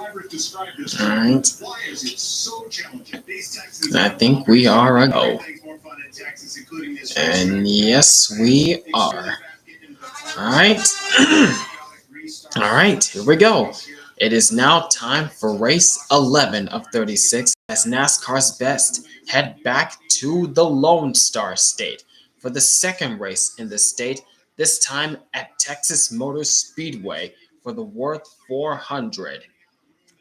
All right. I think we are a go. And yes, we are. All right. All right, here we go. It is now time for race 11 of 36 as NASCAR's best head back to the Lone Star State for the second race in the state, this time at Texas Motor Speedway for the Wurth 400,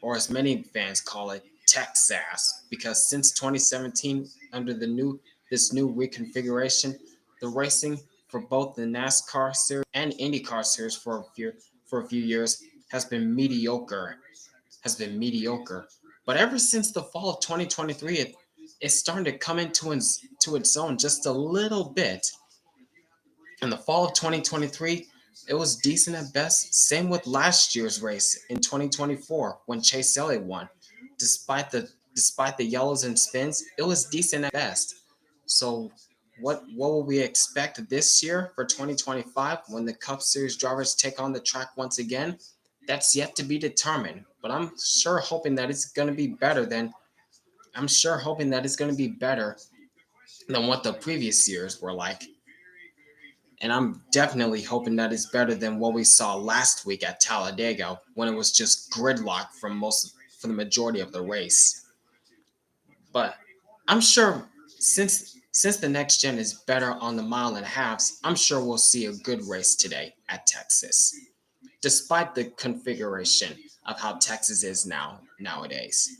or as many fans call it, Texas, because since 2017, under this new reconfiguration, the racing for both the NASCAR series and IndyCar series for a few years has been mediocre. But ever since the fall of 2023, it's starting to come into its own just a little bit. In the fall of 2023, it was decent at best. Same with last year's race in 2024 when Chase Elliott won. Despite the yellows and spins, it was decent at best. So what will we expect this year for 2025 when the Cup Series drivers take on the track once again? That's yet to be determined. But I'm sure hoping that it's going to be better than what the previous years were like. And I'm definitely hoping that it's better than what we saw last week at Talladega when it was just gridlock for the majority of the race. But I'm sure since the next gen is better on the mile and a halves, I'm sure we'll see a good race today at Texas, despite the configuration of how Texas is nowadays.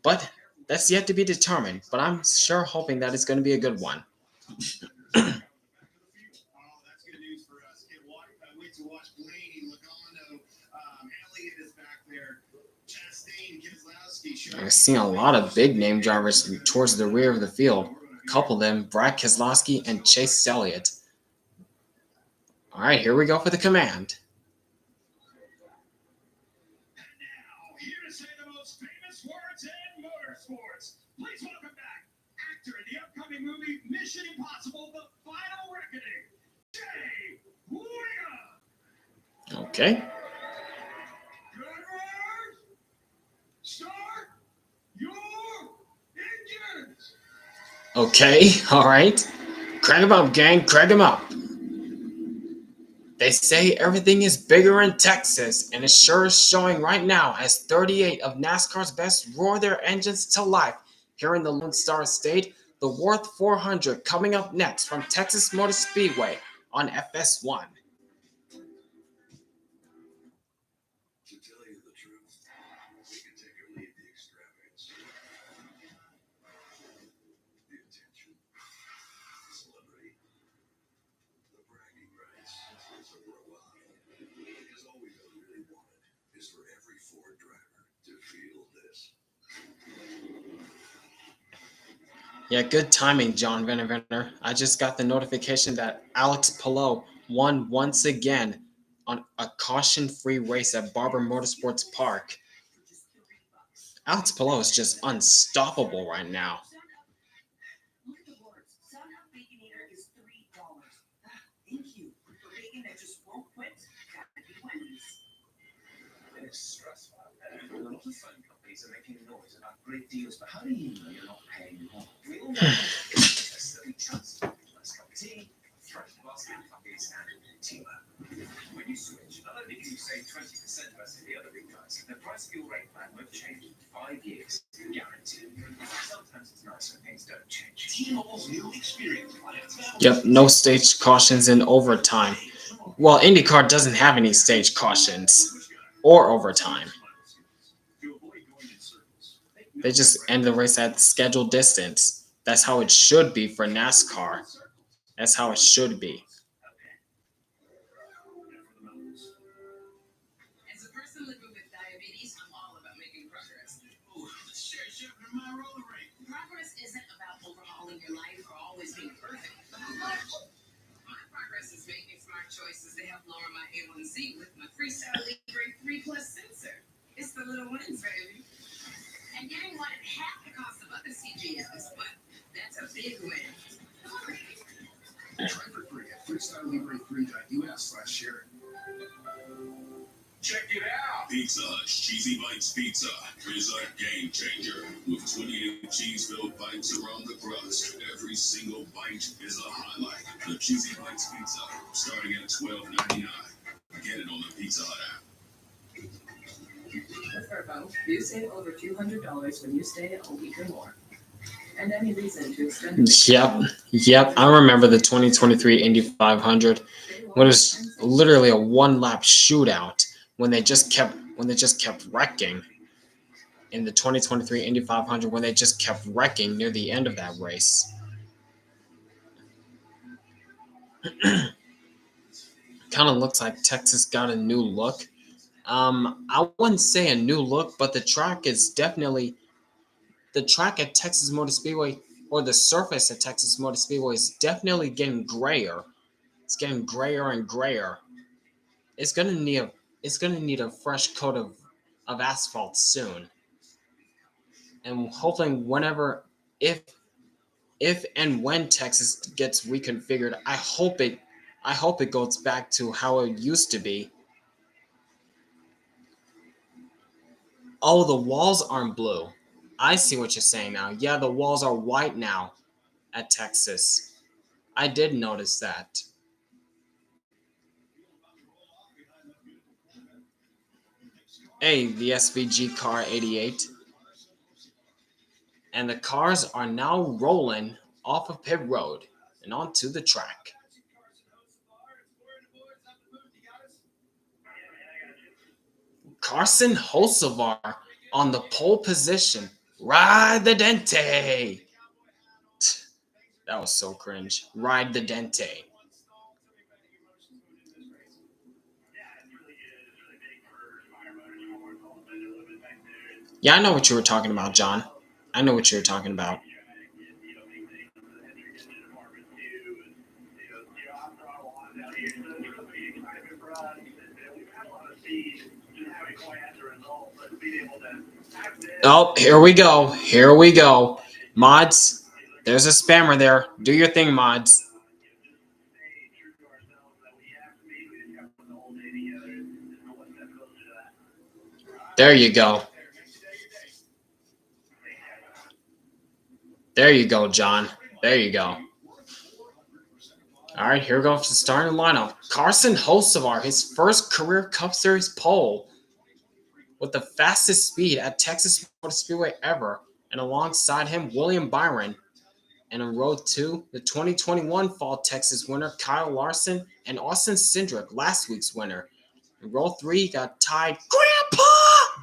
But that's yet to be determined. But I'm sure hoping that it's going to be a good one. I've seen a lot of big name drivers towards the rear of the field. A couple of them, Brad Keselowski and Chase Elliott. All right, here we go for the command. Here to say the most famous words in motorsports. Please welcome back actor in the upcoming movie Mission Impossible: The Final Reckoning, Jay Wigger. Okay. Start your engines. Okay, all right. Crank them up, gang. Crank them up. They say everything is bigger in Texas, and it sure is showing right now as 38 of NASCAR's best roar their engines to life here in the Lone Star State. The Wurth 400 coming up next from Texas Motor Speedway on FS1. To tell you the truth, we can take or leave the extravagance, the attention, the celebrity, the bragging rights, so for a while. Because all we really wanted is for every Ford driver to feel this. Yeah, good timing, John Venner. I just got the notification that Alex Palou won once again on a caution-free race at Barber Motorsports Park. Alex Palou is just unstoppable right now. Look at the words. Somehow Baconator is $3. Thank you. For bacon that just won't quit, gotta be Wendy's. And it's stressful. A lot of phone companies are making noise about great deals, but how do you know you're not paying more? We all know it's that we trust. Let's cup of tea, fresh basket companies, and teamwork. When you switch, not only can you save 20% versus the other big guys, the price of your rate plan won't change in 5 years, guaranteed. Sometimes it's nice when things don't change. T-Mobile's new experience plan. Yep, no stage cautions in overtime. Well, IndyCar doesn't have any stage cautions or overtime. They just end the race at scheduled distance. That's how it should be for NASCAR. That's how it should be. As a person living with diabetes, I'm all about making progress. Progress isn't about overhauling your life or always being perfect. But my progress is making smart choices to help lower my A1C with my Freestyle Libre 3 Plus sensor. It's the little wins, baby. And getting one at half the cost of other CGMs, but that's a big win. Try for free at freestylelibre3.us/share. Check it out! Pizza Hut's Cheesy Bites Pizza is a game changer. With 28 cheese-filled bites around the crust, every single bite is a highlight. The Cheesy Bites Pizza, starting at $12.99. Get it on the Pizza Hut app. With Verbo, you save over $200 when you stay a week or more. And any reason to extend Yep. I remember the 2023 Indy 500 when it was literally a one-lap shootout when they just kept wrecking. In the 2023 Indy 500 when they just kept wrecking near the end of that race. Kind of looks like Texas got a new look. I wouldn't say a new look, but the track at Texas Motor Speedway, or the surface at Texas Motor Speedway, is definitely getting grayer. It's getting grayer and grayer. It's gonna need a fresh coat of asphalt soon. And hopefully if and when Texas gets reconfigured, I hope it goes back to how it used to be. Oh, the walls aren't blue. I see what you're saying now. Yeah, the walls are white now at Texas. I did notice that. Hey, the SVG car 88. And the cars are now rolling off of pit road and onto the track. Carson Hocevar on the pole position. Ride the Dente. That was so cringe. Ride the Dente. Yeah, I know what you were talking about, John. I know what you were talking about. Oh, here we go. Here we go. Mods, there's a spammer there. Do your thing, mods. There you go. There you go, John. There you go. All right, here goes the starting lineup. Carson Hocevar, his first career Cup Series pole with the fastest speed at Texas Motor Speedway ever. And alongside him, William Byron. And in row 2, the 2021 Fall Texas winner, Kyle Larson, and Austin Cindric, last week's winner. In row 3, you got tied Grandpa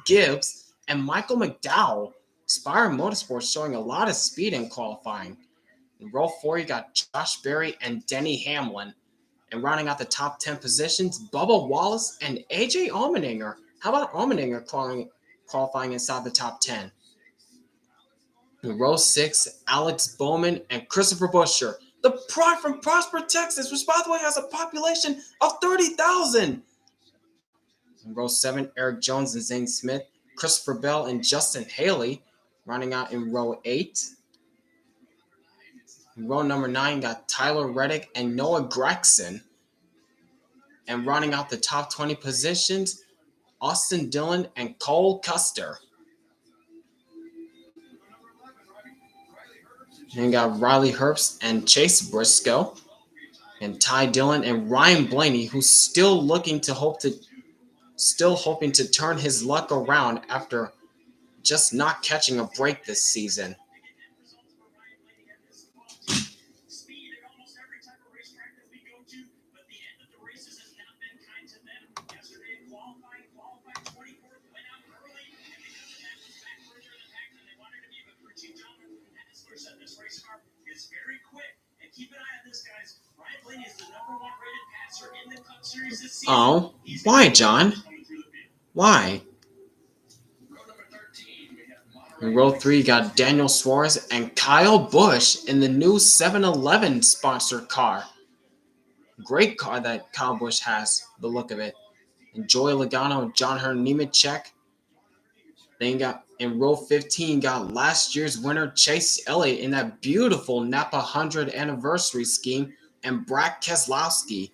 Gibbs and Michael McDowell. Spire Motorsports showing a lot of speed in qualifying. In row 4, you got Josh Berry and Denny Hamlin. And rounding out the top 10 positions, Bubba Wallace and AJ Allmendinger. How about Allmendinger qualifying inside the top 10? In row 6, Alex Bowman and Christopher Buescher. The pride from Prosper, Texas, which, by the way, has a population of 30,000. In row 7, Eric Jones and Zane Smith. Christopher Bell and Justin Haley. Rounding out in row 8. In row number 9, got Tyler Reddick and Noah Gragson. And rounding out the top 20 positions, Austin Dillon and Cole Custer. And you got Riley Herbst and Chase Briscoe. And Ty Dillon and Ryan Blaney, who's still hoping to turn his luck around after just not catching a break this season. Oh, why, John? Why? In row 3, you got Daniel Suarez and Kyle Busch in the new 7-Eleven sponsored car. Great car that Kyle Busch has, the look of it. And Joey Logano and John Hunter Nemechek. Then you got in row 15, got last year's winner Chase Elliott in that beautiful Napa 100 anniversary scheme, and Brad Keselowski.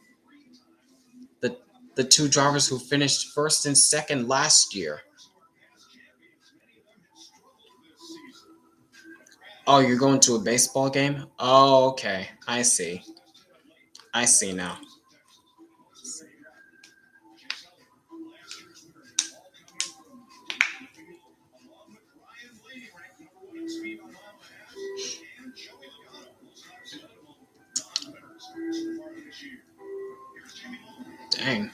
the two drivers who finished first and second last year. Oh, you're going to a baseball game? Oh, okay. I see. I see now. Dang.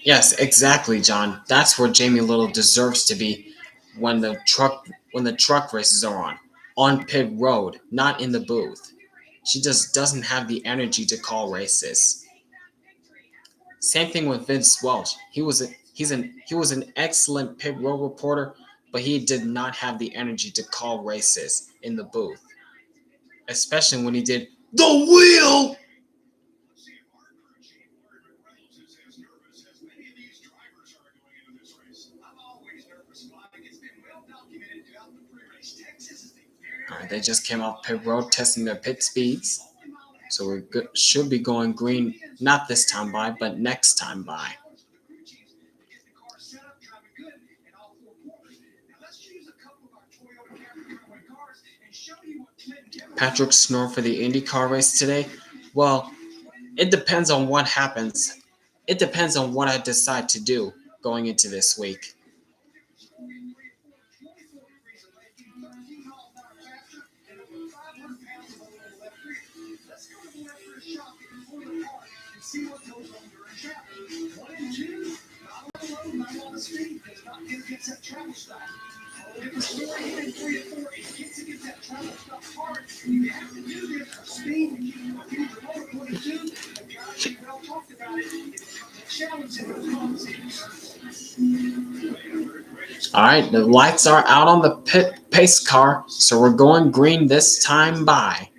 Yes, exactly, John. That's where Jamie Little deserves to be when the truck races are on pit road, not in the booth. She just doesn't have the energy to call races. Same thing with Vince Welch. He was an excellent pit road reporter, but he did not have the energy to call races in the booth, especially when he did the wheel. All right, they just came off pit road testing their pit speeds, so we should be going green, not this time by, but next time by. Patrick Snore for the IndyCar race today? Well, it depends on what happens. It depends on what I decide to do going into this week. All right, the lights are out on the pit pace car, so we're going green this time by.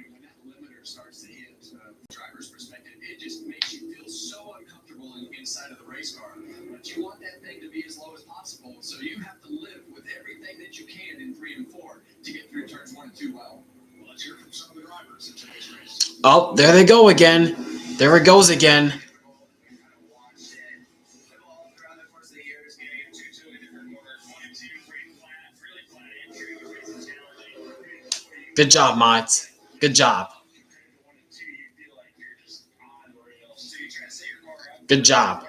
Driver's perspective, it just makes you feel so uncomfortable inside of the race car. But you want that thing to be as low as possible, so you have to live with everything that you can in 3 and 4 to get through turns 1 and 2 well. Let's hear from some of the drivers in today's race. Oh, there they go again. There it goes again. Good job, Mods. Good job. Good job.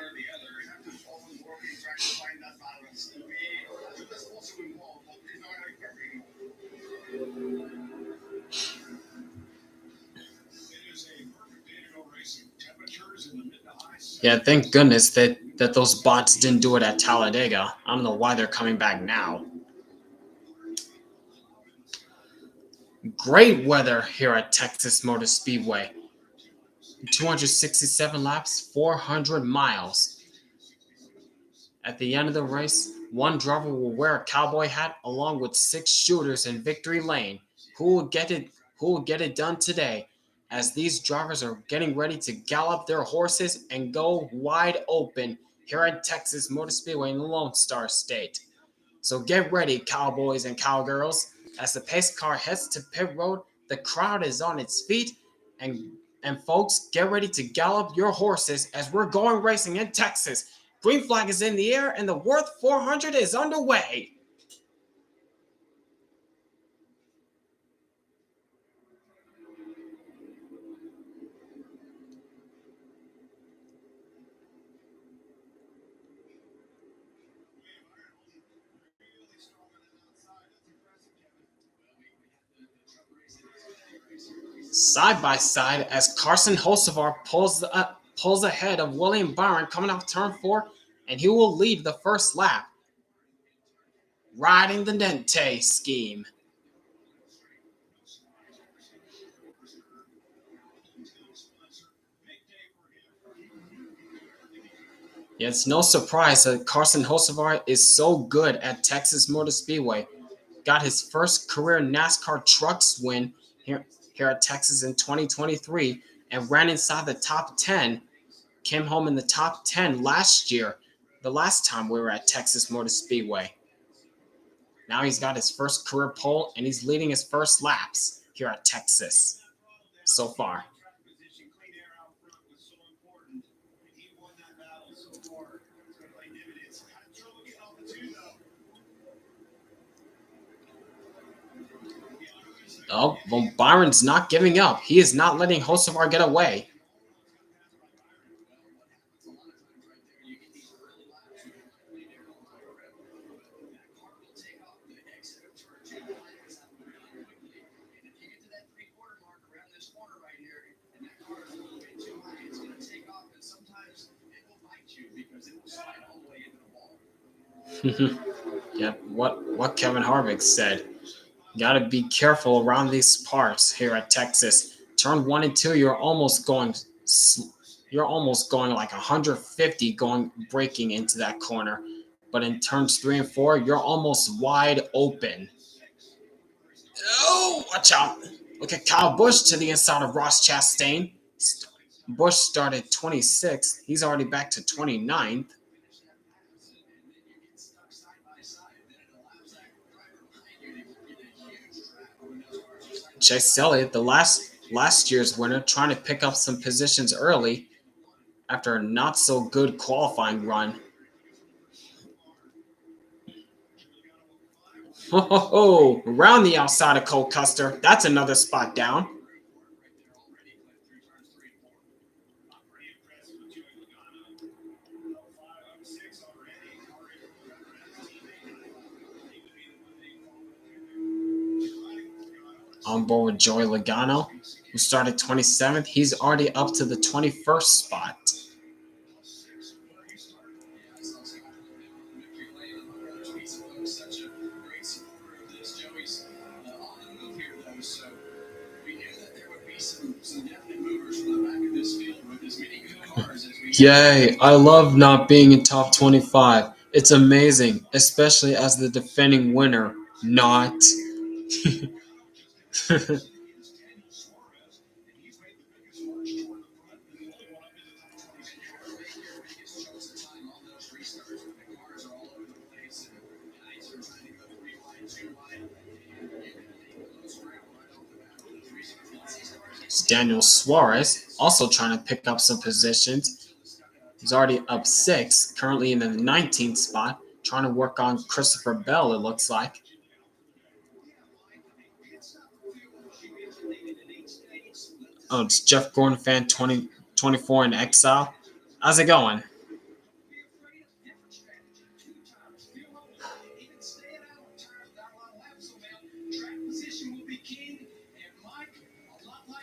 Yeah, thank goodness that those bots didn't do it at Talladega. I don't know why they're coming back now. Great weather here at Texas Motor Speedway. 267 laps, 400 miles. At the end of the race, one driver will wear a cowboy hat along with 6 shooters in victory lane. Who will get it done today, as these drivers are getting ready to gallop their horses and go wide open here at Texas Motor Speedway in the Lone Star State. So get ready, cowboys and cowgirls. As the pace car heads to pit road, the crowd is on its feet, and folks, get ready to gallop your horses as we're going racing in Texas. Green flag is in the air, and the Wurth 400 is underway. Side by side as Carson Hocevar pulls ahead of William Byron coming off turn 4, and he will lead the first lap, riding the Nente scheme. Yeah, it's no surprise that Carson Hocevar is so good at Texas Motor Speedway. Got his first career NASCAR trucks win here at Texas in 2023 and ran inside the top 10. Came home in the top 10 last year, the last time we were at Texas Motor Speedway. Now he's got his first career pole and he's leading his first laps. here at Texas so far. Oh, well, Byron's not giving up. He is not letting Hocevar get away. Yeah, what Kevin Harvick said. Got to be careful around these parts here at Texas. Turn 1 and 2, you're almost going like 150 braking into that corner. But in turns 3 and 4, you're almost wide open. Oh, watch out. Look at Kyle Busch to the inside of Ross Chastain. Busch started 26th. He's already back to 29th. Chase Elliott, the last year's winner, trying to pick up some positions early after a not so good qualifying run. Oh, around the outside of Cole Custer. That's another spot down. On board with Joey Logano, who started 27th. He's already up to the 21st spot. Yay, I love not being in top 25. It's amazing, especially as the defending winner. Not. Daniel Suarez also trying to pick up some positions. He's already up 6, currently in the 19th spot, trying to work on Christopher Bell, it looks like. Oh, it's Jeff Gordon fan 2024 in exile. How's it going?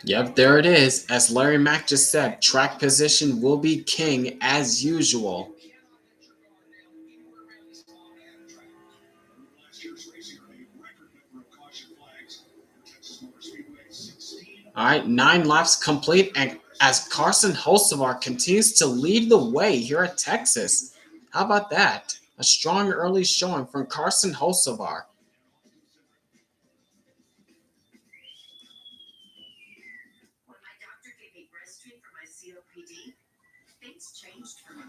Yep, there it is. As Larry Mack just said, track position will be king as usual. All right, 9 laps complete, and as Carson Hocevar continues to lead the way here at Texas. How about that? A strong early showing from Carson Hocevar. When my doctor gave me breastfeed for my COPD, things changed for me.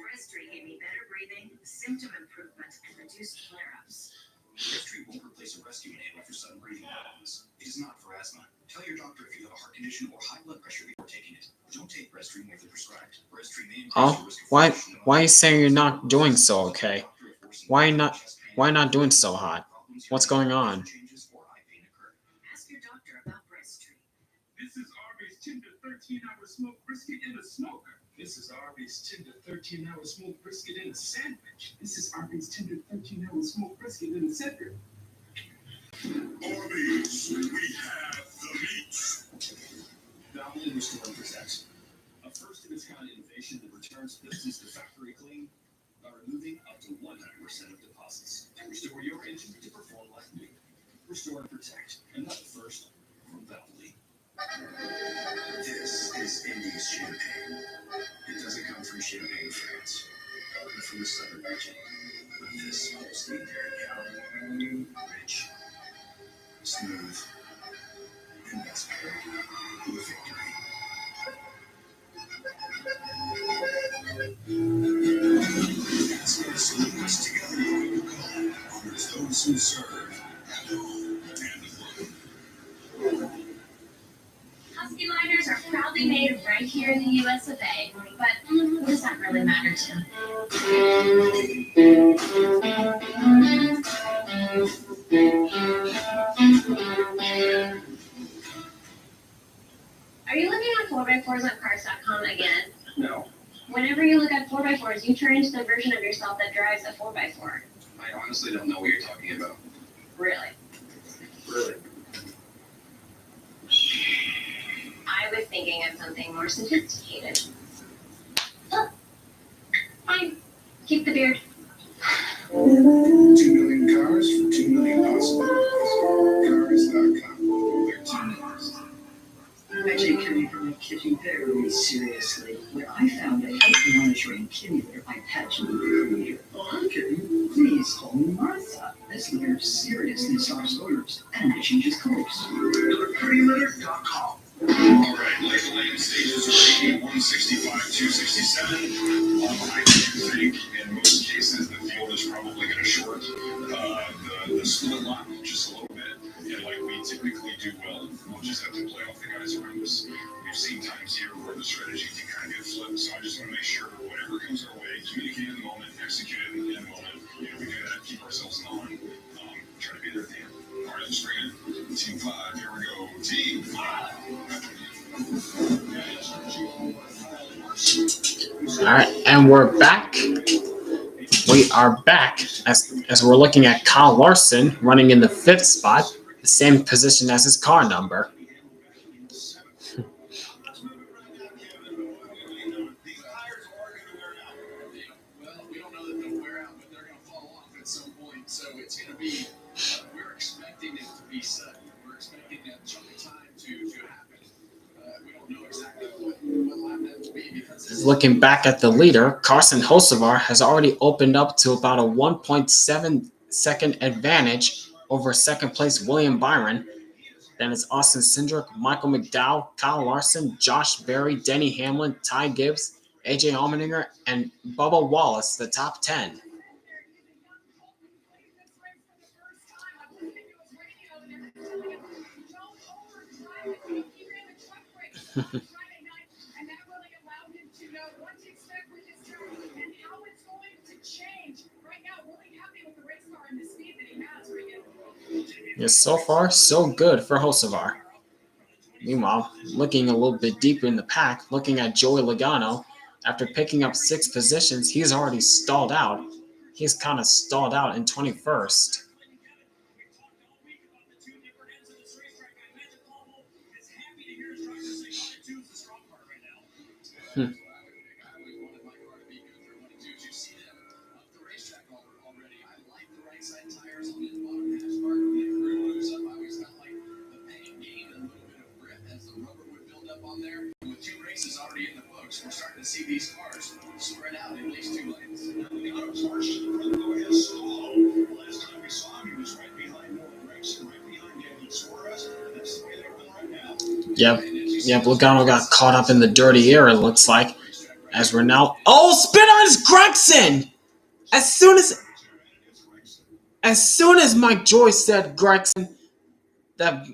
Breastfeed gave me better breathing, symptom improvement, and reduced flare-ups. Breastfeed won't replace a rescue inhaler for sudden breathing problems. It is not for asthma. Tell your doctor if you have a heart condition or high blood pressure before taking it. Don't take breastfeed more than prescribed. Breastfeed may increase your risk of Why are you saying you're not doing so okay? Why not doing so hot? What's going on? Ask your doctor about breastfeed. This is Arby's 10 to 13-hour smoked brisket in a smoker. This is Arby's 10 to 13-hour smoked brisket in a sandwich. This is Arby's 10 to 13-hour smoked brisket in a sandwich. Arby's, we have the meats. Valvoline Restore presents a first-of-its-kind innovation that returns pistons to factory clean by removing up to 100% of deposits to restore your engine to perform like new. Restore and protect, another first from Valvoline. This is Indy's champagne. It doesn't come from Champagne, France, but from the southern region. But this holds the Imperial, rich, smooth, and that's paired with victory. That's what sweetness together with Coca-Cola honors those who serve at home and abroad. here in the US of A, but what does that really matter to? Are you looking at 4x4s on cars.com again? No, Whenever you look at 4x4s, you turn into the version of yourself that drives a 4x4. I honestly don't know what you're talking about. Really? Really? I was thinking of something more sophisticated. Oh, fine. Keep the beard. 2 million cars for 2 million possibilities. Cars.com. Where to next? I take Kitty from a kitty very seriously. When I found a health monitoring kitty litter, I had to meet the creator. Oh, hi, Kitty. Please call me Martha. This litter seriously stops odors and it changes colors. Prettylitter.com. Alright, late lane stages are 81, 65, 267. I do think in most cases the field is probably going to short the split line just a little bit. And like we typically do well, we'll just have to play off the guys around us. We've seen times here where the strategy can kind of get flipped, so I just want to make sure whatever comes our way, communicate in the moment, execute it in the moment. You know, we do that, keep ourselves in line, try to be there at the end. All right, let's bring it. Team 5, here we go. Team 5. All right, and we're back. We are back as we're looking at Kyle Larson running in the 5th spot, the same position as his car number. Well, we don't know that they'll wear out, but they're going to fall off at some point. So it's going to be, we're expecting it to be sudden. We're expecting that chunk of time to happen. We don't know exactly what lap that will be because Looking back at the leader, Carson Hocevar has already opened up to about a 1.7 second advantage over second place William Byron. Then it's Austin Cindric, Michael McDowell, Kyle Larson, Josh Berry, Denny Hamlin, Ty Gibbs, AJ Allmendinger, and Bubba Wallace, the top 10. Yes, so far, so good for Hocevar. Meanwhile, looking a little bit deeper in the pack, looking at Joey Logano, after picking up 6 positions, he's already stalled out. He's kind of stalled out in 21st. already in the books. We're starting to see these cars spread out in these 2 lanes. Last time we saw him, he was right behind Wurth, right behind Elliott Suarez. That's the way they're going right now. Yep, Logano got caught up in the dirty air, it looks like. As we're now... Oh, spin on his Gregson! As soon as Mike Joyce said Gregson, that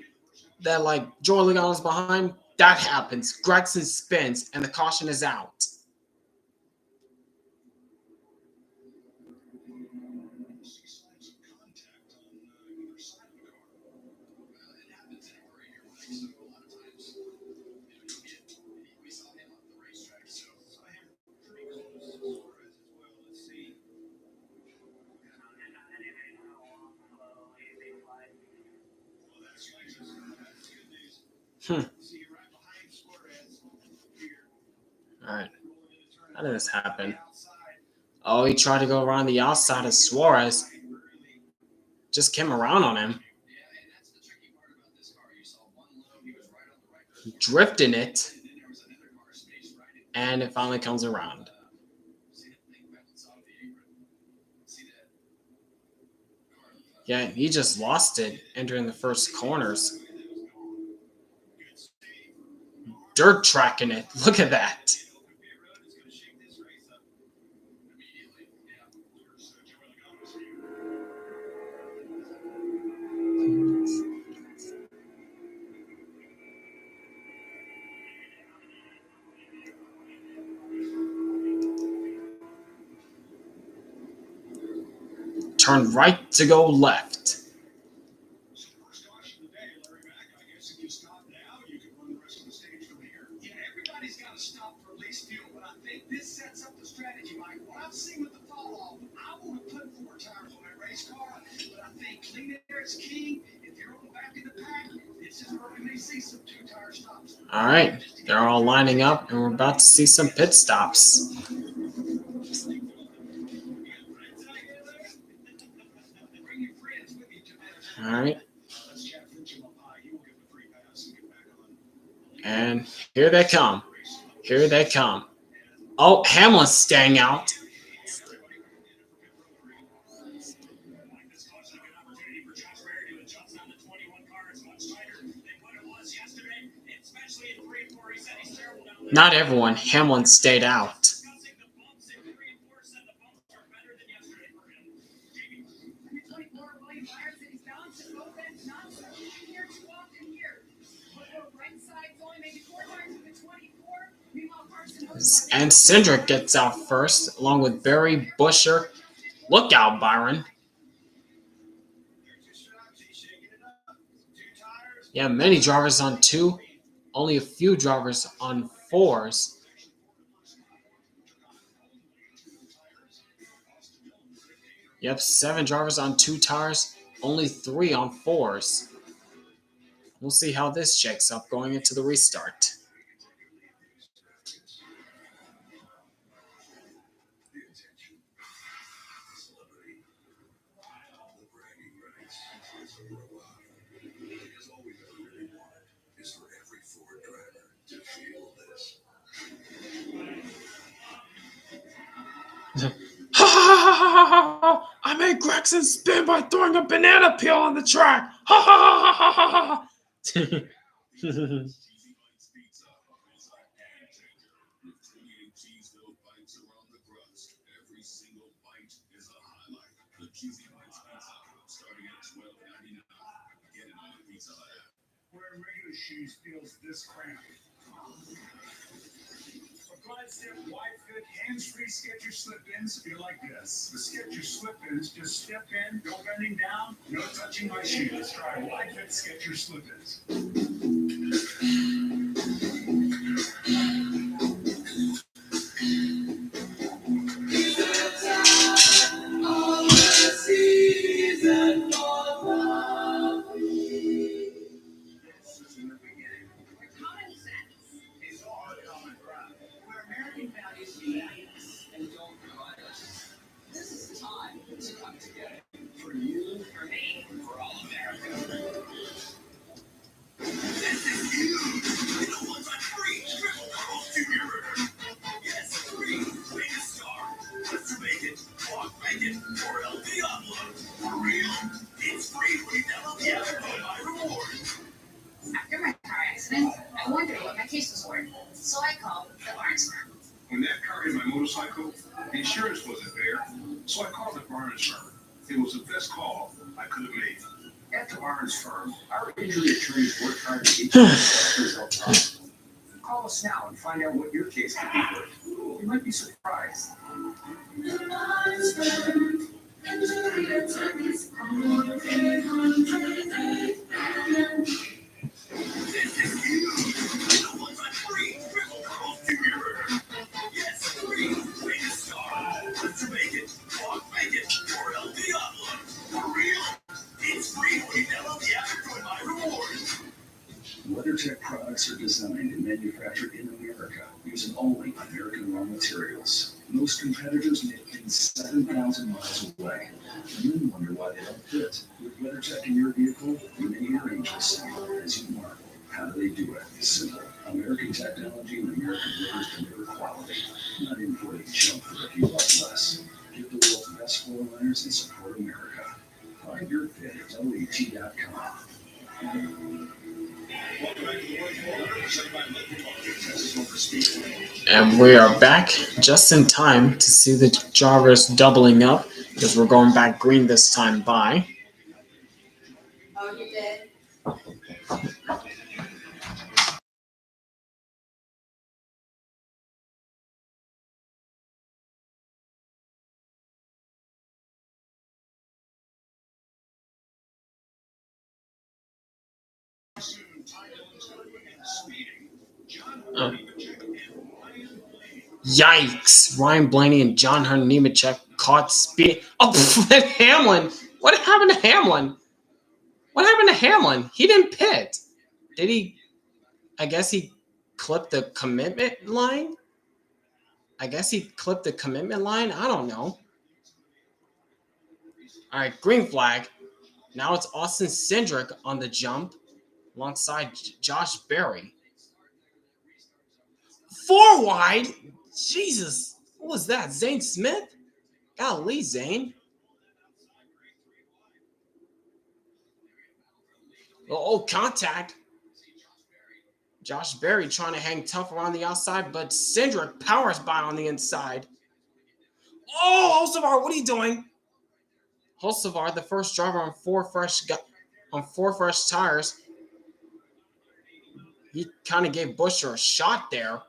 like Joey Logano's behind, that happens. Gregson spins and the caution is out. All right. How did this happen? Oh, he tried to go around the outside of Suarez. Just came around on him. Drifting it. And it finally comes around. Yeah, he just lost it entering the first corners. Dirt tracking it. Look at that. turn right to go left. Everybody's got to stop for at least fuel, but I think this sets up the strategy, Mike. What I've seen with the fall off, I want to put 4 tires on my race car, but I think clean air is key. If you're on the back of the pack, this is where we may see some 2-tire stops. All right, they're all lining up, and we're about to see some pit stops. All right. And here they come. Here they come. Oh, Hamlin's staying out. Not everyone. Hamlin stayed out. And Cindric gets out first, along with Barry Busher. Look out, Byron. Yeah, many drivers on 2, only a few drivers on 4s. Yep, 7 drivers on 2 tires, only 3 on 4s. We'll see how this shakes up going into the restart. I made Gregson spin by throwing a banana peel on the track. Ha ha ha ha ha. Wearing regular shoes feels this cramped. Glide-step, wide-fit, hands-free Skechers slip-ins feel like this. The Skechers slip-ins just step in, no bending down, no touching my shoes. Try wide-fit Skechers slip-ins. After my car accident, I wondered what my case was worth, so I called the Barnes firm. When that car hit my motorcycle, the insurance wasn't there, so I called the Barnes firm. It was the best call I could have made. At the Barnes firm, our injury attorneys work hard to get you the result possible. Call us now and find out what your case could be worth. You might be surprised. The Barnes firm, injury attorneys, call 800-800. This is huge. No one's on free. Triple Carl's Jr. Yes, free. Way to start. Let's make it. Walk, make it. Or El Diablo. For real. It's free when you download the app and join my rewards. WeatherTech products are designed and manufactured in America using only American raw materials. Most competitors make things 7,000 miles away and then wonder why they don't fit. With WeatherTech in your vehicle, you may your angels sing as you marvel. How do they do it? Simple. American technology and American workers deliver quality, not importing junk for a few bucks less. Get the world's best floor liners and support America. Find your fit at OET.com. And we are back just in time to see the drivers doubling up because we're going back green this time by. Oh, you did? Uh, Yikes! Ryan Blaney and John Hunter Nemechek caught speed. Oh, and Hamlin! What happened to Hamlin? What happened to Hamlin? He didn't pit. Did he? I guess he clipped the commitment line. I don't know. All right, green flag. Now it's Austin Cindric on the jump alongside Josh Berry. 4 wide? Jesus. What was that? Zane Smith? Golly, Zane. Oh, contact. Josh Berry trying to hang tough around the outside, but Cindric powers by on the inside. Oh, Hocevar, what are you doing? Hocevar, the first driver on four fresh tires. He kind of gave Buescher a shot there.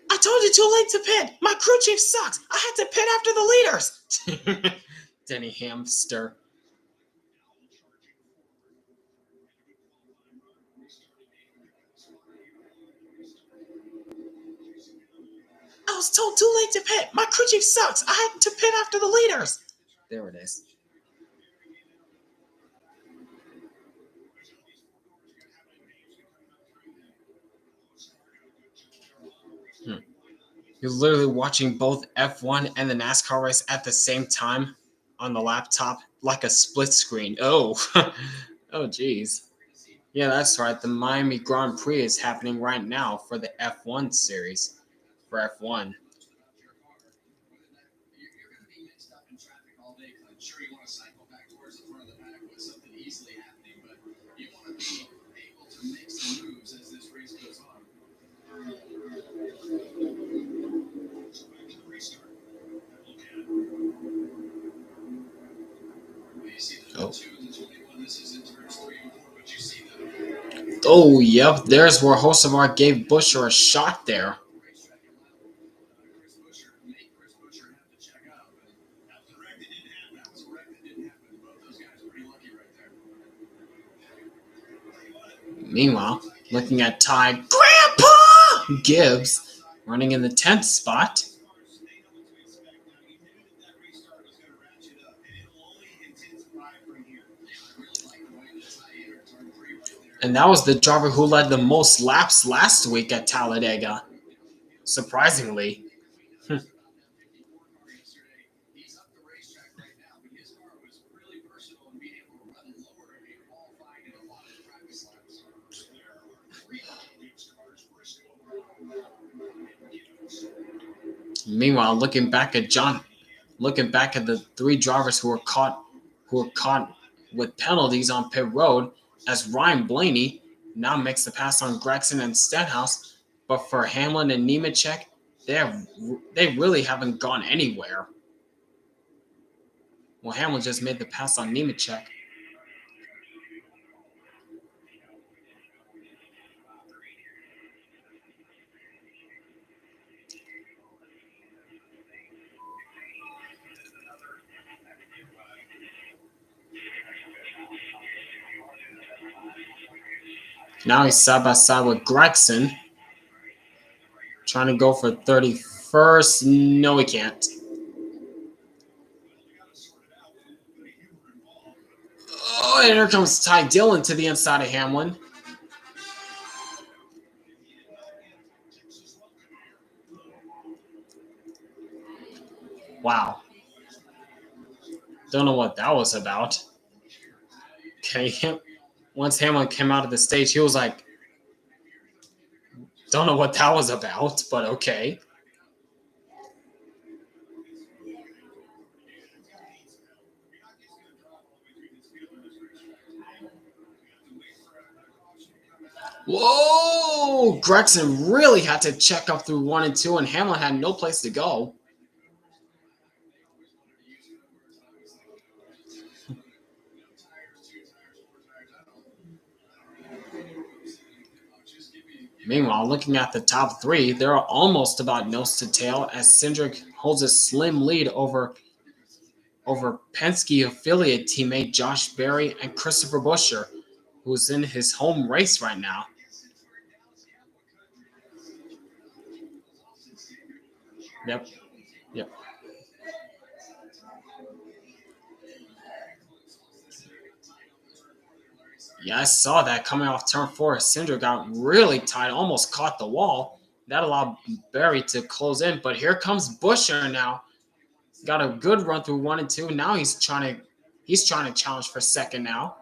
I told you too late to pit. My crew chief sucks. I had to pit after the leaders. Denny Hamster. I was told too late to pit. My crew chief sucks. I had to pit after the leaders. There it is. You're literally watching both F1 and the NASCAR race at the same time on the laptop, like a split screen. Oh, oh, geez. Yeah, that's right. The Miami Grand Prix is happening right now for the F1 series. For F1. Oh. Oh, yep. There's where Hocevar gave Buescher a shot there. Meanwhile, looking at Ty Grandpa Gibbs running in the 10th spot. And that was the driver who led the most laps last week at Talladega. Surprisingly. Meanwhile, looking back at the 3 drivers who were caught with penalties on pit road, as Ryan Blaney now makes the pass on Gregson and Stenhouse, but for Hamlin and Nemechek, they really haven't gone anywhere. Well, Hamlin just made the pass on Nemechek. Now he's side by side with Gregson. Trying to go for 31st. No, he can't. Oh, and here comes Ty Dillon to the inside of Hamlin. Wow. Don't know what that was about. Okay. Once Hamlin came out of the stage, he was like, don't know what that was about, but okay. Whoa! Gregson really had to check up through 1 and 2, and Hamlin had no place to go. Meanwhile, looking at the top three, they're almost about nose to tail as Cindric holds a slim lead over Penske affiliate teammate Josh Berry and Christopher Buescher, who's in his home race right now. Yep. Yeah, I saw that coming off turn 4. Cindric got really tight, almost caught the wall. That allowed Berry to close in, but here comes Buescher now. Got a good run through 1 and 2. Now he's trying to challenge for second now.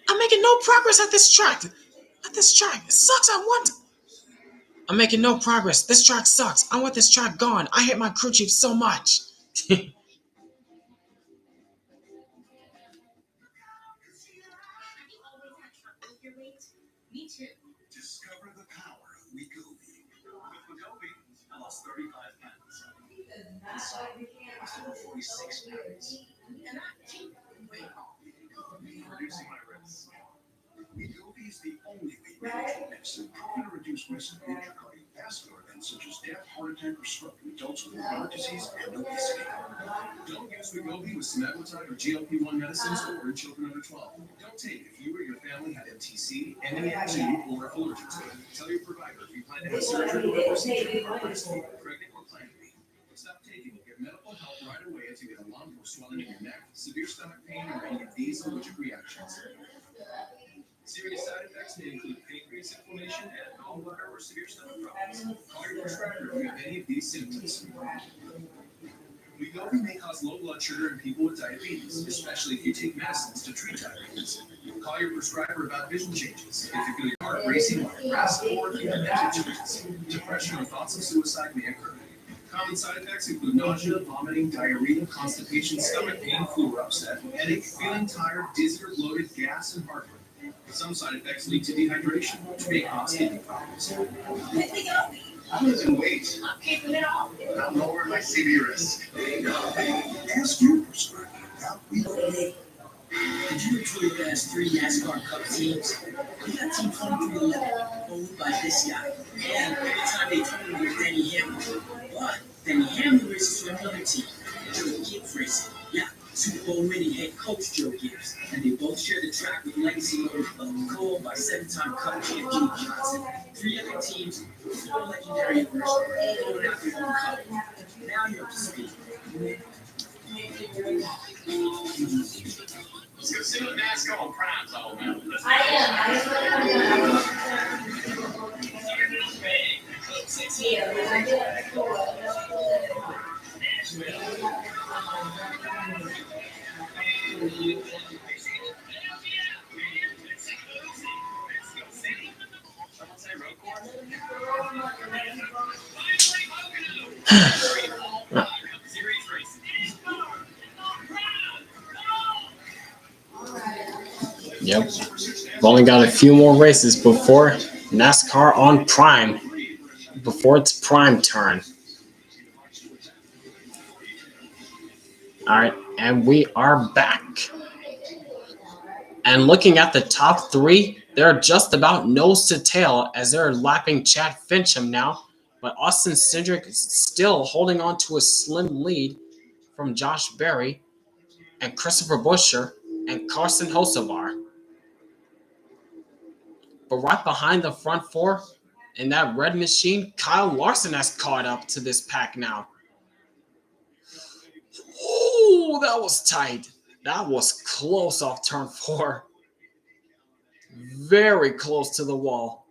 I'm making no progress at this track. It sucks. I'm making no progress. This track sucks. I want this track gone. I hate my crew chief so much. Me too. Discover the power of Wegovy. With Wegovy, I lost 35 pounds. Inside, I still 46 pounds. And I keep weight off. Reducing my risk. Wegovy is the only weight management medicine proven to reduce risk of major cardiovascular events such as death, heart attack, or stroke in adults with heart disease and obesity. Don't use Wegovy with semaglutide or GLP-1 medicines or in children under 12. Don't take it if you or your family had MTC, NASCAR, or are allergic to it. Tell your provider if you plan to have surgery or procedure, are breastfeeding, pregnant, or plan to be. Stop taking it. Get medical help right away if you get a lump or swelling in your neck, severe stomach pain, or any of these allergic reactions. Serious side effects may include pancreas inflammation and gallbladder or severe stomach problems. Call your prescriber if you have any of these symptoms. Wegovy may cause low blood sugar in people with diabetes, especially if you take medicines to treat diabetes. Call your prescriber about vision changes, if you feel your heart racing while you rest, or if you have mental changes. Depression or thoughts of suicide may occur. Common side effects include nausea, vomiting, diarrhea, constipation, stomach pain, flu or upset, headache, feeling tired, dizzy or bloated, gas, and heartburn. Some side effects lead to dehydration, which may cause kidney problems. I'm losing weight. I'm keeping it off. I'm lowering my CV risk. Ask your prescriber about Wegovy. Did you enjoy the last 3 NASCAR Cup teams? We got Team 2311, owned by this guy. And every time they told me it was Danny Hamlin. But Danny Hamlin races for another team, Joe Gibbs Racing. Yeah, Super Bowl winning head coach Joe Gibbs. And they both share the track with legacy owner co-owned by 7-time Cup champ Jimmy Johnson. 3 other teams, 4 legendary owners, all going after their own cup. Now you're up to speed. Let's go see what NASCAR on Prime's all about. Yep. We've only got a few more races before NASCAR on Prime, before its prime turn. All right, and we are back. And looking at the top 3, they're just about nose to tail as they're lapping Chad Fincham now. But Austin Cindric is still holding on to a slim lead from Josh Berry and Christopher Buescher and Carson Hocevar. But right behind the front 4 in that red machine, Kyle Larson has caught up to this pack now. Oh, that was tight. That was close off turn 4. Very close to the wall.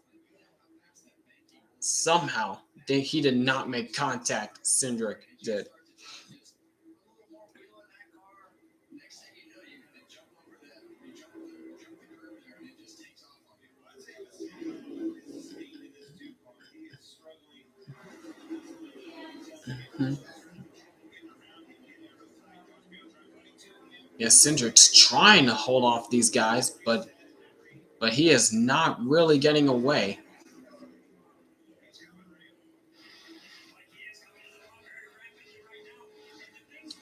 Somehow, he did not make contact. Cindric did. Mm-hmm. Yeah, Cindric's trying to hold off these guys, but he is not really getting away.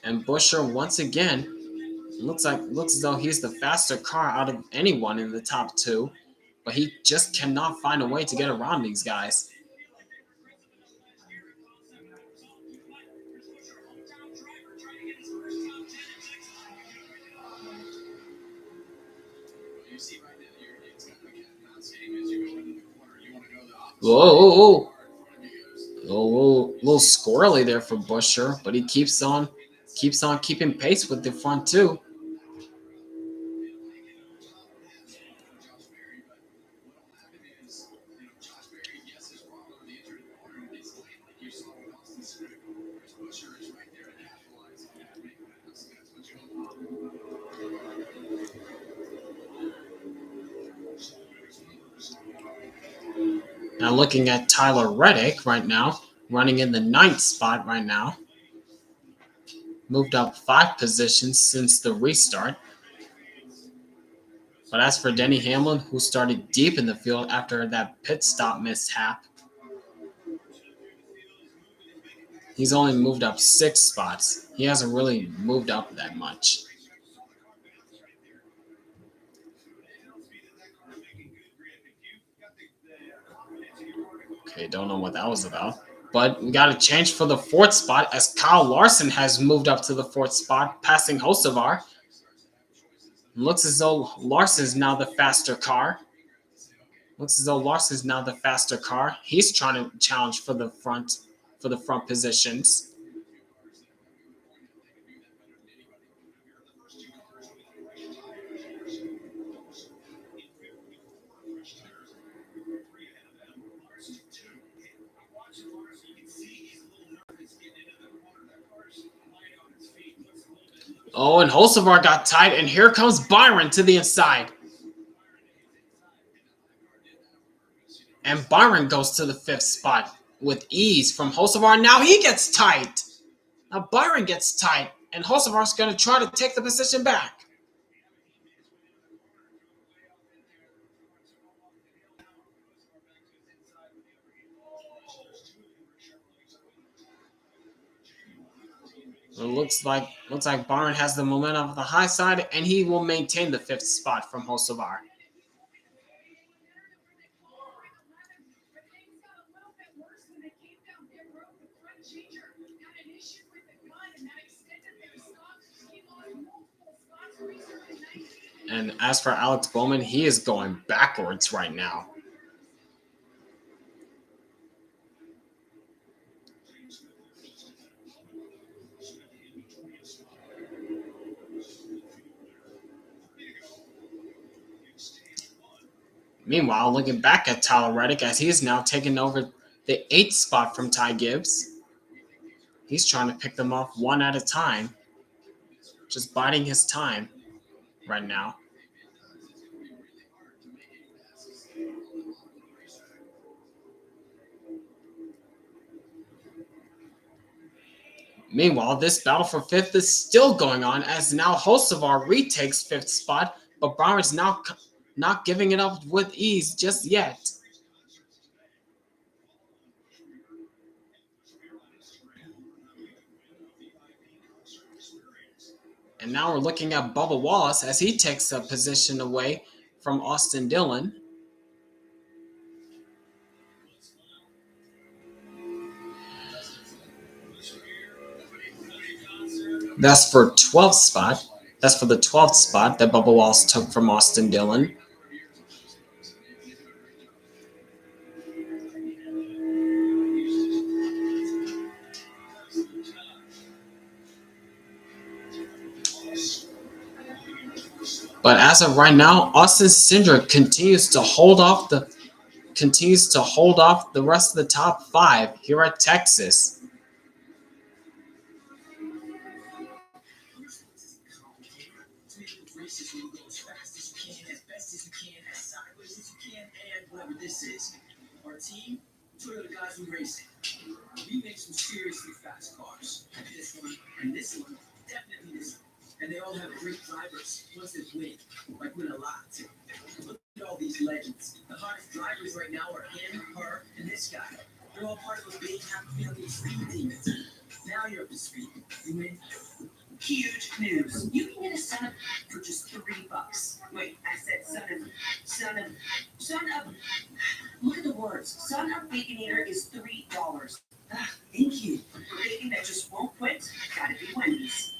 And Buescher once again looks as though he's the faster car out of anyone in the top two, but he just cannot find a way to get around these guys. Whoa. A little squirrely there for Buescher, but he keeps on keeping pace with the front two. Now looking at Tyler Reddick right now, running in the 9th spot right now. Moved up 5 positions since the restart. But as for Denny Hamlin, who started deep in the field after that pit stop mishap, he's only moved up 6 spots. He hasn't really moved up that much. Okay, don't know what that was about. But we got a change for the 4th spot as Kyle Larson has moved up to the 4th spot, passing Hocevar. Looks as though Larson is now the faster car. He's trying to challenge for the front positions. Oh, and Hocevar got tight, and here comes Byron to the inside. And Byron goes to the 5th spot with ease from Hocevar. Now he gets tight. Now Byron gets tight, and Hocevar's going to try to take the position back. It looks like Byron has the momentum of the high side, and he will maintain the 5th spot from Hocevar. And as for Alex Bowman, he is going backwards right now. Meanwhile, looking back at Tyler Reddick as he is now taking over the 8th spot from Ty Gibbs. He's trying to pick them off one at a time, just biding his time right now. Meanwhile, this battle for 5th is still going on as now Hocevar retakes 5th spot, but Byron's now not giving it up with ease just yet. And now we're looking at Bubba Wallace as he takes a position away from Austin Dillon. That's for 12th spot. That's for the 12th spot that Bubba Wallace took from Austin Dillon. But as of right now, Austin Cindric continues to hold off the rest of the top 5 here at Texas. This is our team, Toyota guys we racing. We make some seriously fast cars. This one and this one, definitely this one. And they all have great drivers. Once they win, win a lot. Look at all these legends. The hottest drivers right now are him, her, and this guy. They're all part of a big happy family speed team. Now you're up to speed. You win. Huge news. You can get a son of for just $3. Wait, I said son of. Look at the words. Son of Baconator is $3. Thank you. For bacon that just won't quit, gotta be Wendy's.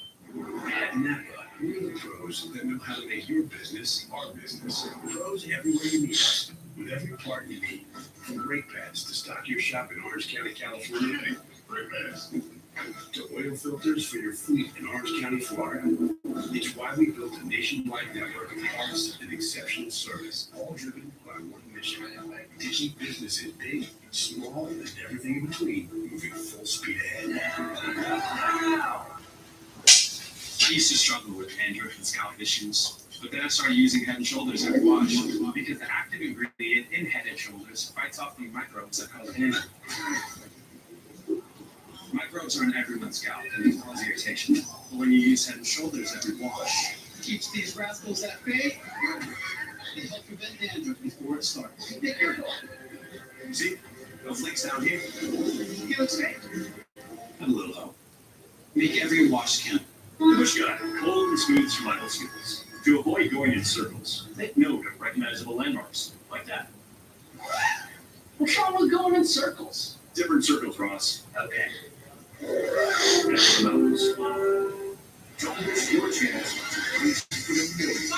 At Napa, we're the pros that know how to make your business our business. Pros everywhere you need us, with every part you need. From brake pads to stock your shop in Orange County, California. Brake pads. To oil filters for your fleet in Orange County, Florida. It's why we built a nationwide network of parts and exceptional service, all driven by one mission: to keep businesses big, small, and everything in between moving full speed ahead. I used to struggle with dandruff and scalp issues, but then I started using Head and Shoulders every wash because the active ingredient in Head and Shoulders fights off the microbes that cause dandruff. Microbes are in everyone's scalp and they cause irritation. But when you use Head and Shoulders every wash, it keeps these rascals at bay and help prevent dandruff before it starts. See? No flakes down here. You look great. I'm a little low. Make every wash count. Push guy, cold and smooth survival skills. To avoid going in circles, make note of recognizable landmarks, like that. What's wrong with going in circles? Different circles, Ross. Okay. Next to the mountains. Don't miss your chance to race for the millions.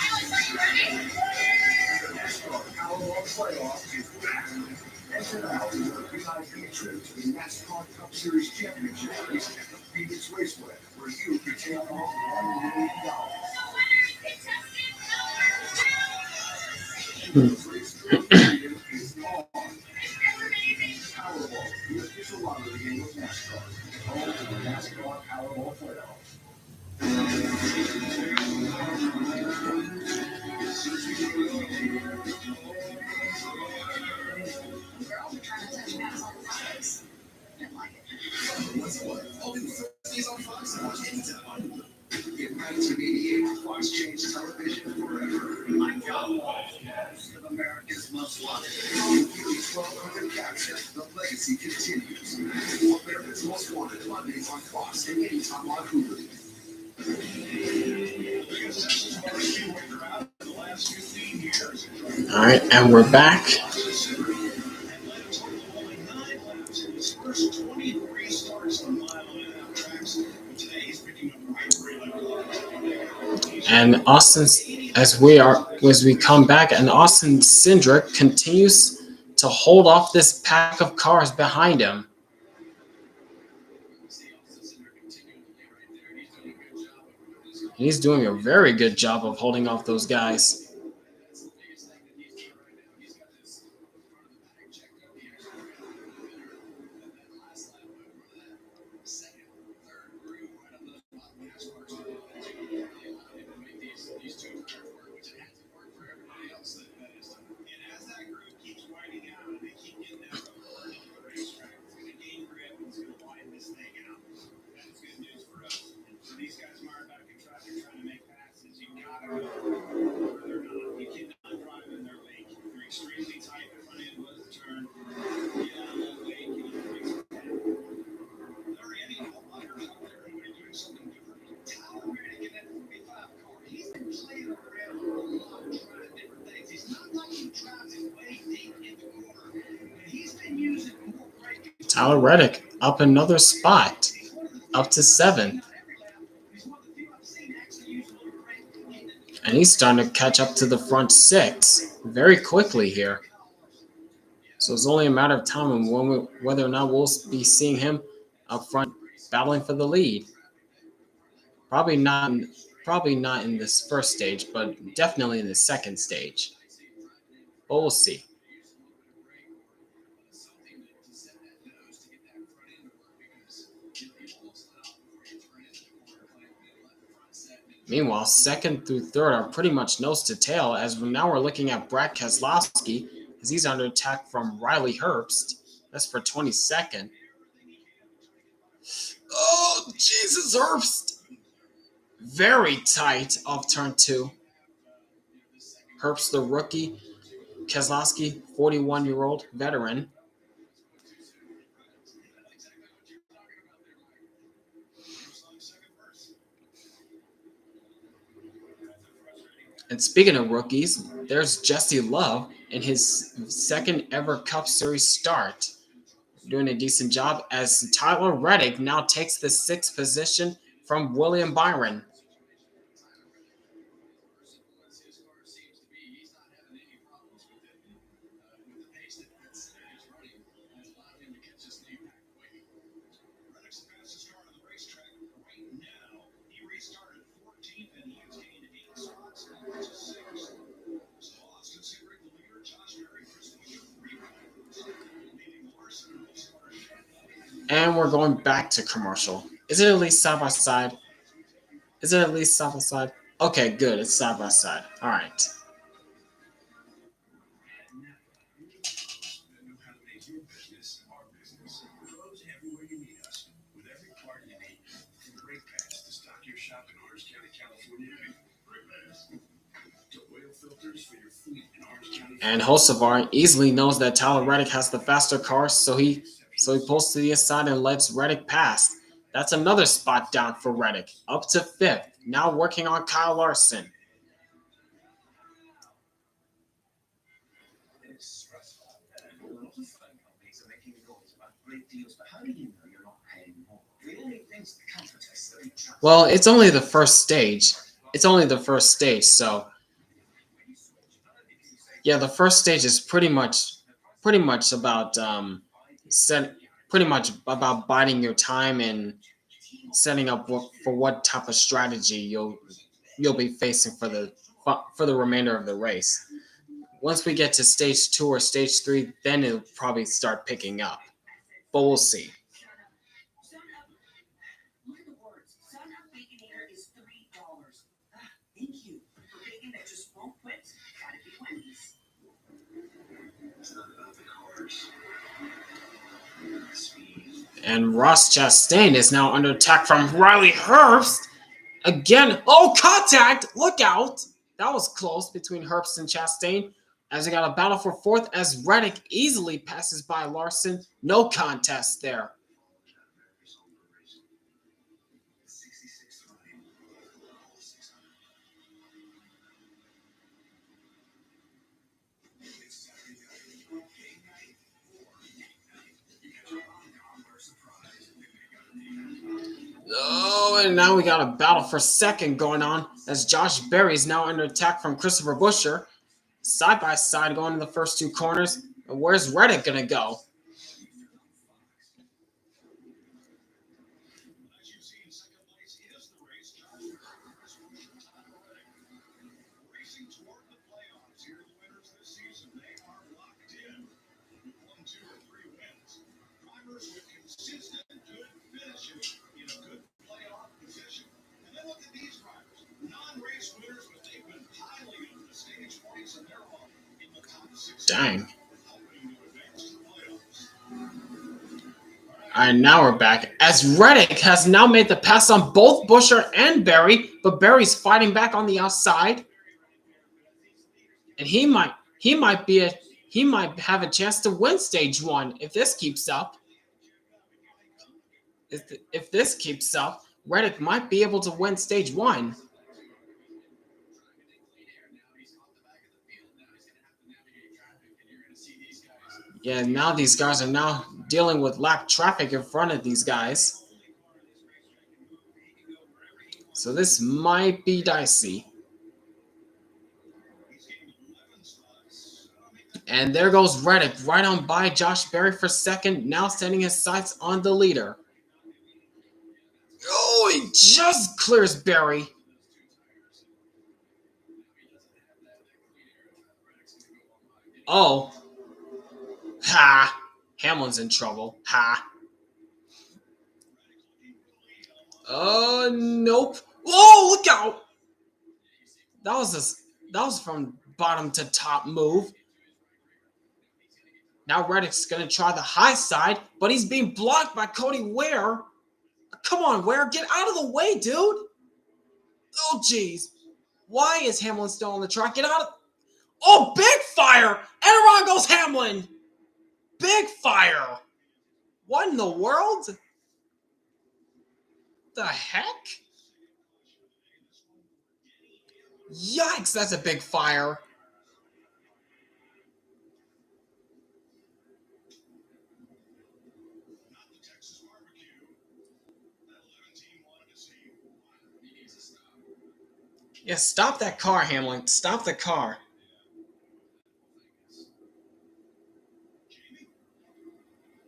The NASCAR Powerball Playoff is back. Enter now for your VIP trip to the NASCAR Cup Series Championship race at the Phoenix Raceway, where you can take home $1 million. Is on. Powerball, the official lottery game of NASCAR. Home to the NASCAR Powerball Playoff. Girls are trying to touch bats all the time. Didn't like it. What's what? All the Thursdays on Fox and watch anytime on Hulu. In 1988, Fox changed television forever. My God. Most of America's most wanted. In nearly 1,200 captions, the legacy continues. America's Most Wanted Mondays on Fox and anytime on Hulu. All right, and we're back. And as we come back, and Austin Cindric continues to hold off this pack of cars behind him. He's doing a very good job of holding off those guys. Tyler Reddick up another spot, up to 7th. And he's starting to catch up to the front 6 very quickly here. So it's only a matter of time whether or not we'll be seeing him up front battling for the lead. Probably not in this first stage, but definitely in the second stage. But we'll see. Meanwhile, 2nd through 3rd are pretty much nose to tail, as now we're looking at Brad Keselowski, as he's under attack from Riley Herbst. That's for 22nd. Oh, Jesus, Herbst! Very tight off turn 2. Herbst, the rookie. Keselowski, 41-year-old veteran. And speaking of rookies, there's Jesse Love in his second ever Cup Series start, doing a decent job as Tyler Reddick now takes the sixth position from William Byron. And we're going back to commercial. Is it at least side by side? Is it at least side by side? Okay, good. It's side by side. All right. And Hocevar easily knows that Tyler Reddick has the faster car, so he pulls to the inside and lets Reddick pass. That's another spot down for Reddick, up to fifth. Now working on Kyle Larson. It's stressful. A lot of fun companies are making noise about great deals, but how do you know you're not paying more? The only things that count for tests that you trust. Well, it's only the first stage. It's only the first stage, so yeah, the first stage is pretty much about pretty much about biding your time and setting up for what type of strategy you'll be facing for the remainder of the race. Once we get to stage 2 or stage 3, then it'll probably start picking up. But we'll see. Look at the words. Sun Up Baconator is $3. Thank you for bacon that just won't quit. Gotta be Wendy's. It's not about the cars. Speed. And Ross Chastain is now under attack from Riley Herbst. Again, oh, contact! Look out! That was close between Herbst and Chastain. As we got a battle for fourth as Reddick easily passes by Larson. No contest there. Oh, and now we got a battle for second going on as Josh Berry is now under attack from Christopher Buescher. Side by side going in the first two corners. And where's Reddick going to go? Dang. And now we're back as Reddick has now made the pass on both Buescher and Berry, but Berry's fighting back on the outside. And he might have a chance to win stage 1 if this keeps up. If this keeps up, Reddick might be able to win stage 1. Yeah, now these guys are now dealing with lap traffic in front of these guys. So this might be dicey. And there goes Reddick right on by Josh Berry for second, now setting his sights on the leader. Oh, he just clears Berry. Oh. Ha! Hamlin's in trouble. Ha! Nope. Oh, look out! That was from bottom to top move. Now Reddick's gonna try the high side, but he's being blocked by Cody Ware. Come on, Ware, get out of the way, dude! Oh, jeez. Why is Hamlin still on the track? Get out of... Oh, big fire! And around goes Hamlin! Big fire! What in the world? The heck? Yikes, that's a big fire. Not the Texas barbecue. That 11 team wanted to see you. He needs to stop. Yeah, stop that car, Hamlin. Stop the car. Jamie?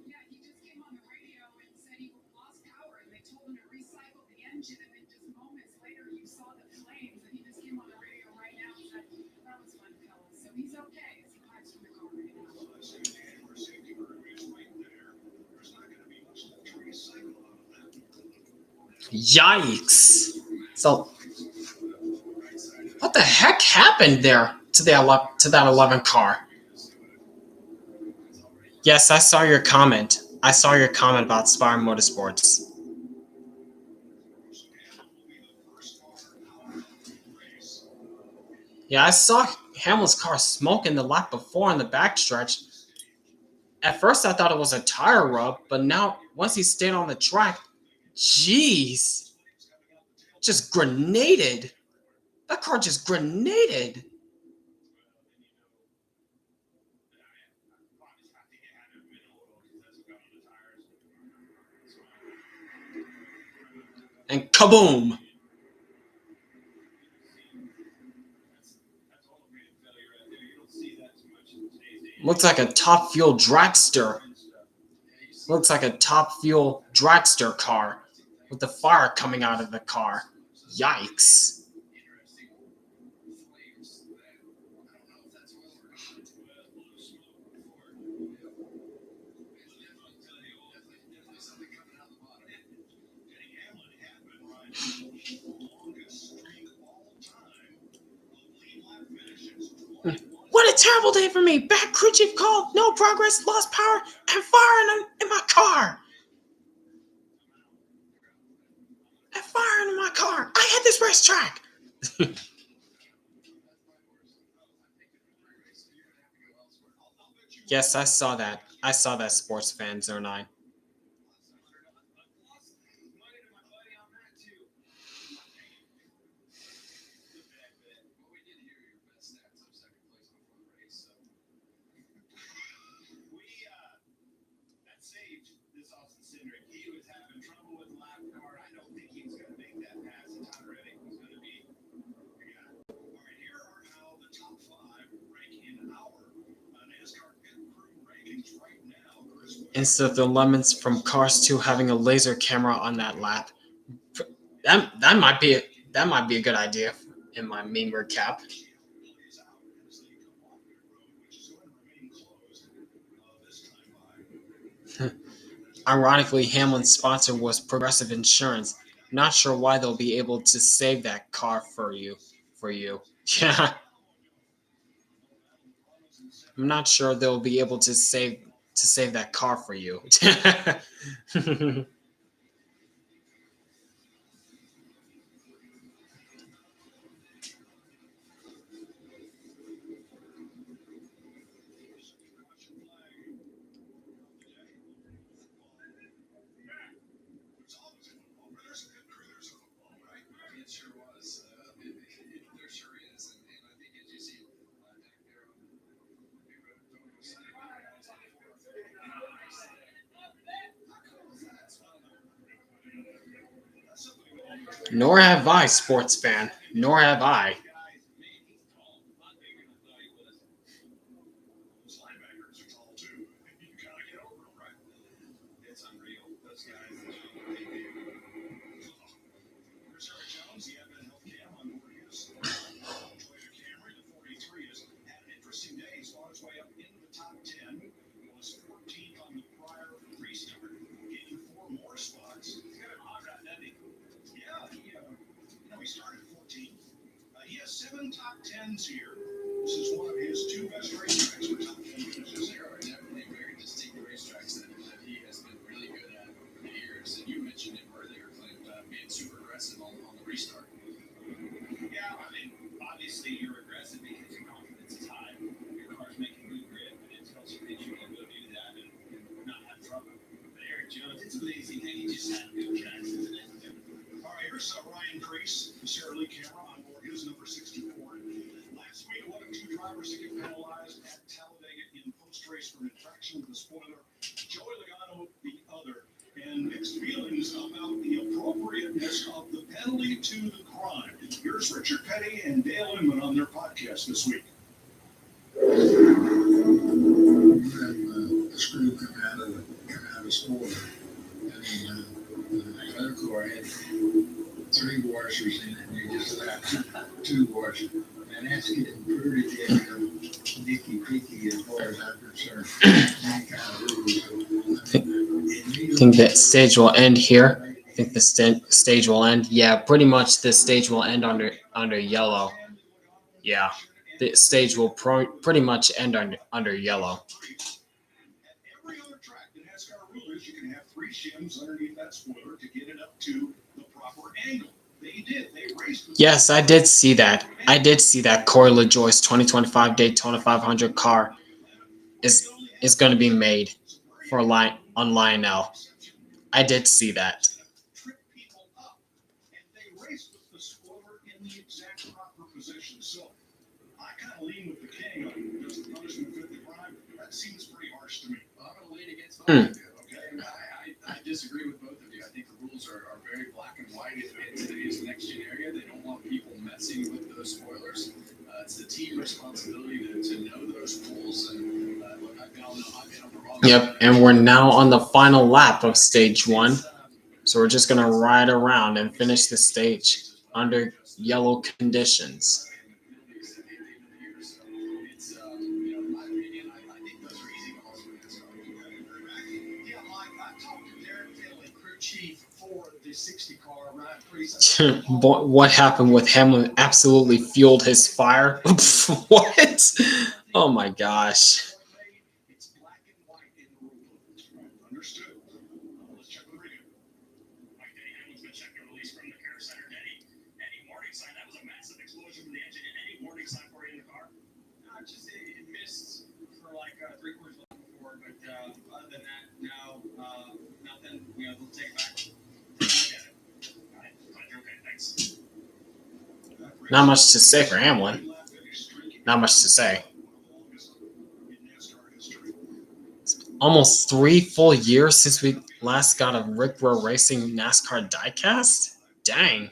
Yeah, he just came on the radio and said he lost power, and they told him to recycle the engine. And then just moments later, you saw the flames, and he just came on the radio right now and said, "That was fun, fellas." So he's okay as he hides from the car right now. Well, that's good. And our safety room is right there. There's not going to be much left to recycle out of that. Yikes. So, what the heck happened there to that 11 car? Yes, I saw your comment. I saw your comment about Spire Motorsports. Yeah, I saw Hamlin's car smoking the lap before in the backstretch. At first, I thought it was a tire rub, but now, once he stayed on the track, jeez, just grenaded. That car just grenaded. And kaboom! Looks like a Top Fuel dragster. Looks like a Top Fuel dragster car with the fire coming out of the car. Yikes. What a terrible day for me. Bad crew chief call, no progress, lost power, and fire in my car. And fire in my car. I hit this racetrack. Yes, I saw that. I saw that, Sports Fan 09. That saved this Austin Cindric. He was having trouble with the lap car. I don't think he was going to make that pass. And Todd Reddick was going to be the guy. All right, here are how the top 5 rank in our NASCAR pit crew rankings right now. Instead of the lemons from Cars 2 having a laser camera on that lap. That might be a good idea in my meme recap. Ironically, Hamlin's sponsor was Progressive Insurance. Not sure why they'll be able to save that car for you. Yeah. I'm not sure they'll be able to save that car for you. Nor have I, sports fan. Nor have I. He started 14th. He has 7 top 10s here. This is one of his 2 best racetracks for top 10 finishes. There are definitely very distinct racetracks that he has been really good at over the years. And you mentioned him earlier, Clint, being super aggressive on the restart. Yeah, I mean, obviously you're aggressive because your confidence is high. Your car's making good grip, and it tells you that you can go do that and not have trouble. But Eric Jones, it's amazing that he just had good tracks, isn't it? All right, here's Ryan Crease, the Sarah Lee camera on board his number 64. drivers to get penalized at Talladega in post-race for infraction of the spoiler. Joey Logano, the other. And mixed feelings about the appropriateness of the penalty to the crime. Here's Richard Petty and Dale Inman on their podcast this week. The screw come out of the spoiler. And the other car had 3 washers in it, and they just left 2 washers. And that's getting pretty damn nicky-picky as far as I'm concerned. Any kind of rules. I think that stage will end here. I think the stage will end. Yeah, pretty much this stage will end under yellow. Yeah, the stage will pretty much end under yellow. Every other track, the NASCAR rule is you can have 3 shims underneath that spoiler to get it up to the proper angle. They did. They raced with Yes, I did see that. Corey LaJoy's 2025 Daytona 500 car is going to be made for on Lionel. I did see that. trip people up, and they raced with the spoiler in the exact proper position. So I kind of lean with the king on does the punishment fit the crime. That seems pretty harsh to me. I'm going to lean against both of you. Okay, I disagree with both of you. I think the rules are very black and white in today's next gen area. They don't want people messing with those spoilers. It's the team responsibility to know those rules. And look, I've been on the wrong Yep, side. and we're now on the final lap of stage 1. So we're just going to ride around and finish the stage under yellow conditions. It's, in my opinion, I think those are easy calls for NASCAR. Yeah, Mike, I talked to Derek Finley, crew chief for the 60 car, Ryan Priest. What happened with Hamlin absolutely fueled his fire. What? Oh my gosh. It's black and white in the rule. Understood. Let's check the radio. Mike, Denny Hamlin's been checked and released from the care center. Any warning sign? That was a massive explosion from the engine. Any warning sign for you in the car? Just it missed for like 3/4 lap before, but other than that, no, nothing. We'll take it back. All right, okay, thanks. Not much to say for Hamlin. Not much to say. Almost 3 full years since we last got a Rick Rowe Racing NASCAR diecast? Dang.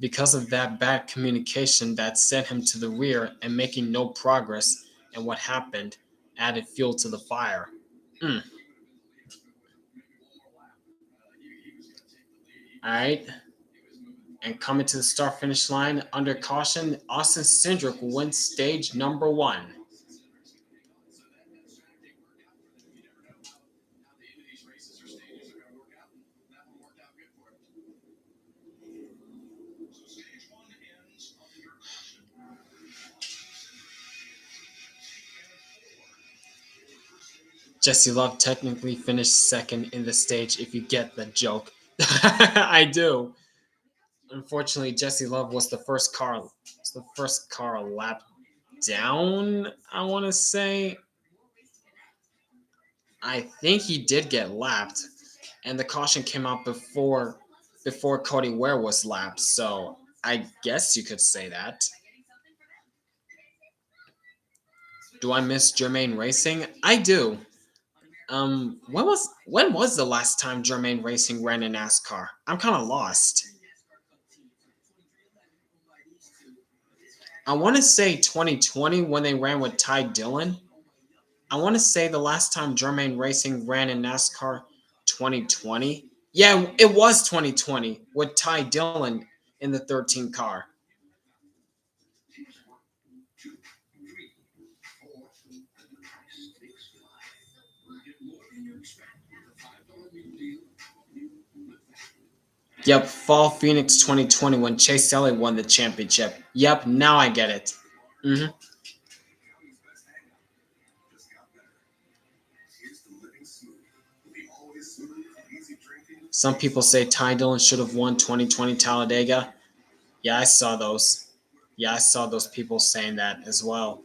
Because of that bad communication that sent him to the rear and making no progress, and what happened added fuel to the fire. Alright. And coming to the start-finish line under caution, Austin Cindric wins stage number 1. Jesse Love technically finished second in the stage, if you get the joke. I do. Unfortunately, Jesse Love was the first car a lap down, I want to say. I think he did get lapped, and the caution came out before Cody Ware was lapped, so I guess you could say that. Do I miss Germain Racing? I do. When was the last time Germain Racing ran in NASCAR? I'm kind of lost. I want to say 2020 when they ran with Ty Dillon. I want to say the last time Germain Racing ran in NASCAR 2020. Yeah, it was 2020 with Ty Dillon in the 13 car. Yep, Fall Phoenix 2020 when Chase Elliott won the championship. Yep, now I get it. Some people say Ty Dillon should have won 2020 Talladega. Yeah, I saw those. Yeah, I saw those people saying that as well.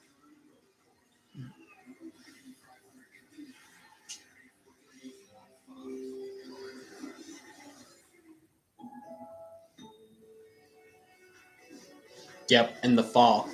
Yep, in the fall.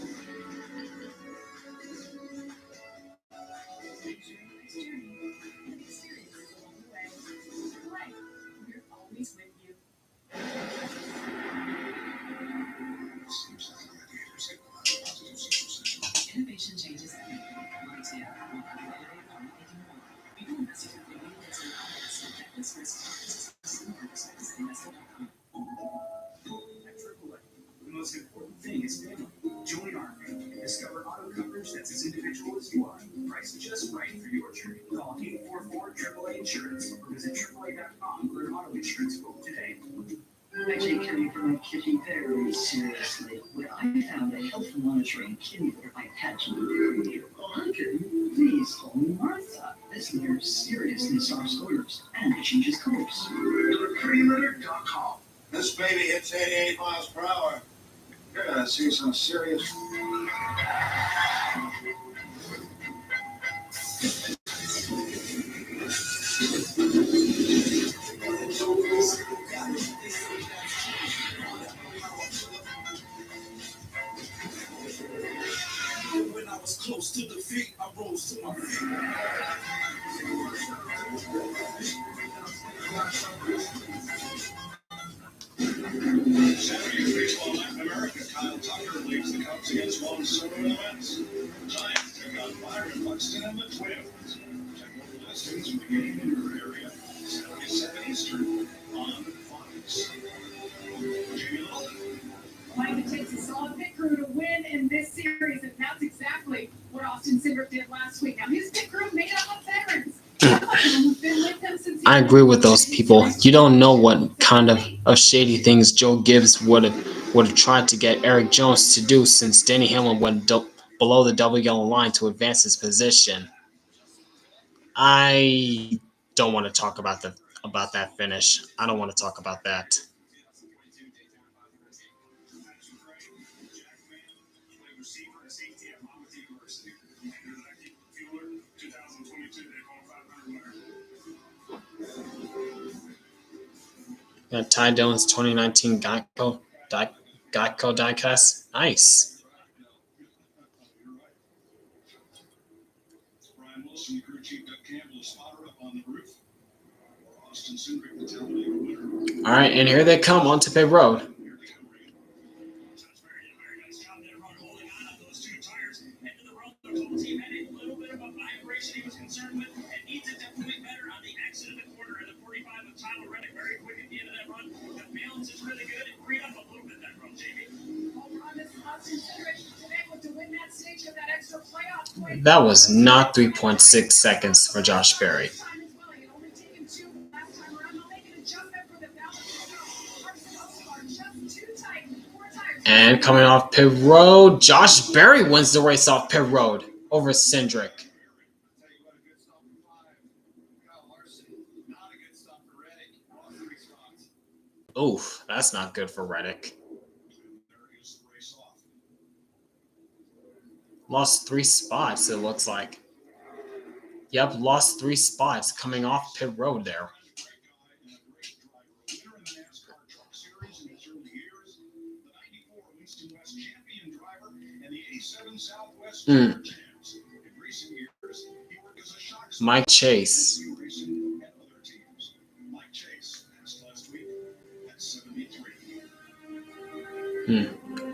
Innovation changes everything. Right here, we'll have an innovative home making more. People invested in the leading place in outlets that listeners investor.com. At AAA, the most important thing is family. Join our family and discover auto coverage that's as individual as you are. Priced just right for your journey. Call 844 AAA Insurance or visit AAA.com for an auto insurance quote today. I take Kenny for my kitty very seriously. When I found a health monitoring kitty litter, I had to move the creator. Oh, hi, Kitty. Please call me Martha. This litter's seriously soft odors and it changes colors. Kittylitter.com. This baby hits 88 miles per hour. You're gonna see some serious. When I was close to defeat, I rose to my feet. Saturday's baseball night in America. Kyle Tucker leads the Cubs against one solo events. Giants take on Fire in Buxton and the Twins. Check out the listings and the game in your area. Saturday 7 Eastern on Fox. Jamie Lowell. It takes a solid pit crew to win in this series, and that's exactly what Austin Cindric did last week. Now, his pit crew made up of veterans. Who've been with them since I agree with those people. You don't know what kind of shady things Joe Gibbs would have tried to get Eric Jones to do since Denny Hamlin went below the double yellow line to advance his position. I don't want to talk about that finish. I don't want to talk about that. Ty Dillon's 2019 Geico diecast. Nice. Brian Wilson, crew chief Doug Campbell, a spotter up on the roof. Austin Cindric, the Talladega winner. All right, and here they come onto pit road. Team had a little bit of a vibration he was concerned with and needs it to point better on the exit of the corner and the 45 of Tyler Reddick very quick at the end of that run. The balance is really good and freed up a little bit that run, Jamie. That was not 3.6 seconds for Josh Berry. And coming off pit road, Josh Berry wins the race off pit road over Cindric. Oof, that's not good for Reddick. Lost 3 spots, it looks like. Yep, lost 3 spots coming off pit road there. Mike Chase.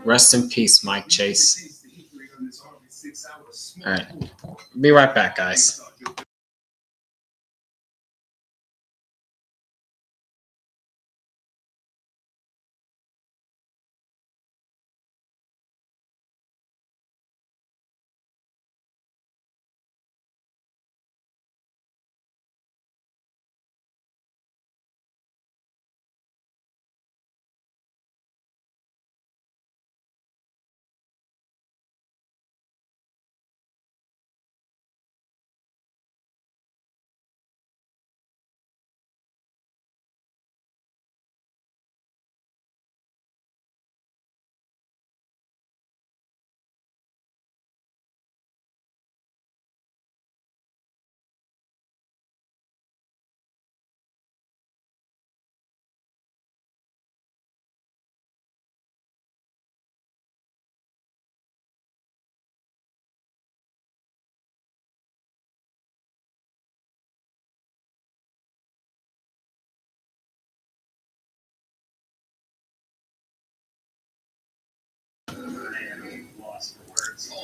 Rest in peace, Mike Chase. All right. Be right back, guys.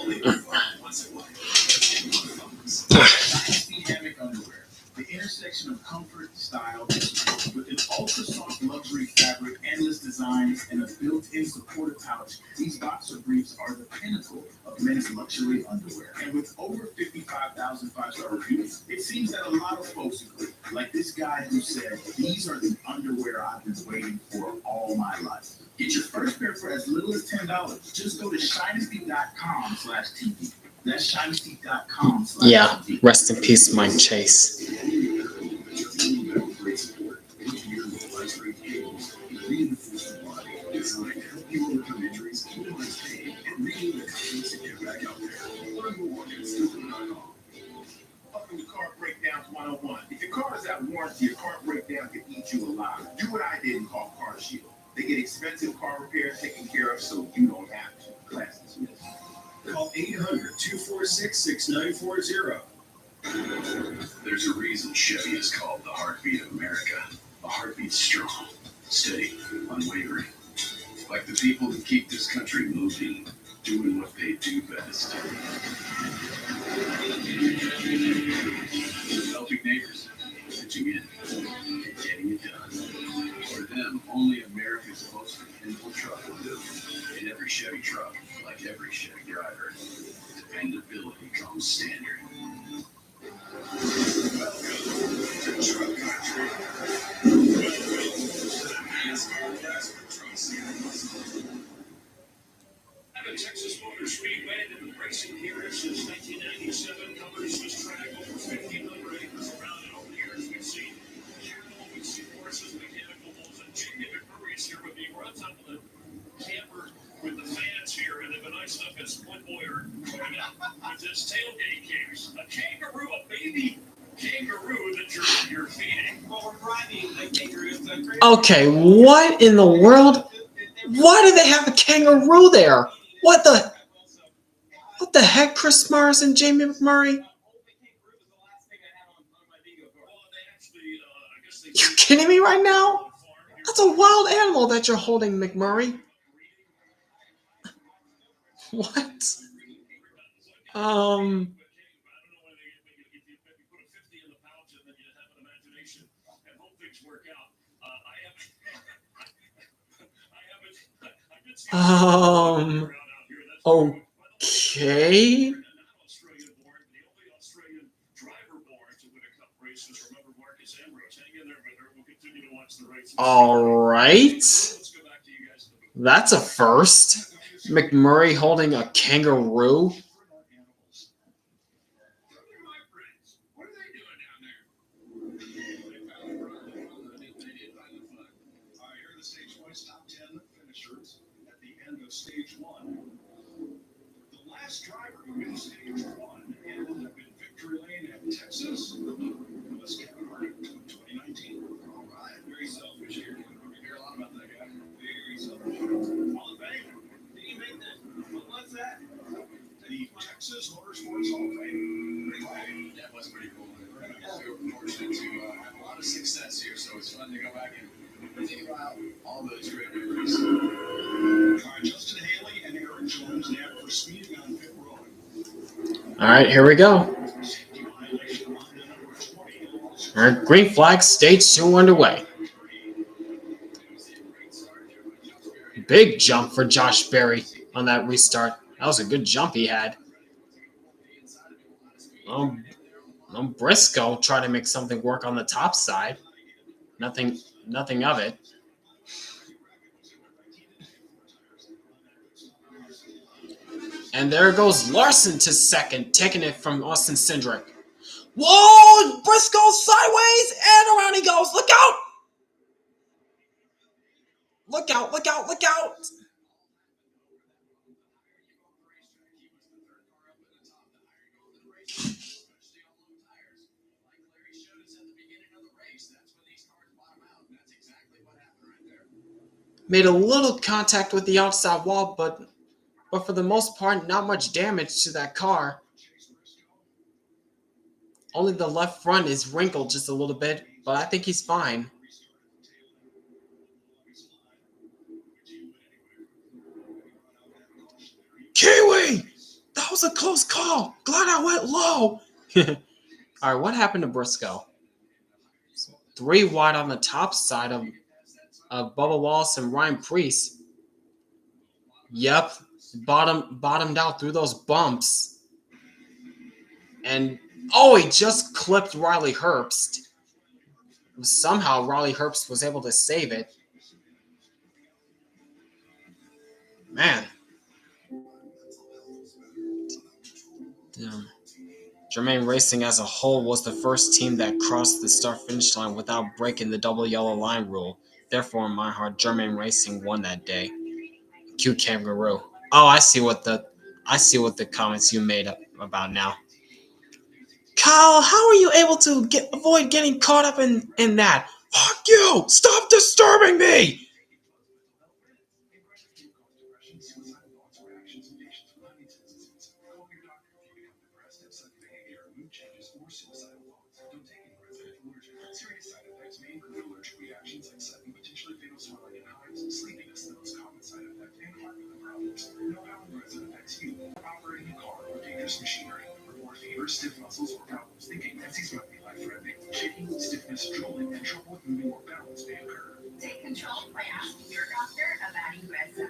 only be fun once in a while. Dynasty Hammock Underwear. The intersection of comfort, style, and strength. With its ultra-soft luxury fabric, endless designs, and a built-in supportive pouch, these boxer briefs are the pinnacle of men's luxury underwear. And with over 55,000 five-star reviews, it seems that a lot of folks agree. Like this guy who said, "These are the underwear I've been waiting for all my life." Get your first pair for as little as $10. Just go to shynasty.com/TV. That's shynasty.com/TV. Yeah, rest in peace, Mike Chase. Welcome to Car Breakdowns 101. If your car is at warranty, your car breakdown can eat you alive. Do what I did and call Car Shield. They get expensive car repairs taken care of so you don't have to. Class dismissed. Call 800-246-6940. There's a reason Chevy is called the heartbeat of America. A heartbeat strong, steady, unwavering. Like the people who keep this country moving, doing what they do best. Helping neighbors, pitching in, and getting it done. For them, only America's most dependable truck will do. In every Chevy truck, like every Chevy driver, dependability comes standard. Welcome to Truck Country. Welcome to the NASCAR Class for Truck Series. At the Texas Motor Speedway, they've been racing here since 1997. Covers this track over 1,500 acres around it. Over the years, we've seen Cheryl, we've seen horses, mechanical bulls, and Jamie McMurray is here with me. We're on top of the camper with the fans here, and they've been nice enough as Split Boyer coming up with his tailgate case. A kangaroo, a baby kangaroo that you're feeding. Well, we're driving the kangaroo. Okay, what in the world? Why do they have a kangaroo there? What the heck, Chris Mars and Jamie McMurray? You kidding me right now? That's a wild animal that you're holding, McMurray. What? Okay. All right. That's a first. McMurray holding a kangaroo. Stage 1. The last driver who wins Stage 1 ended up in victory lane at Texas. Was Kevin Harvick in 2019. All right, very selfish here. We hear a lot about that guy. Very selfish. Hall of Fame. Did he make that? What's that? The Texas Motor Sports Hall of Fame. Pretty cool. That was pretty cool. We were fortunate to have a lot of success here, so it's fun to go back and think about all those great memories. Justin Haley and Aaron Jones now for speeding on pit road. All right, here we go. All right, green flag, stage 2 underway. Big jump for Josh Berry on that restart. That was a good jump he had. Briscoe tried to make something work on the top side. Nothing of it. And there goes Larson to second, taking it from Austin Cindric. Whoa! Briscoe sideways, and around he goes. Look out! Look out, look out, look out! Made a little contact with the outside wall, but for the most part, not much damage to that car. Only the left front is wrinkled just a little bit, but I think he's fine. Kiwi! That was a close call. Glad I went low. All right, what happened to Briscoe? 3 wide on the top side of Bubba Wallace and Ryan Preece. Yep, bottomed out through those bumps. And, oh, he just clipped Riley Herbst. Somehow Riley Herbst was able to save it. Man. Damn. Germain Racing as a whole was the first team that crossed the start-finish line without breaking the double yellow line rule. Therefore, in my heart, Germain Racing won that day. Cute kangaroo. Oh, I see what the comments you made up about now. Kyle, how are you able to avoid getting caught up in that? Fuck you! Stop disturbing me! Serious side effects may include allergic reactions like sudden, potentially fatal swelling in eyes, sleepiness, the most common side effect, and heart rhythm problems. Know how Wurth affects you. Operating a car or dangerous machinery. Report fever, stiff muscles, or problems thinking disease might be life-threatening. Shaking, stiffness, drooling, and trouble with moving or balance may occur. Take control by asking your doctor about Ingresa.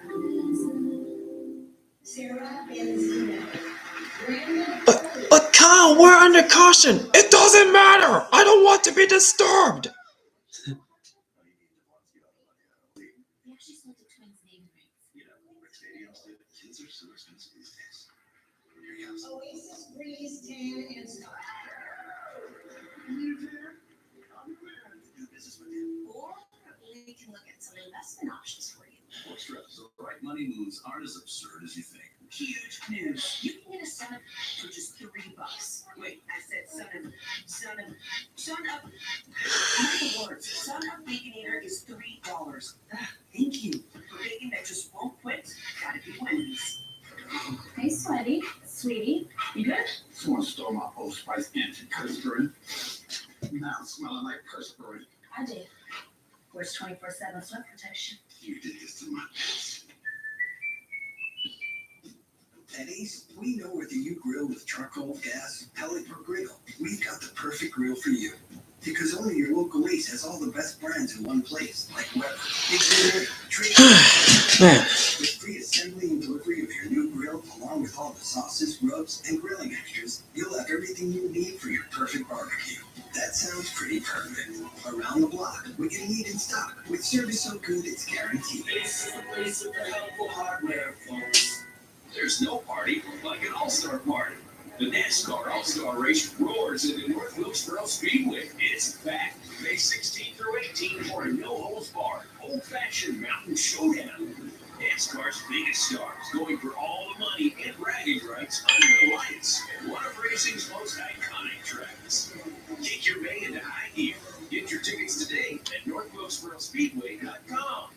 Sarah and Zena. But Kyle, we're under caution. It doesn't matter. I don't want to be disturbed. We actually sold the twins' name rings. Kids are so expensive these days. Oasis, Breeze, Tan, and Scott. Do business with you. Or we can look at some investment options for you. More stress. The right money moves aren't as absurd as you think. Huge news. You can get a son of for just $3. Wait, I said son of mark the words. Son of Baconator is $3. Thank you. For bacon that just won't quit. Gotta be Wendy's. Hey, sweetie. You good? Someone stole my Old Spice antiperspirant. Now it's smelling like perspirant. I did. Where's 24/7 sweat protection? You did this to my ass. At Ace, we know whether you grill with charcoal, gas, pellet, or grill. We've got the perfect grill for you. Because only your local Ace has all the best brands in one place, like Weber, Big Trade, with free assembly and delivery of your new grill, along with all the sauces, rubs, and grilling extras. You'll have everything you need for your perfect barbecue. That sounds pretty perfect. Around the block, we can eat in stock, with service so good it's guaranteed. This is the place with the helpful hardware, folks. There's no party like an all-star party. The NASCAR All-Star Race roars into North Wilkesboro Speedway. It's back May 16 through 18 for a no-holds-barred, old-fashioned mountain showdown. NASCAR's biggest stars going for all the money and bragging rights under the lights at one of racing's most iconic tracks. Kick your May into high gear. Get your tickets today at NorthWilkesboroSpeedway.com.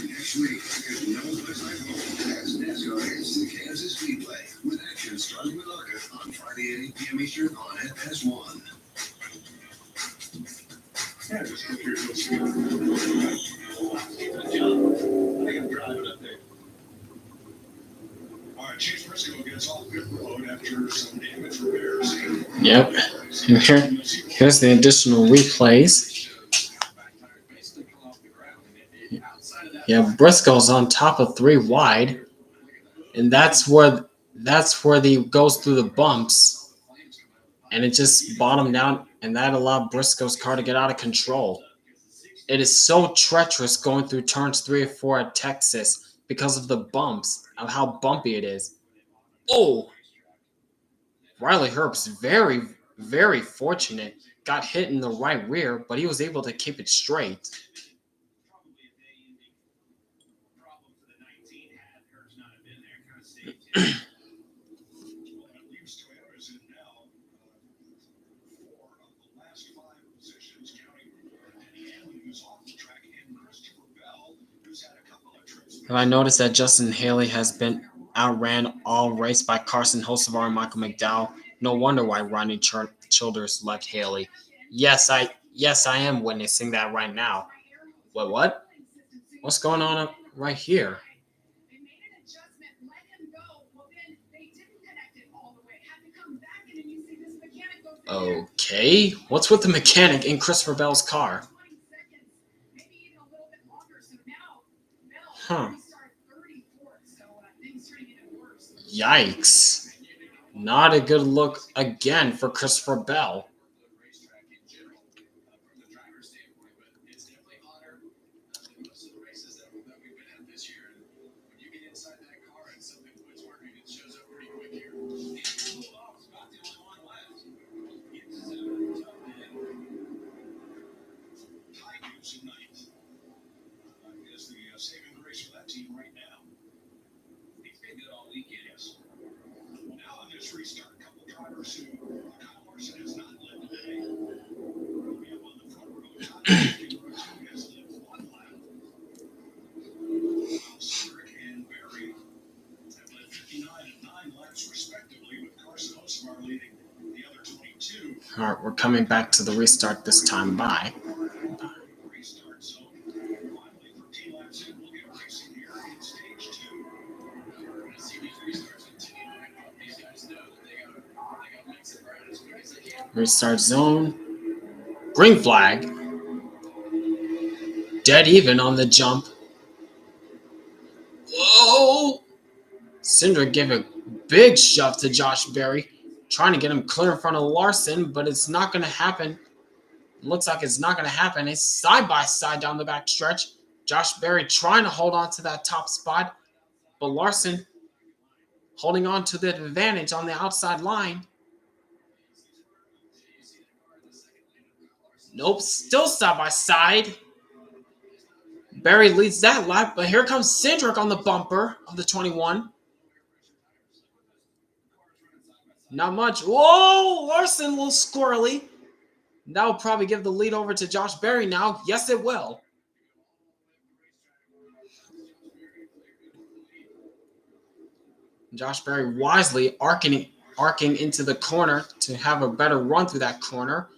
Next week, there's no place like home as NASCAR heads to Kansas Speedway, with action starting with August on Friday at 8 p.m. Eastern on FS1. Yeah, just go through those speed. John, I can drive it up there. All right, Chief Briscoe gets off pit road after some damage repairs. Yep. Here's the additional replays. Yeah, Briscoe's on top of 3 wide, and that's where the goes through the bumps, and it just bottomed out, and that allowed Briscoe's car to get out of control. It is so treacherous going through turns 3 or 4 at Texas because of the bumps, of how bumpy it is. Oh, Riley Herbst, very, very fortunate, got hit in the right rear, but he was able to keep it straight. Have I noticed that Justin Haley has been outran all race by Carson Hocevar and Michael McDowell? No wonder why Ronnie Childers left Haley. Yes, I am witnessing that right now. What? What's going on up right here? Okay, what's with the mechanic in Christopher Bell's car? Huh. Yikes. Not a good look again for Christopher Bell. All right, we're coming back to the restart this time. Bye. Restart zone. Green flag. Dead even on the jump. Whoa! Cindric gave a big shove to Josh Berry, trying to get him clear in front of Larson, but it's not going to happen. Looks like it's not going to happen. It's side by side down the back stretch. Josh Berry trying to hold on to that top spot, but Larson holding on to the advantage on the outside line. Nope, still side by side. Berry leads that lap, but here comes Cindric on the bumper of the 21. Not much. Whoa, Larson a little squirrely. That will probably give the lead over to Josh Berry now. Yes, it will. Josh Berry wisely arcing into the corner to have a better run through that corner,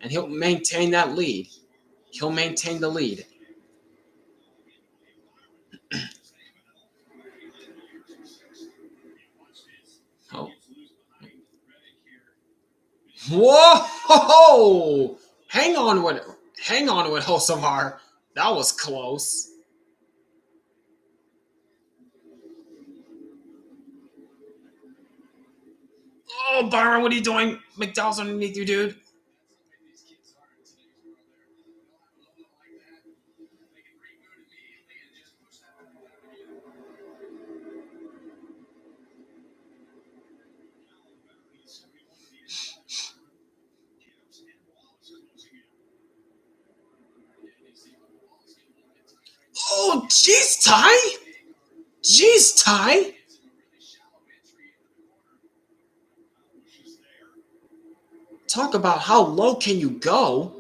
and he'll maintain that lead. He'll maintain the lead. Oh. Whoa! Hang on with Hocevar. That was close. Oh, Byron, what are you doing? McDowell's underneath you, dude. Oh, jeez, Ty. Jeez, Ty. Talk about how low can you go?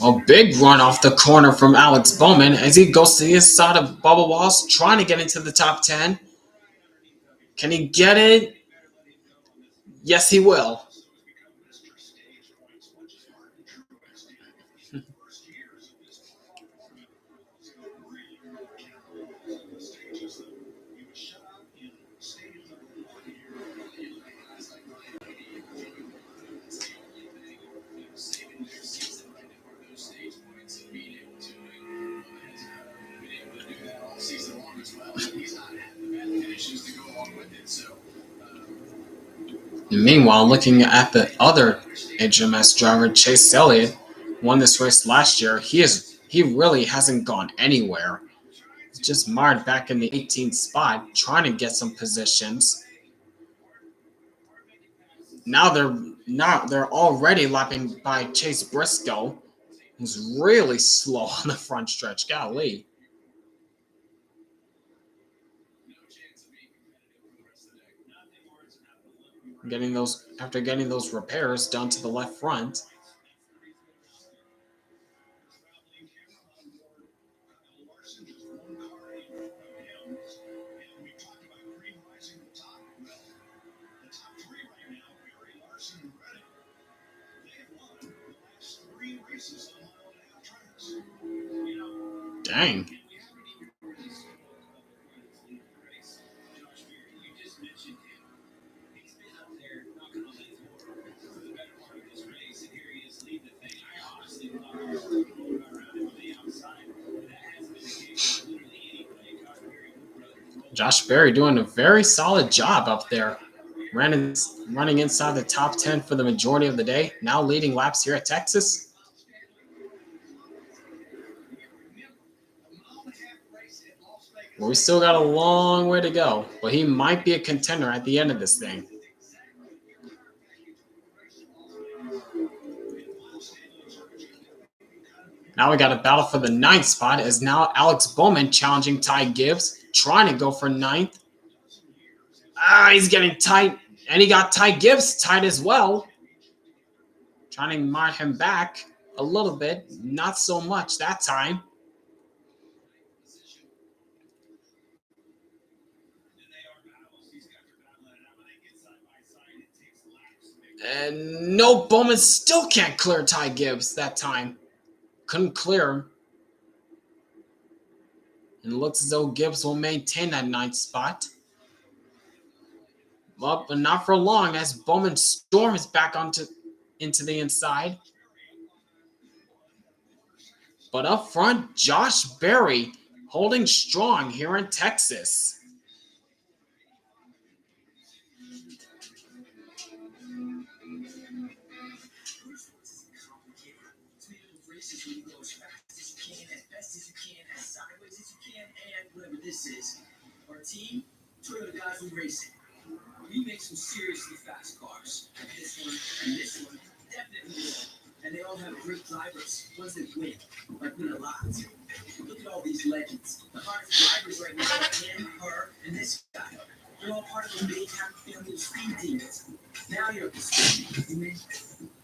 A big run off the corner from Alex Bowman as he goes to his side of Bubba Wallace, trying to get into the top 10. Can he get it? Yes, he will. Meanwhile, looking at the other HMS driver, Chase Elliott, won this race last year. He really hasn't gone anywhere. He's just marred back in the 18th spot, trying to get some positions. Now they're already lapping by Chase Briscoe, who's really slow on the front stretch. Golly. getting those repairs done to the left front. Dang. Josh Berry doing a very solid job up there. Running inside the top 10 for the majority of the day. Now leading laps here at Texas. Well, we still got a long way to go, but he might be a contender at the end of this thing. Now we got a battle for the 9th spot as now Alex Bowman challenging Ty Gibbs, trying to go for 9th. He's getting tight, and he got Ty Gibbs tight as well. Trying to mark him back a little bit, not so much that time. And no, Bowman still can't clear Ty Gibbs that time. Couldn't clear him. And it looks as though Gibbs will maintain that 9th spot. Well, but not for long as Bowman storms back into the inside. But up front, Josh Berry holding strong here in Texas. This is our team, Toyota guys we racing. We make some seriously fast cars. This one and this one definitely will. And they all have great drivers. Ones that win a lot. Look at all these legends. The hardest drivers right now are him, her, and this guy. They're all part of the big happy family of speed teams. Now you're up to speed.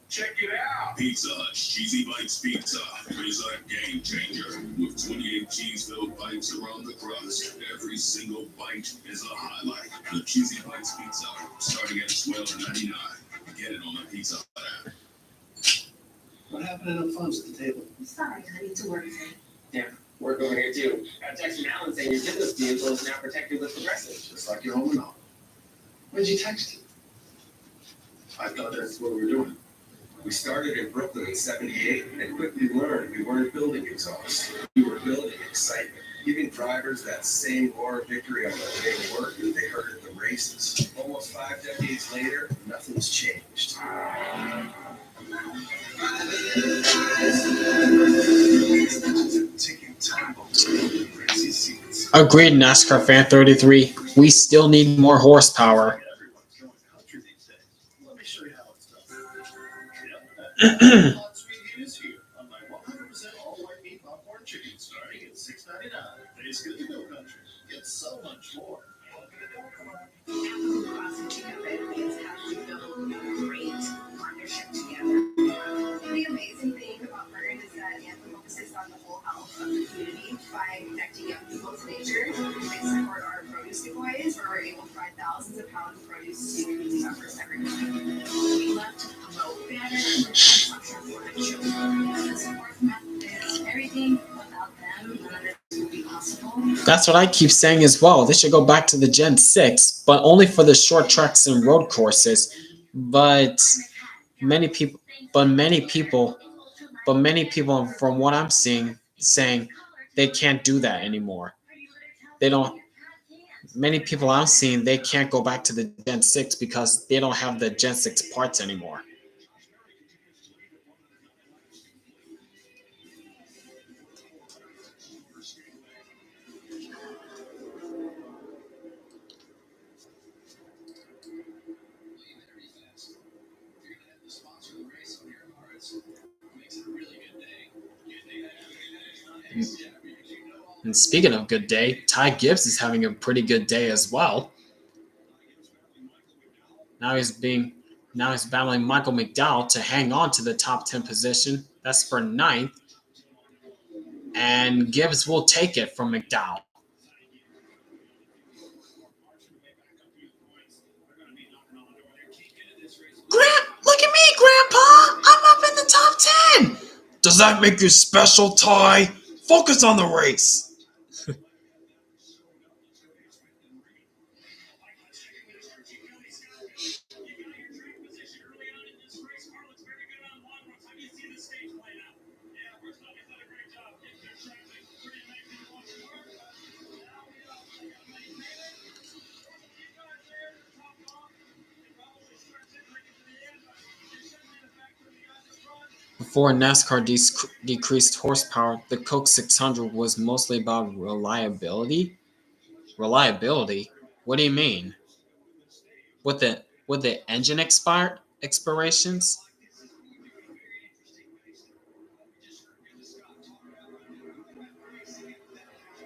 Check it out. Pizza Hut's Cheesy Bites Pizza is a game changer. With 28 cheese-filled bites around the crust, every single bite is a highlight. The Cheesy Bites Pizza, starting at $12.99. Get it on the Pizza Hut app. What happened to the phones at the table? I'm sorry, I need to work today. Yeah, work over here too. Got a text from Alan saying your fitness vehicle is now protected with Progressive. Just like your home and all. When did you text it? I thought that's what we were doing. We started in Brooklyn in '78 and quickly learned we weren't building exhaust. We were building excitement, giving drivers that same aura of victory on their way to work that they heard at the races. Almost 5 decades later, nothing's changed. Ticking time bombs. Crazy sequence. Agreed, NASCAR fan 33. We still need more horsepower. Everyone's going country these days. Let me show you how it's done. Hot Sweet Heat is here on my 100% all-white meat popcorn chicken starting at $6.99. Tastes good to go country. Get so much more. Welcome to Door Club. Great partnership together. The amazing thing about Burn is that Anthem focuses on the whole health of the community by connecting young people to nature. They support our produce giveaways where we're able to provide thousands of pounds of produce to community members every month. We love to promote better consumption for the children. The support method is everything. Without them, none of this would be possible. That's what I keep saying as well. They should go back to the Gen 6, but only for the short tracks and road courses. But many people, from what I'm seeing, saying they can't do that anymore. They don't. Many people I'm seeing, they can't go back to the Gen 6 because they don't have the Gen 6 parts anymore. And speaking of good day, Ty Gibbs is having a pretty good day as well. Now he's battling Michael McDowell to hang on to the top 10 position. That's for ninth. And Gibbs will take it from McDowell. Look at me, Grandpa! I'm up in the top 10! Does that make you special, Ty? Focus on the race. Before NASCAR decreased horsepower, the Coke 600 was mostly about reliability. Reliability? What do you mean? With the engine expirations?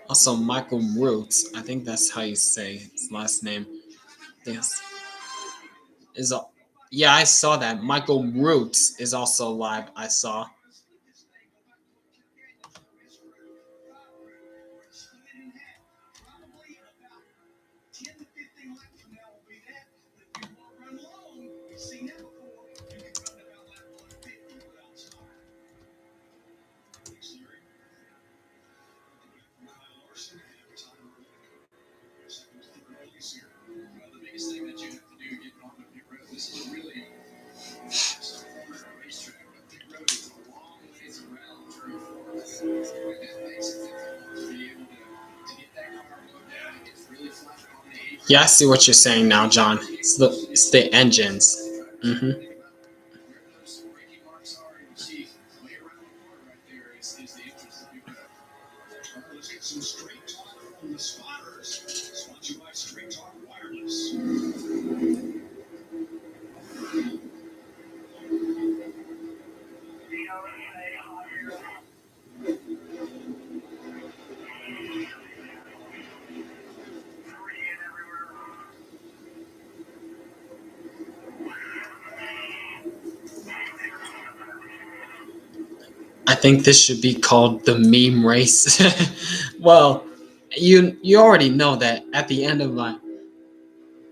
Also, Michael Wurth, I think that's how you say his last name. Yes, is a yeah, I saw that. Michael Wurth is also live. I saw. The biggest thing that you have to do getting on the pit road is to really fast on a racetrack. The pit road is a long ways around turn 4. And that makes it difficult to be able to get that car moved down. It gets really flat on the apron. Yeah, I see what you're saying now, John. It's the engines. Mm-hmm. Where those braking marks are, you see way around the corner right there is the entrance to the pit road. Let's get some straight talk from the spotters. Sponsored to you by Straight Talk Wireless. I think this should be called the meme race. Well, you already know that at the end of my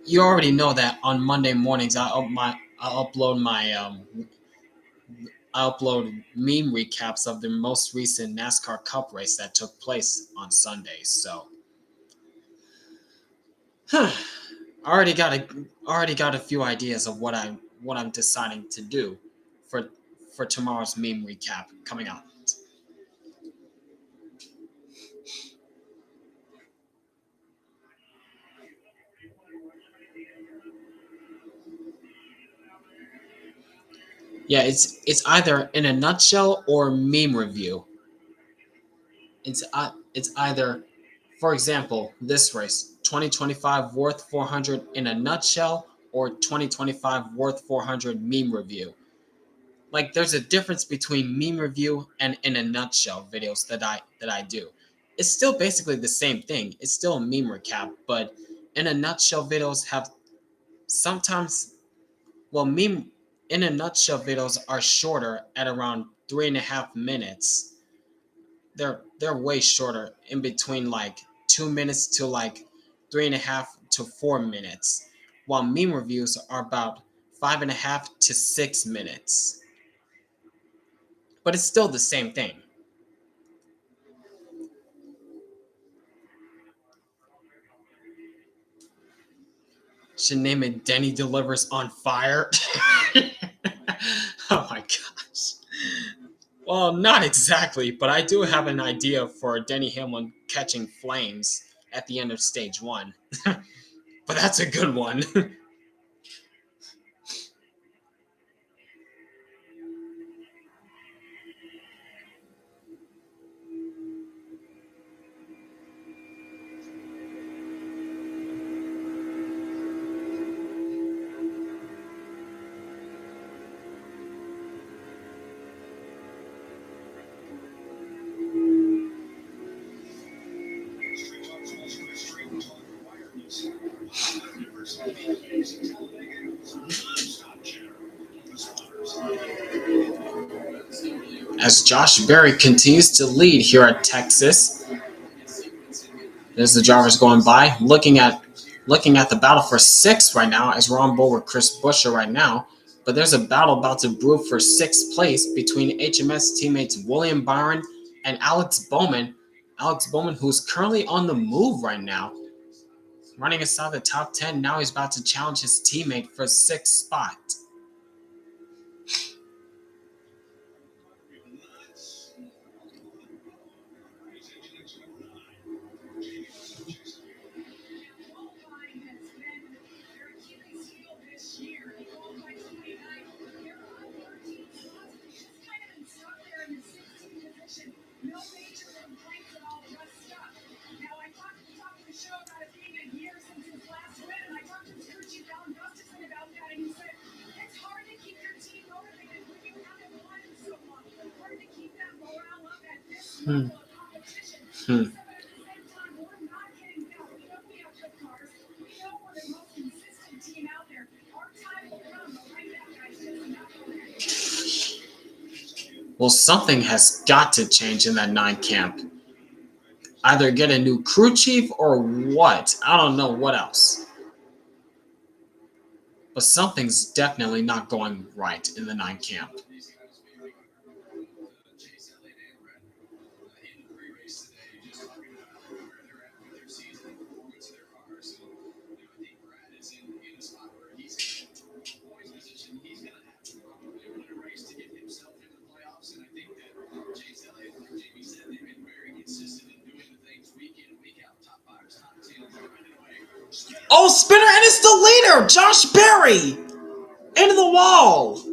you already know that on Monday mornings I upload meme recaps of the most recent NASCAR Cup race that took place on Sunday. So, I already got a few ideas of what I'm deciding to do for tomorrow's meme recap coming out. Yeah, it's either in a nutshell or meme review. It's either, for example, this race, 2025 Wurth 400 in a nutshell or 2025 Wurth 400 meme review. Like there's a difference between meme review and in a nutshell videos that I do. It's still basically the same thing. It's still a meme recap, but in a nutshell videos have sometimes meme in a nutshell videos are shorter at around 3.5 minutes. They're way shorter, in between like 2 minutes to like 3.5 to 4 minutes, while meme reviews are about 5.5 to 6 minutes. But it's still the same thing. Should name it Denny Delivers on Fire. Oh my gosh. Well, not exactly, but I do have an idea for Denny Hamlin catching flames at the end of stage 1. But that's a good one. Straight Talk sponsored by Straight Talk Wireless. as Josh Berry continues to lead here at Texas. There's the drivers going by, looking at the battle for 6th right now, as we're on board with Chris Buescher right now. But there's a battle about to brew for 6th place between HMS teammates William Byron and Alex Bowman. Alex Bowman, who's currently on the move right now, running inside the top 10. Now he's about to challenge his teammate for 6th spot. Well, something has got to change in that 9 camp. Either get a new crew chief or what? I don't know what else. But something's definitely not going right in the 9 camp. Oh, spinner, and it's the leader, Josh Berry, into the wall.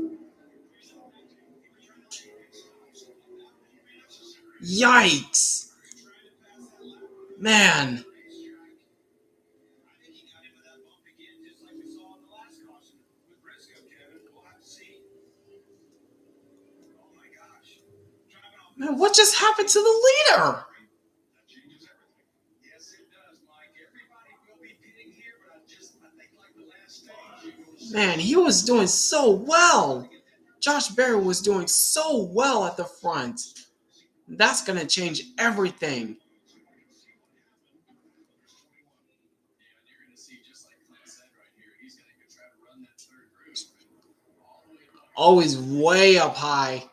Yikes. Man. Man, what just happened to the leader? Man, he was doing so well. Josh Berry was doing so well at the front. That's going to change everything. Always way up high.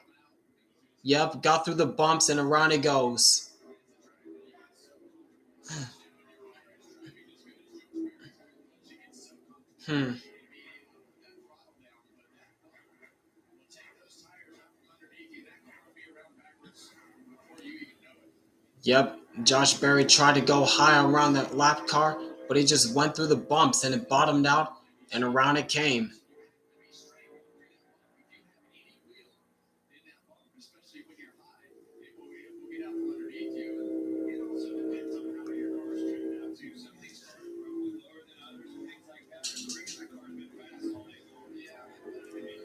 Yep, got through the bumps and around it goes. Yep, Josh Berry tried to go high around that lap car, but he just went through the bumps and it bottomed out, and around it came.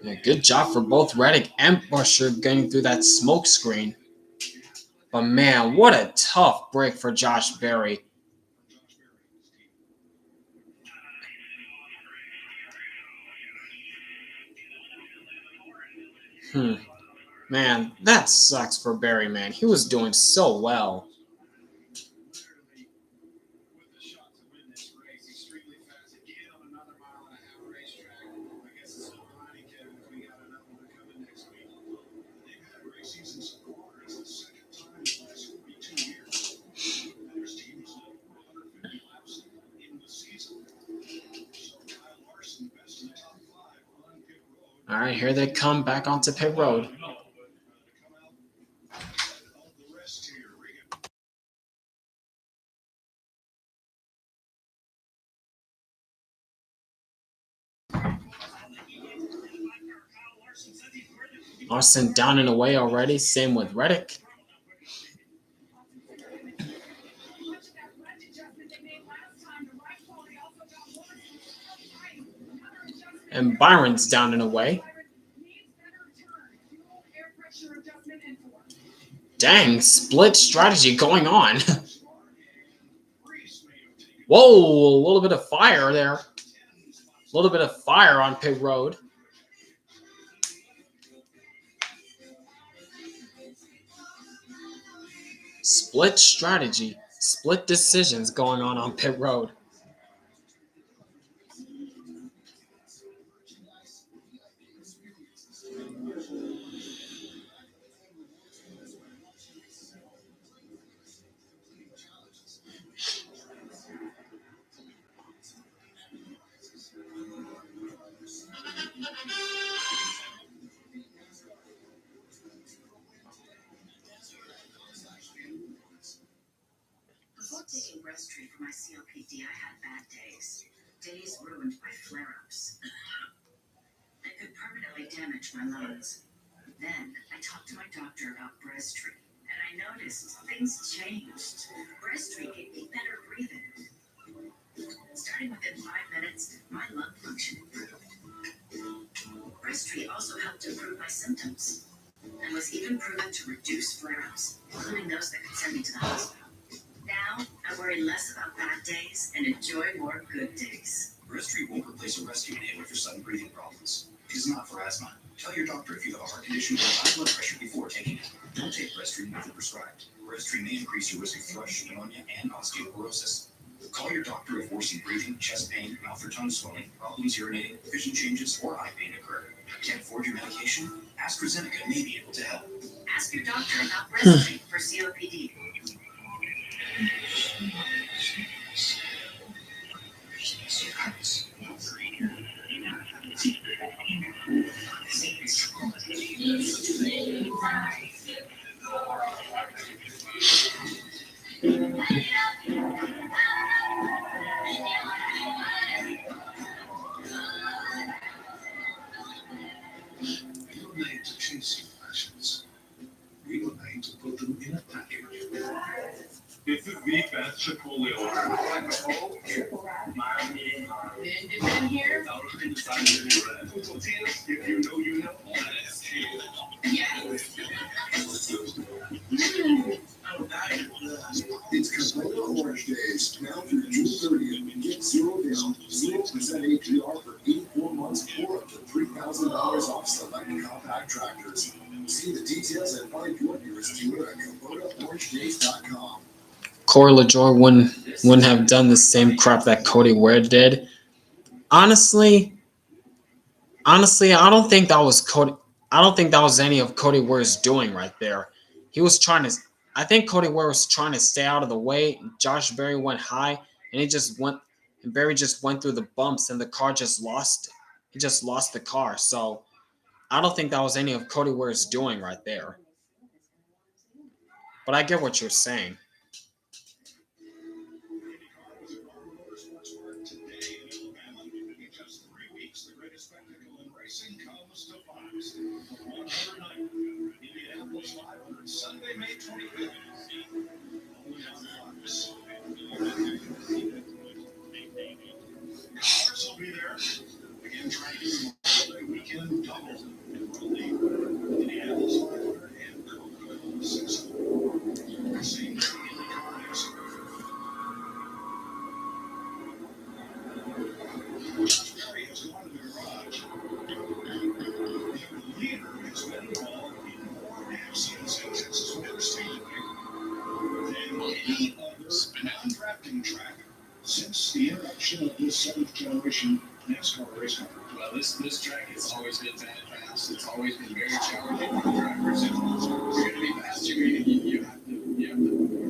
Yeah, good job for both Reddick and Buescher getting through that smoke screen. But man, what a tough break for Josh Berry. Man, that sucks for Berry, man. He was doing so well. All right, here they come back onto pit road. Austin down and away already. Same with Reddick. And Byron's down and away. Dang, split strategy going on. Whoa, a little bit of fire there. A little bit of fire on pit road. Split strategy, split decisions going on pit road. Before taking breastfeed for my COPD, I had bad days. Days ruined by flare-ups. That could permanently damage my lungs. Then I talked to my doctor about breastfeed, and I noticed things changed. Breastfeed gave me better breathing. Starting within 5 minutes, my lung function improved. Breastfeed also helped improve my symptoms, and was even proven to reduce flare-ups, including those that could send me to the hospital. Now, I worry less about bad days and enjoy more good days. Breastfeed won't replace a rescue inhaler for sudden breathing problems. It is not for asthma. Tell your doctor if you have a heart condition or high blood pressure before taking it. Don't take Breastfeed if prescribed. Breastfeed may increase your risk of thrush, pneumonia, and osteoporosis. Call your doctor if worsening breathing, chest pain, mouth or tongue swelling, problems urinating, vision changes, or eye pain occur. Can't afford your medication? AstraZeneca may be able to help. Ask your doctor about breastfeed for COPD. You were made to chase your passions. We were made to put them in a package. This is the best Chipotle order. My meeting. Did you been here? I was inside the red. Tortillas, if you know, you know. Let's cheers. Yes. It's Cabela Orange Days, now through June 30th. Get 0 down, 0% APR for 84 months or up to $3,000 off select compact tractors. See the details and find your nearest dealer at CobotaOrangeDays.com. Corey LaJoy wouldn't have done the same crap that Cody Ware did. Honestly, I don't think that was Cody. I don't think that was any of Cody Ware's doing right there. He was trying to. I think Cody Ware was trying to stay out of the way. Josh Berry went high, and he just went. And Berry just went through the bumps, and the car just lost. He just lost the car. So I don't think that was any of Cody Ware's doing right there. But I get what you're saying. Today in Alabama, in just 3 weeks, the greatest spectacle in racing comes to Fox. The 100 night, Indianapolis 500, Sunday, May 25th. Only on Fox. Cars will be there. Again, trying to do the weekend double. Indianapolis 500 and COTA 6. Racing IndyCar next. Jerry has gone to the garage. The leader has been involved in more accidents at Texas Motor Speedway than any other non-drafting track since the introduction of this 7th generation NASCAR race car. Well, this track has always been fast. It's always been very challenging for drivers. If you're going to be fast, you have to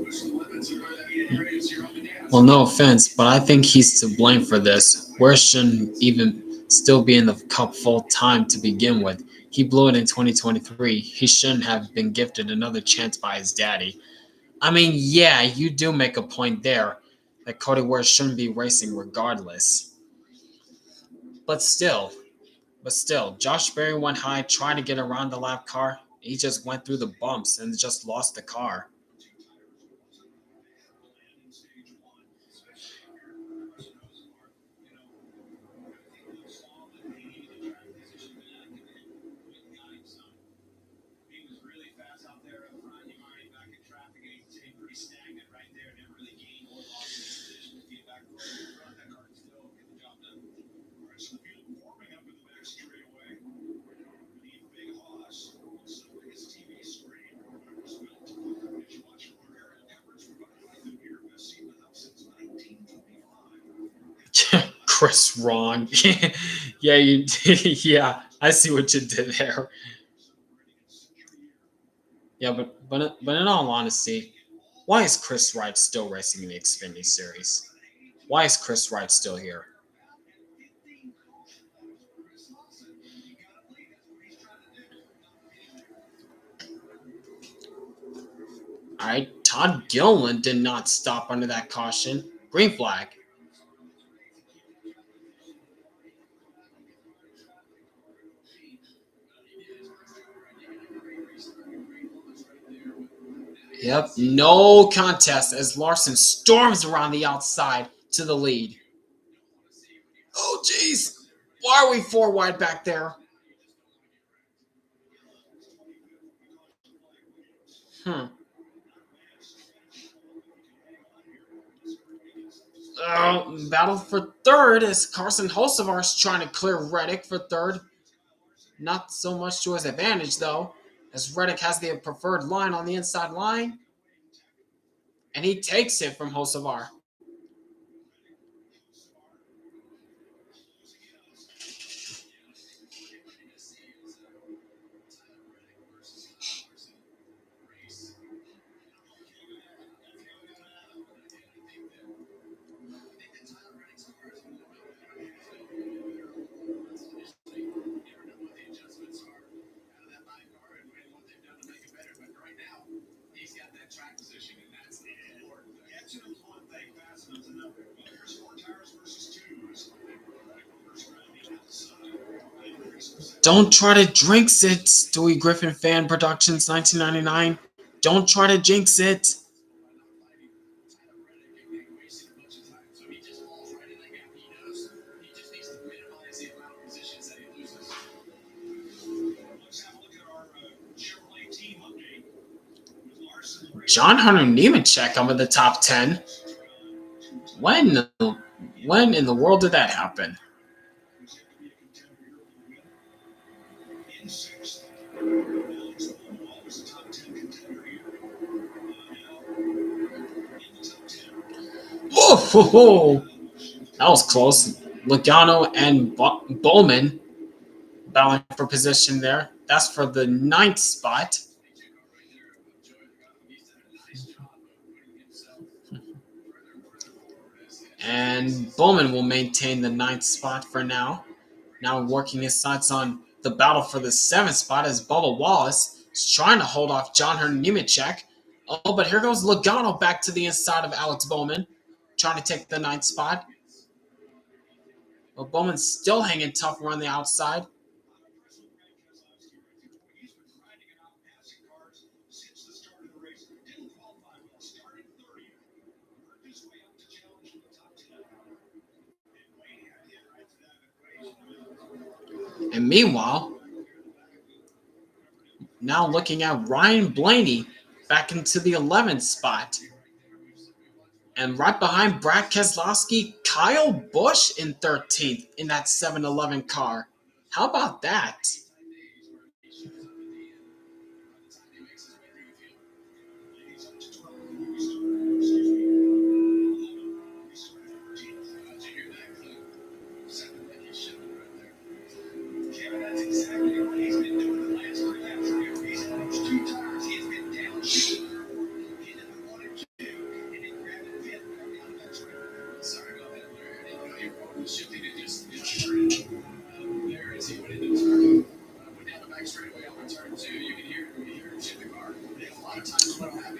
push the limits. You're going to be in race. You're up and down. Well, no offense, but I think he's to blame for this. Ware shouldn't even still be in the Cup full time to begin with. He blew it in 2023. He shouldn't have been gifted another chance by his daddy. I mean, yeah, you do make a point there that Cody Ware shouldn't be racing regardless. But still, Josh Berry went high, tried to get around the lap car. He just went through the bumps and just lost the car. Chris wrong. Yeah, you. Yeah, I see what you did there. Yeah, but in all honesty, why is Chris Wright still racing in the Xfinity Series? Why is Chris Wright still here? All right, Todd Gilliland did not stop under that caution. Green flag. Yep, no contest as Larson storms around the outside to the lead. Oh, jeez. Why are we 4 wide back there? Battle for third as Carson Hocevar is trying to clear Reddick for third. Not so much to his advantage, though, as Reddick has the preferred line on the inside line. And he takes it from Hocevar. Don't try to jinx it, Stewie Griffin Fan Productions 1999. Don't try to jinx it. John Hunter Nemechek over the top 10. When in the world did that happen? Whoa! That was close. Logano and Bowman battling for position there. That's for the 9th spot. And Bowman will maintain the 9th spot for now. Now working his sights on the battle for the 7th spot as Bubba Wallace is trying to hold off John Hunter Nemechek. Oh, but here goes Logano back to the inside of Alex Bowman, trying to take the 9th spot. But Bowman's still hanging tough around the outside. And meanwhile, now looking at Ryan Blaney back into the 11th spot. And right behind Brad Keselowski, Kyle Busch in 13th in that 7-Eleven car. How about that?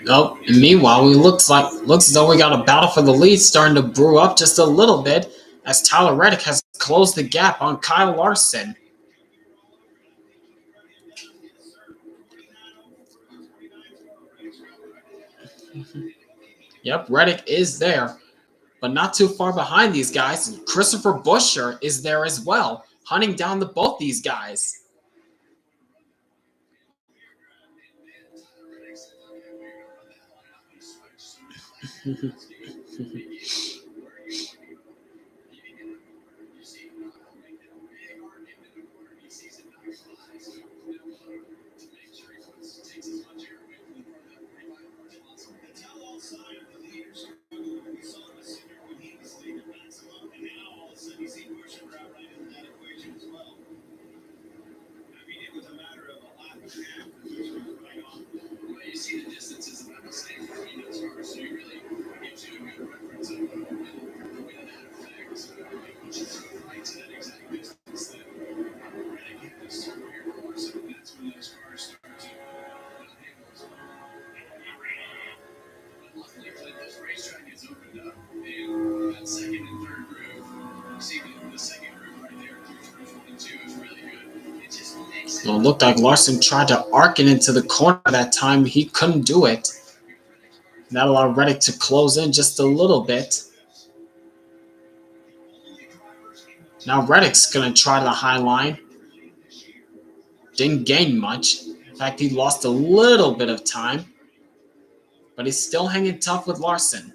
Nope. And meanwhile, it looks as though we got a battle for the lead starting to brew up just a little bit as Tyler Reddick has closed the gap on Kyle Larson. Yep, Reddick is there, but not too far behind these guys. Christopher Buescher is there as well, hunting down both these guys. It looked like Larson tried to arc it into the corner that time. He couldn't do it. That allowed Reddick to close in just a little bit. Now Reddick's going to try the high line. Didn't gain much. In fact, he lost a little bit of time. But he's still hanging tough with Larson.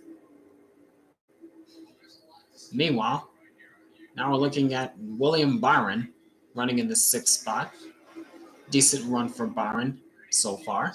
Meanwhile, now we're looking at William Byron running in the 6th spot. Decent run for Byron so far.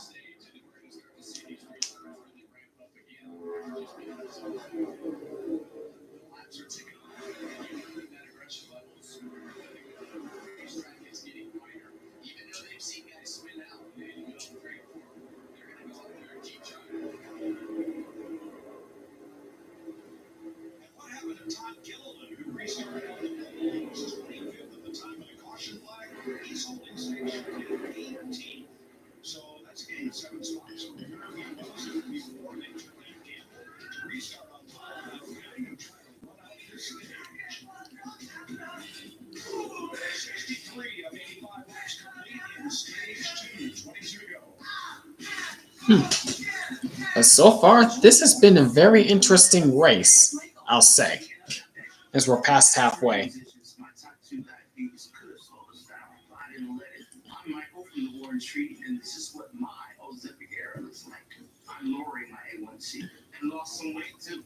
So that's a game of 7 spots. Before they restart on top. 63 of 85 laps complete in stage 2, 22 to go. But so far, this has been a very interesting race, I'll say, as we're past halfway. Street, and this is what my Ozempic era looks like. I'm lowering my A1C and lost some weight too.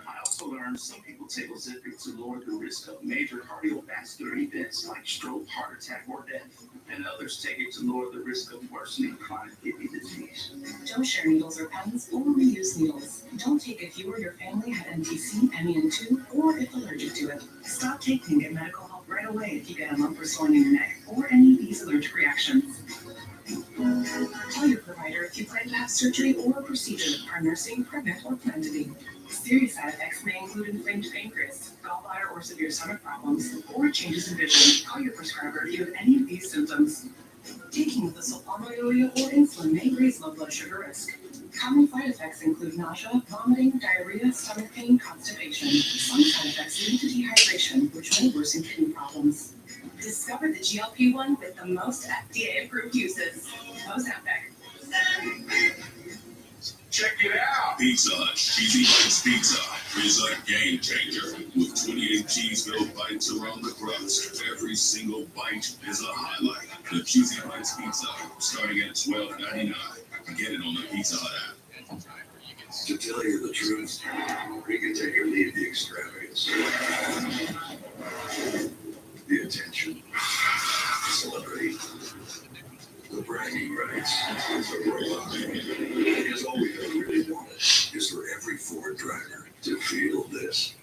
I also learned some people take Ozempic to lower the risk of major cardiovascular events like stroke, heart attack, or death, and others take it to lower the risk of worsening chronic kidney disease. Don't share needles or pens or reuse needles. Don't take if you or your family had MTC, MEN2, or if allergic to it. Stop taking and get medical help right away if you get a lump or swelling in your neck or any of these allergic reactions. Tell your provider if you plan to have surgery or a procedure, are nursing, pregnant, or plan to be. Serious side effects may include inflamed pancreas, gallbladder or severe stomach problems, or changes in vision. Call your prescriber if you have any of these symptoms. Taking the sulfonylurea or insulin may raise low blood sugar risk. Common side effects include nausea, vomiting, diarrhea, stomach pain, constipation. Some side effects lead to dehydration, which may worsen kidney problems. Discover the GLP-1 with the most FDA-approved uses. Ozempic. Check it out. Pizza Hut Cheesy Bites Pizza is a game changer. With 28 cheese-filled bites around the crust, every single bite is a highlight. The Cheesy Bites Pizza, starting at $12.99. Get it on the Pizza Hut app. To tell you the truth, we can take or leave the extravagance, the attention, the celebrity, the bragging rights, the royalty. Because all we ever really wanted is for every Ford driver to feel this.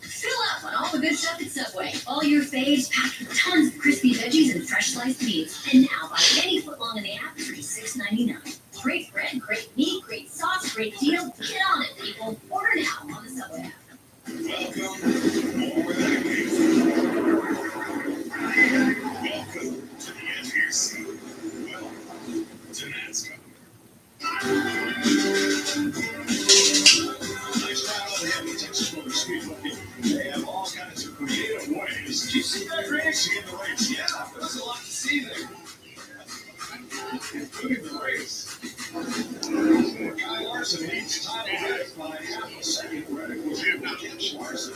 Fill up on all the good stuff at Subway. All your faves packed with tons of crispy veggies and fresh sliced meats. And now buy any footlong in the app for just $6.99. Great bread, great meat, great sauce, great deal. Get on it, people. Order now on the Subway app. Welcome to More Where That Came From. Welcome to the NPC. Welcome to NASCAR. Nice travel ahead with Texas Motor Speedway. They have all kinds of creative ways. Did you see that race? In the race, yeah. There's a lot to see there. Including the race. Kyle Larson leads Talladega by half a second. Reddick was in to catch Larson.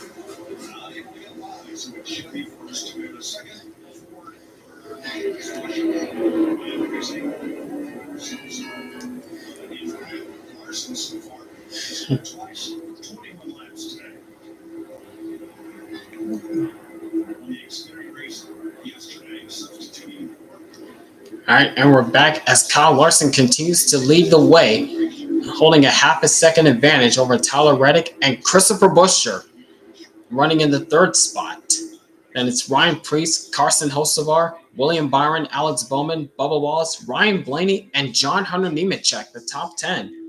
Not able to get by, so it should be first to the second. Larson so far twice, 21 laps today. The Xfinity race yesterday substituting. All right, and we're back as Kyle Larson continues to lead the way, holding a half a second advantage over Tyler Reddick and Christopher Buescher, running in the 3rd spot. Then it's Ryan Preece, Carson Hocevar, William Byron, Alex Bowman, Bubba Wallace, Ryan Blaney, and John Hunter Nemechek, the top 10.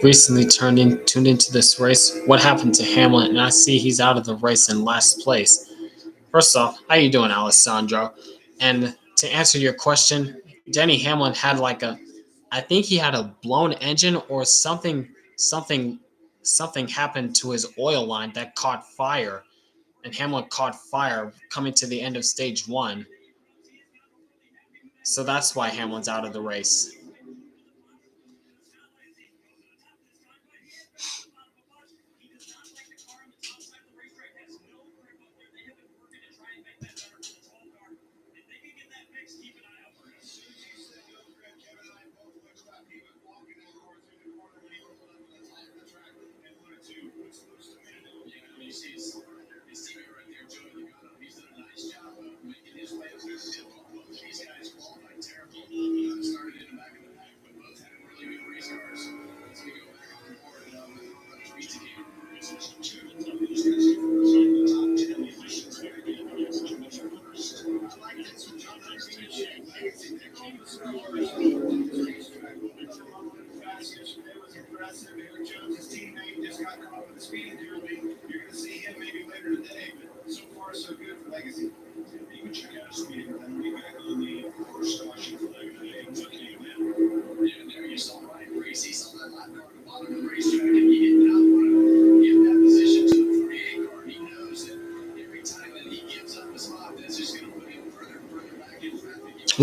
Recently tuned into this race. What happened to Hamlin? And I see he's out of the race in last place. First off, how you doing, Alessandro? And to answer your question, Denny Hamlin had I think he had a blown engine or something happened to his oil line that caught fire, and Hamlin caught fire coming to the end of stage 1. So that's why Hamlin's out of the race.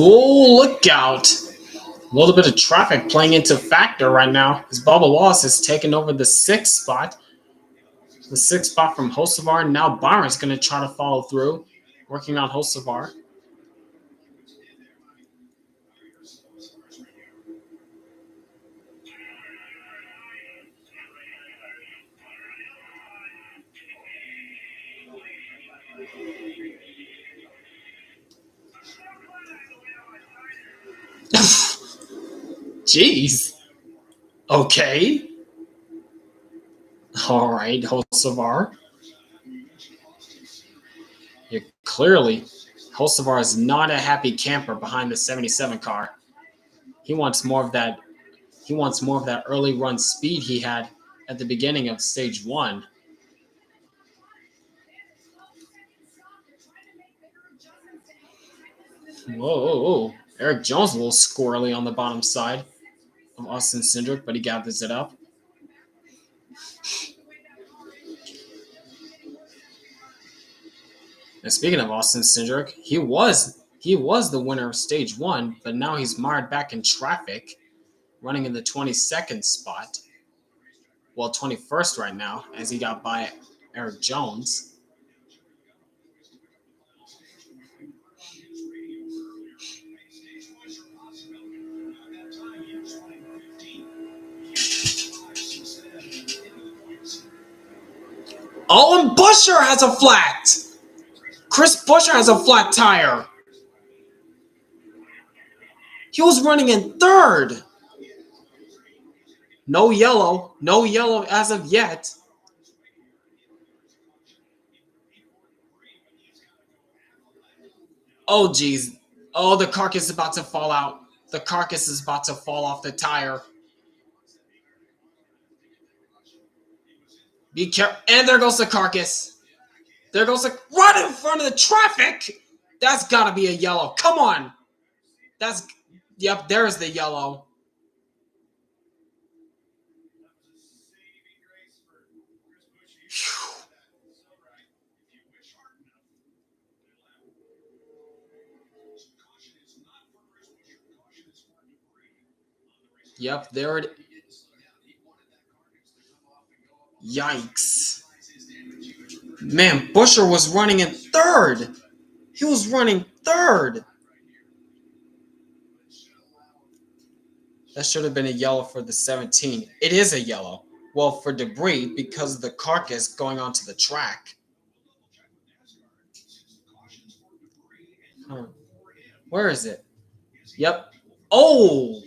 Oh, look out! A little bit of traffic playing into factor right now, as Bubba Wallace has taken over the 6th spot. The 6th spot from Hocevar, and now Byron's going to try to follow through, working on Hocevar. Jeez. Okay. All right, Hocevar. You're clearly, Hocevar is not a happy camper behind the 77 car. He wants more of that. He wants more of that early run speed he had at the beginning of stage 1. Whoa. Eric Jones a little squirrely on the bottom side of Austin Cindric, but he gathers it up. And speaking of Austin Cindric, he was the winner of stage 1, but now he's mired back in traffic, running in the 22nd spot. Well, 21st right now, as he got by Eric Jones. Oh, and Buescher has a flat! Chris Buescher has a flat tire. He was running in 3rd. No yellow as of yet. Oh, geez. Oh, the carcass is about to fall out. The carcass is about to fall off the tire. Be careful. And there goes the carcass. There goes the right in front of the traffic. That's got to be a yellow. Come on. Yep, there's the yellow. Whew. Yep, there it is. Yikes. Man, Buescher was running in 3rd. He was running 3rd. That should have been a yellow for the 17. It is a yellow. Well, for debris because of the carcass going onto the track. Where is it? Yep. Oh!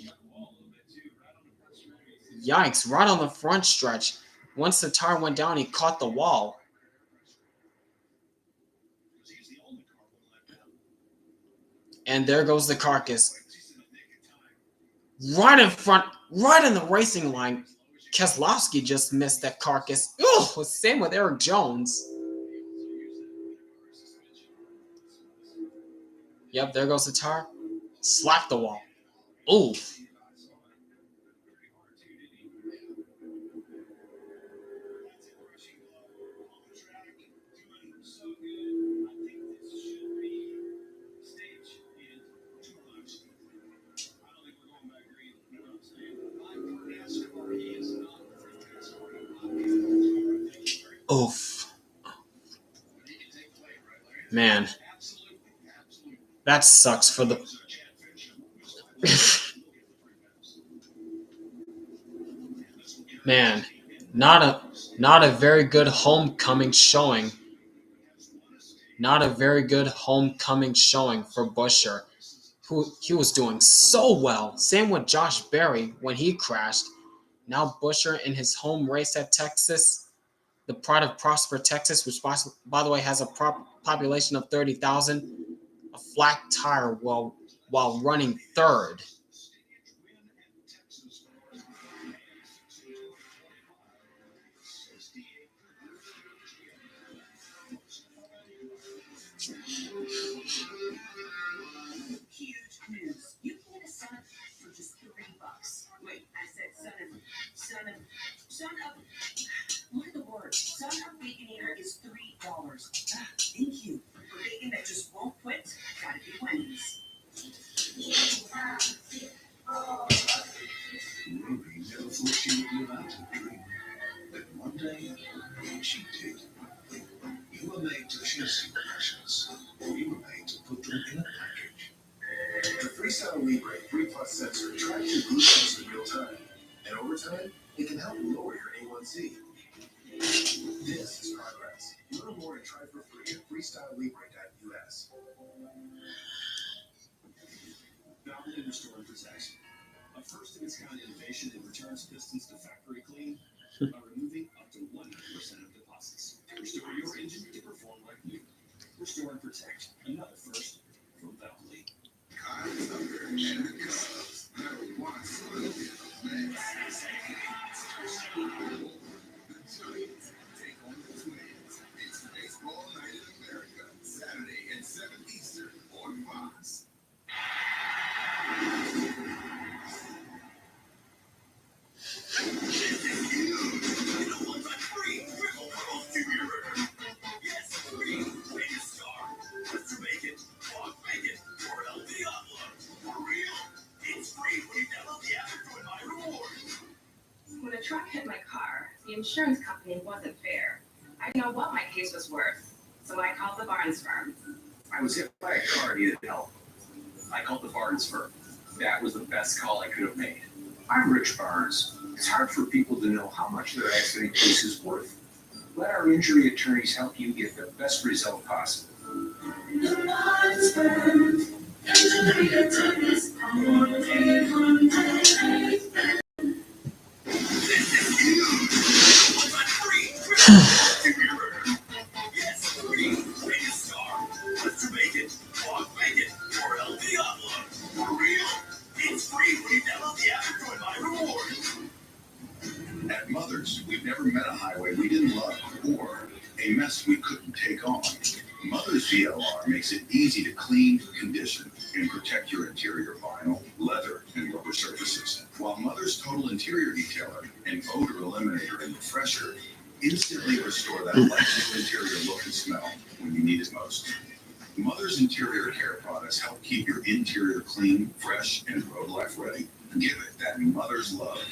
Yikes, right on the front stretch. Once the tire went down, he caught the wall. And there goes the carcass. right in front, right in the racing line. Keselowski just missed that carcass. Ooh, same with Eric Jones. Yep, there goes the tire. Slap the wall. Ooh. Oof. Man. That sucks for the... Man. Not a very good homecoming showing. Not a very good homecoming showing for Buescher. He was doing so well. Same with Josh Berry when he crashed. Now Buescher in his home race at Texas, the Pride of Prosper, Texas, which by the way has a population of 30,000, a flat tire while running third. Huge news. You can get a son for just $3. Wait, I said son of what are the words? Son of Baconator is $3. Thank you. For bacon that just won't quit, gotta be Wendy's. Ruby never thought she would live out her dream. But one day, she did. You were made to chase your passions. You were made to put them in a package. The Freestyle Libre 3 Plus sensor tracks your glucose in real time. And over time, it can help lower your A1C. This is progress. Learn more and try for free at freestylelibre.us. Valvoline Restore and Protect. A first-of-its-kind innovation that returns pistons to factory clean by removing up to 100% of deposits. Restore your engine to perform like new. Restore and Protect. Another first from Valvoline. Kyle Tucker and the Cubs. Never once will be the Mets. Take on the Twins. It's Baseball Night in America. Saturday at 7 Eastern on Fox. When a truck hit my car, the insurance company wasn't fair. I didn't know what my case was worth, so I called the Barnes firm. I was hit by a car and needed help. I called the Barnes firm. That was the best call I could have made. I'm Rich Barnes. It's hard for people to know how much their accident case is worth. Let our injury attorneys help you get the best result possible. The Barnes firm, injury attorneys, At Mother's, we've never met a highway we didn't love or a mess we couldn't take on. Mother's VLR makes it easy to clean, condition, and protect your interior vinyl, leather, and rubber surfaces. While Mother's Total Interior Detailer and Odor Eliminator and Refresher instantly restore that light interior look and smell when you need it most. Mother's interior care products help keep your interior clean, fresh, and road life ready. Give it that Mother's love.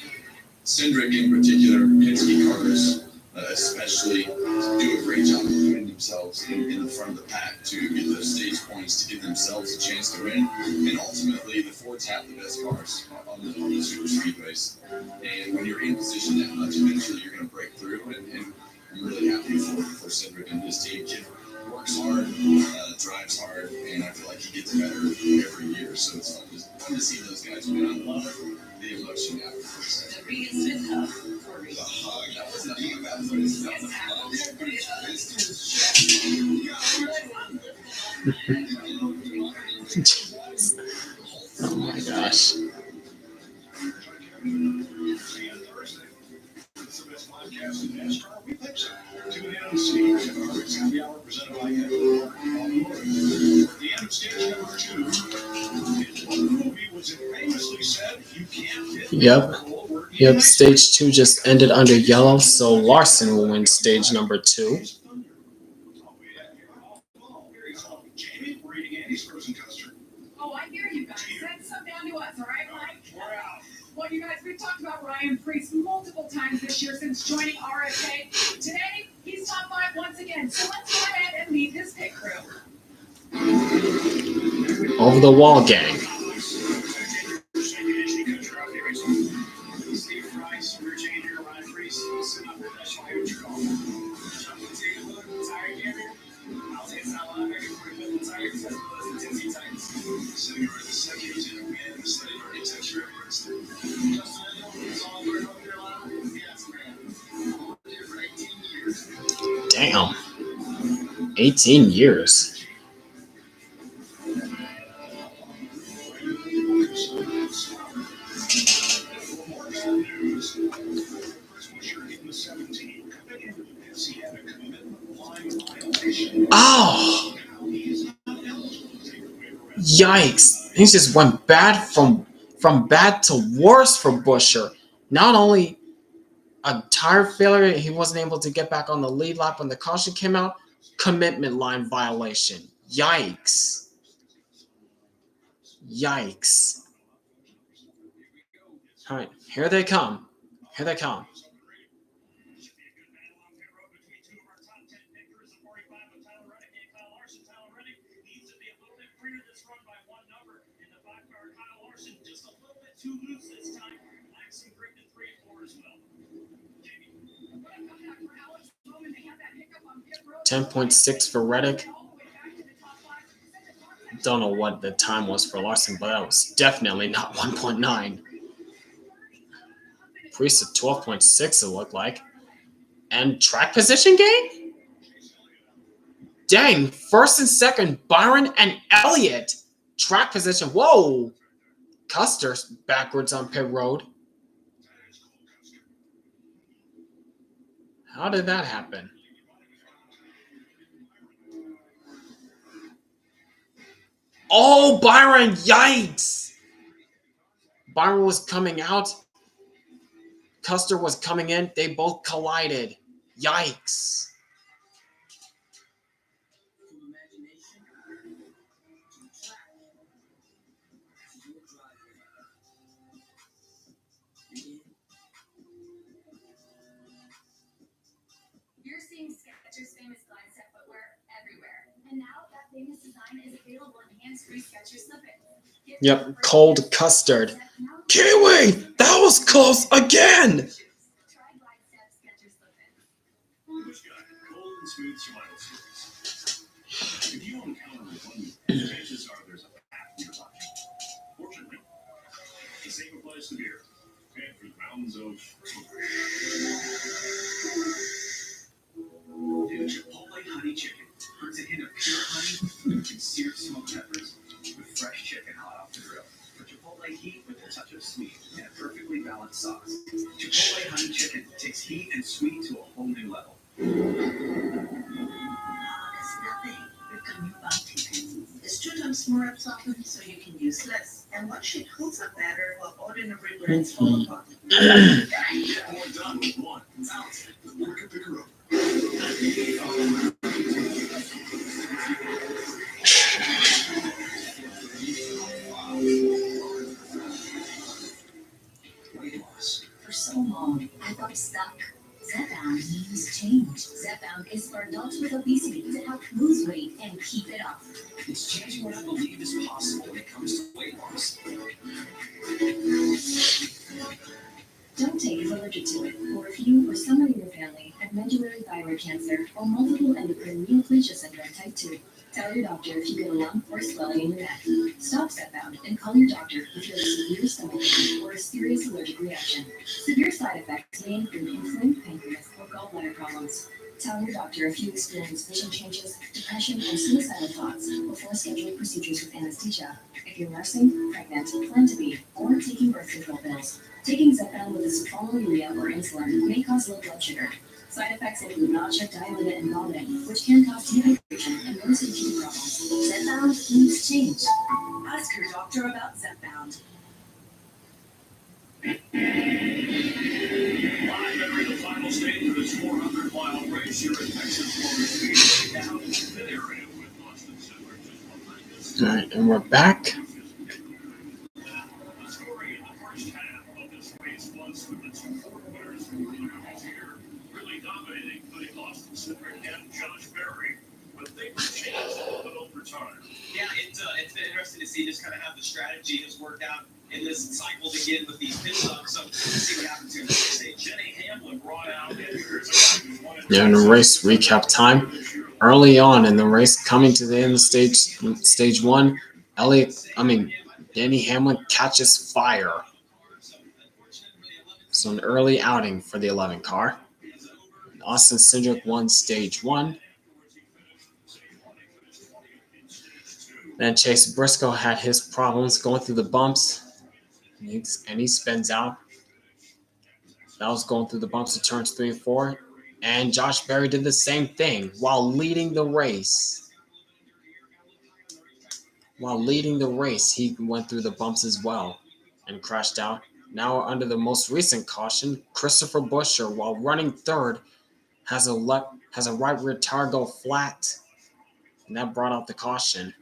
Cindric in particular, Penske cars especially, do a great job of putting themselves in the front of the pack to get those stage points, to give themselves a chance to win. And ultimately, the Fords have the best cars on the super speedways. And when you're in position that much, eventually you're going to break through. And I'm really happy for Cindric and his team. Kid works hard, drives hard, and I feel like he gets better every year. So it's fun to see those guys win. I love the emotion afterwards. The hug. That was not even about this. That was a Oh my gosh. Yep. Stage 2 just ended under yellow, so Larson will win stage number 2. Oh, I hear you guys. Send some down to us, all right, Mike? We're out. Well, you guys, we've talked about Ryan Preece multiple times this year since joining RFK. Today, he's top 5 once again. So let's go ahead and lead this pit crew. Over the wall, gang. Damn. 18 years. Oh! Yikes. He just went bad from bad to worse for Buescher. Not only a tire failure, he wasn't able to get back on the lead lap when the caution came out, commitment line violation. Yikes. Yikes. All right, here they come. Here they come. Too loose this time. Maxim gripped it 3 and 4 as well. 10.6 for Reddick. Don't know what the time was for Larson, but that was definitely not 1.9. Priest at 12.6 it looked like. And track position gain? Dang, first and second, Byron and Elliott. Track position, whoa. Custer's backwards on pit road. How did that happen? Oh, Byron, yikes! Byron was coming out. Custer was coming in. They both collided. Yikes. You're seeing Skechers' famous glide set footwear everywhere. And now that famous design is available in hands-free Skechers slip-ins. Yep, cold custard. Kiwi! That was close again! Try glide step Skechers slip-ins. This guy, cold and smooth smile series. If you encounter one, chances are there's a path to your pocket. Fortunately, a safer place to be. And for the mountains of Chipotle honey chicken brings a hint of pure honey and seared smoked peppers with fresh chicken hot off the grill. For Chipotle heat with a touch of sweet and a perfectly balanced sauce. Chipotle honey chicken takes heat and sweet to a whole new level. We've got new bounty. It's 2 times more absorbent, so you can use less. And one sheet holds up better while ordinary breads fall apart. get more done with one. Sounds we can pick her up. Weight loss. For so long, I thought stuck. Zepbound means change. Zepbound is for adults with obesity to help lose weight and keep it off. It's changing what I believe is possible when it comes to weight loss. Don't take if allergic to it, or if you or someone in your family have medullary thyroid cancer or multiple endocrine neoplasia syndrome type 2. Tell your doctor if you get a lump or swelling in your neck. Stop Zepbound and call your doctor if you have a severe stomach pain or a serious allergic reaction. Severe side effects may include inflamed pancreas or gallbladder problems. Tell your doctor if you experience vision changes, depression, or suicidal thoughts before scheduling procedures with anesthesia. If you're nursing, pregnant, plan to be, or taking birth control pills. Taking Zepbound with a sulfonylurea or insulin may cause low blood sugar. Side effects include nausea, diarrhea, and vomiting, which can cause dehydration and low satiety problems. Zepbound means change. Ask your doctor about Zepbound. And we're back. The story in the first half of this race was with the two Ford winners here really dominating, including Austin Cindric and Josh Berry, but they were changed a little bit over time. Yeah, it's been interesting to see just kind of how the strategy has worked out in this cycle begin with these pit stops. So let's see what happens here in the stage. Jenny Hamlin brought out Yeah, in the race recap time. Early on in the race, coming to the end of stage one, Denny Hamlin catches fire. So an early outing for the 11 car. Austin Cindric won stage one. Then Chase Briscoe had his problems going through the bumps. And he spins out. That was going through the bumps of turns 3 and 4. And Josh Berry did the same thing while leading the race. He went through the bumps as well and crashed out. Now under the most recent caution, Christopher Buescher, while running third, has a right rear tire go flat, and that brought out the caution.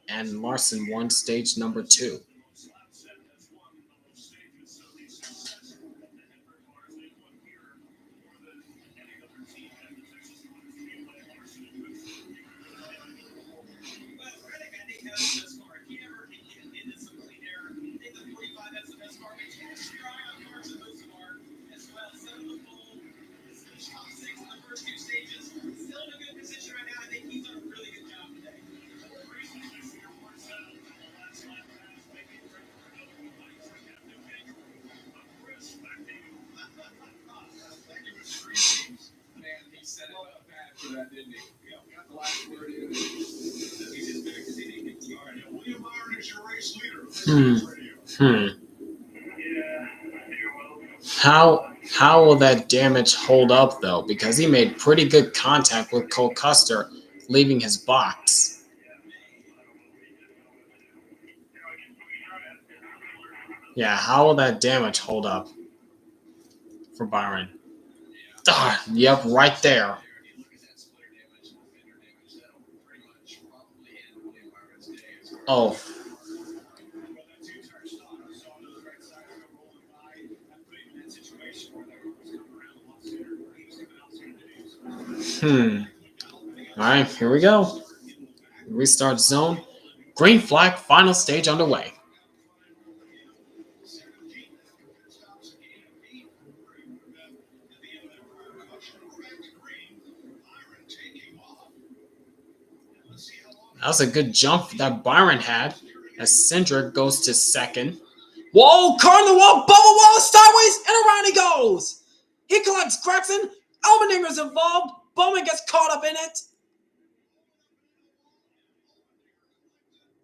And Larson won stage number 2. How will that damage hold up though? Because he made pretty good contact with Cole Custer leaving his box. Yeah, how will that damage hold up for Byron? Yep, right there. Oh. All right, here we go. Restart zone. Green flag, final stage underway. That was a good jump that Byron had as Cindric goes to second. Whoa, car in the wall, bubble wall, sideways, and around he goes. He collects Gregson. Allmendinger's involved. Bowman gets caught up in it.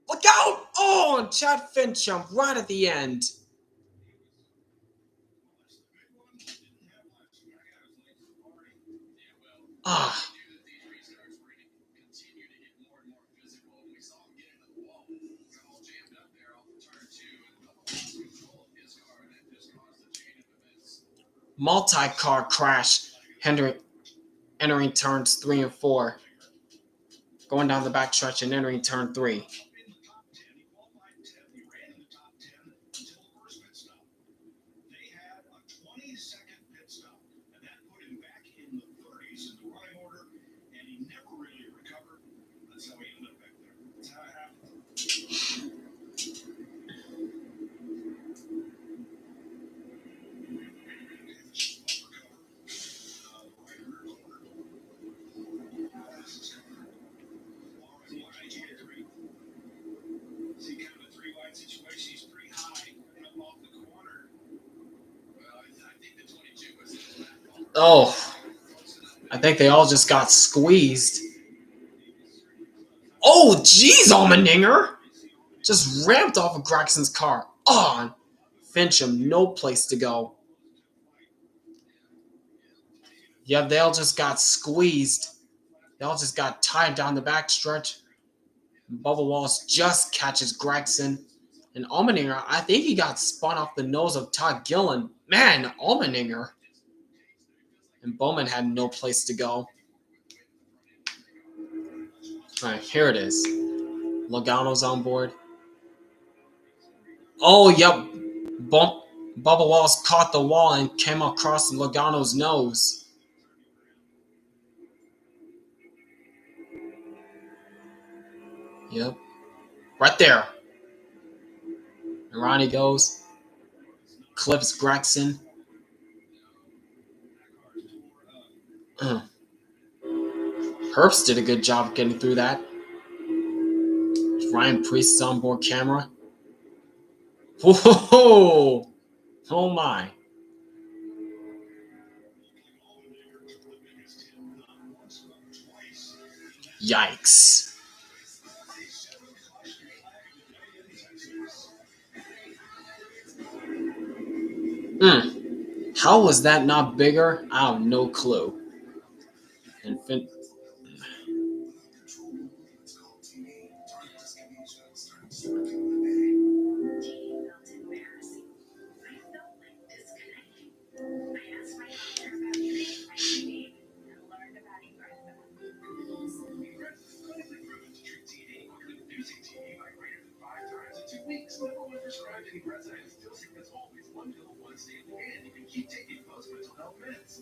Look out! Oh, and Chad Fincham right at the end. Multi-car crash, entering turns 3 and 4. Going down the backstretch and entering turn 3. Oh, I think they all just got squeezed. Oh, jeez, Allmendinger. Just ramped off of Gregson's car. Oh, Fincham, no place to go. Yeah, they all just got squeezed. They all just got tied down the backstretch. Bubba Wallace just catches Gregson. And Allmendinger, I think he got spun off the nose of Todd Gillen. Man, Allmendinger. And Bowman had no place to go. All right, here it is. Logano's on board. Oh, yep. Bubba Wallace caught the wall and came across Logano's nose. Yep. Right there. And Ronnie goes. Clips Gregson. Herbst did a good job getting through that. Ryan Priest is on board camera. Whoa! Oh my. Yikes. How was that not bigger? I have no clue. And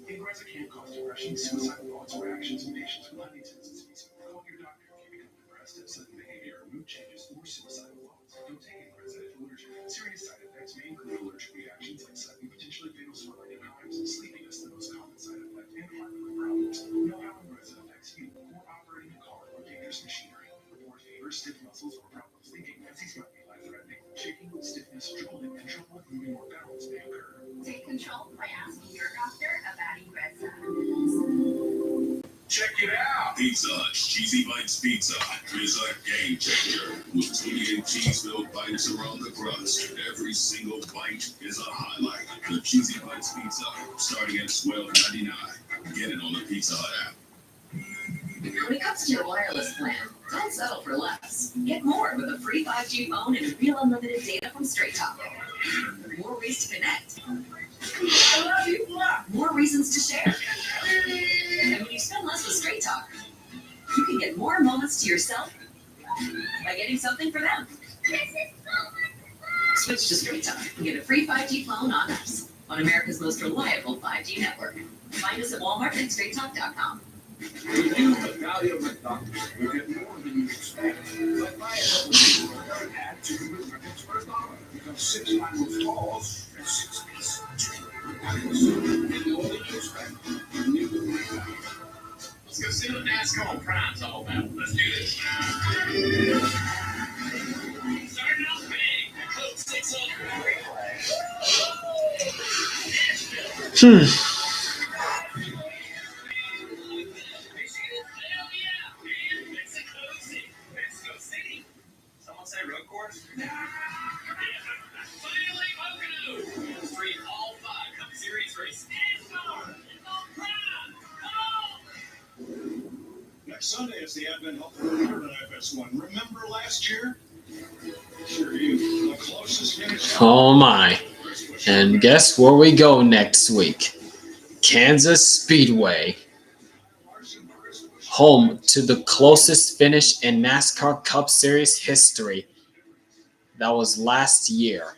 Ingress can cause depression, suicidal thoughts, or actions in patients with Huntington's disease. Call your doctor if you become depressed, have sudden behavior, mood changes, or suicidal thoughts. Don't take Ingress if allergic. Serious side effects may include allergic reactions like sudden, potentially fatal swelling at times, sleepiness, the most common side effect, and heart rhythm problems. Know how Ingress affects you before operating a car or dangerous machinery. Report fever, stiff muscles, or problems thinking. These might be life-threatening. Shaking, stiffness, trembling, and trouble with moving or balance may occur. Take control by asking your doctor about Ingrezza. Check it out! Pizza Hut's Cheesy Bites Pizza is a game changer. With 28 cheese-filled bites around the crust, every single bite is a highlight. The Cheesy Bites Pizza, starting at $12.99. Get it on the Pizza Hut app. When it comes to your wireless plan, don't settle for less. Get more with a free 5G phone and real unlimited data from Straight Talk. More ways to connect. I love you. More reasons to share. And when you spend less with Straight Talk, you can get more moments to yourself by getting something for them. Switch to Straight Talk and get a free 5G phone on us on America's most reliable 5G network. Find us at Walmart and StraightTalk.com. With you, the value of McDonald's, you get more than you expect. Like buy a double add two McNuggets for $1. Become 6 McDonald's balls and 6 pieces. Get more than you expect. New McDonald's. Let's go see what NASCAR Prime's all about. Let's do this. Starting off big. Code 600. Someone say road course? Finally, Pocono. Stream all 5 Cup Series race NASCAR. It's on Prime. Come on. Next Sunday is the Advent Health Report at FS1. Remember last year? Sure you. The closest finish. oh my. And guess where we go next week? Kansas Speedway. Home to the closest finish in NASCAR Cup Series history. That was last year.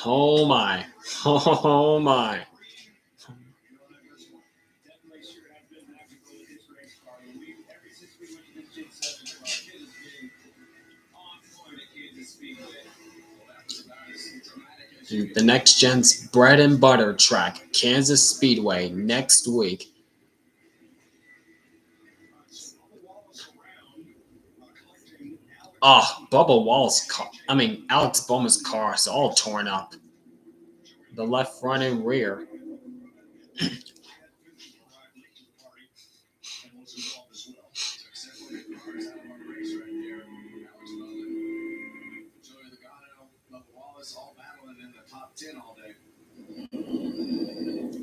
Oh my. Oh my. The next gen's bread and butter track, Kansas Speedway, next week. Oh, Bubba Wallace car. Alex Bowman's car is all torn up. The left front and rear.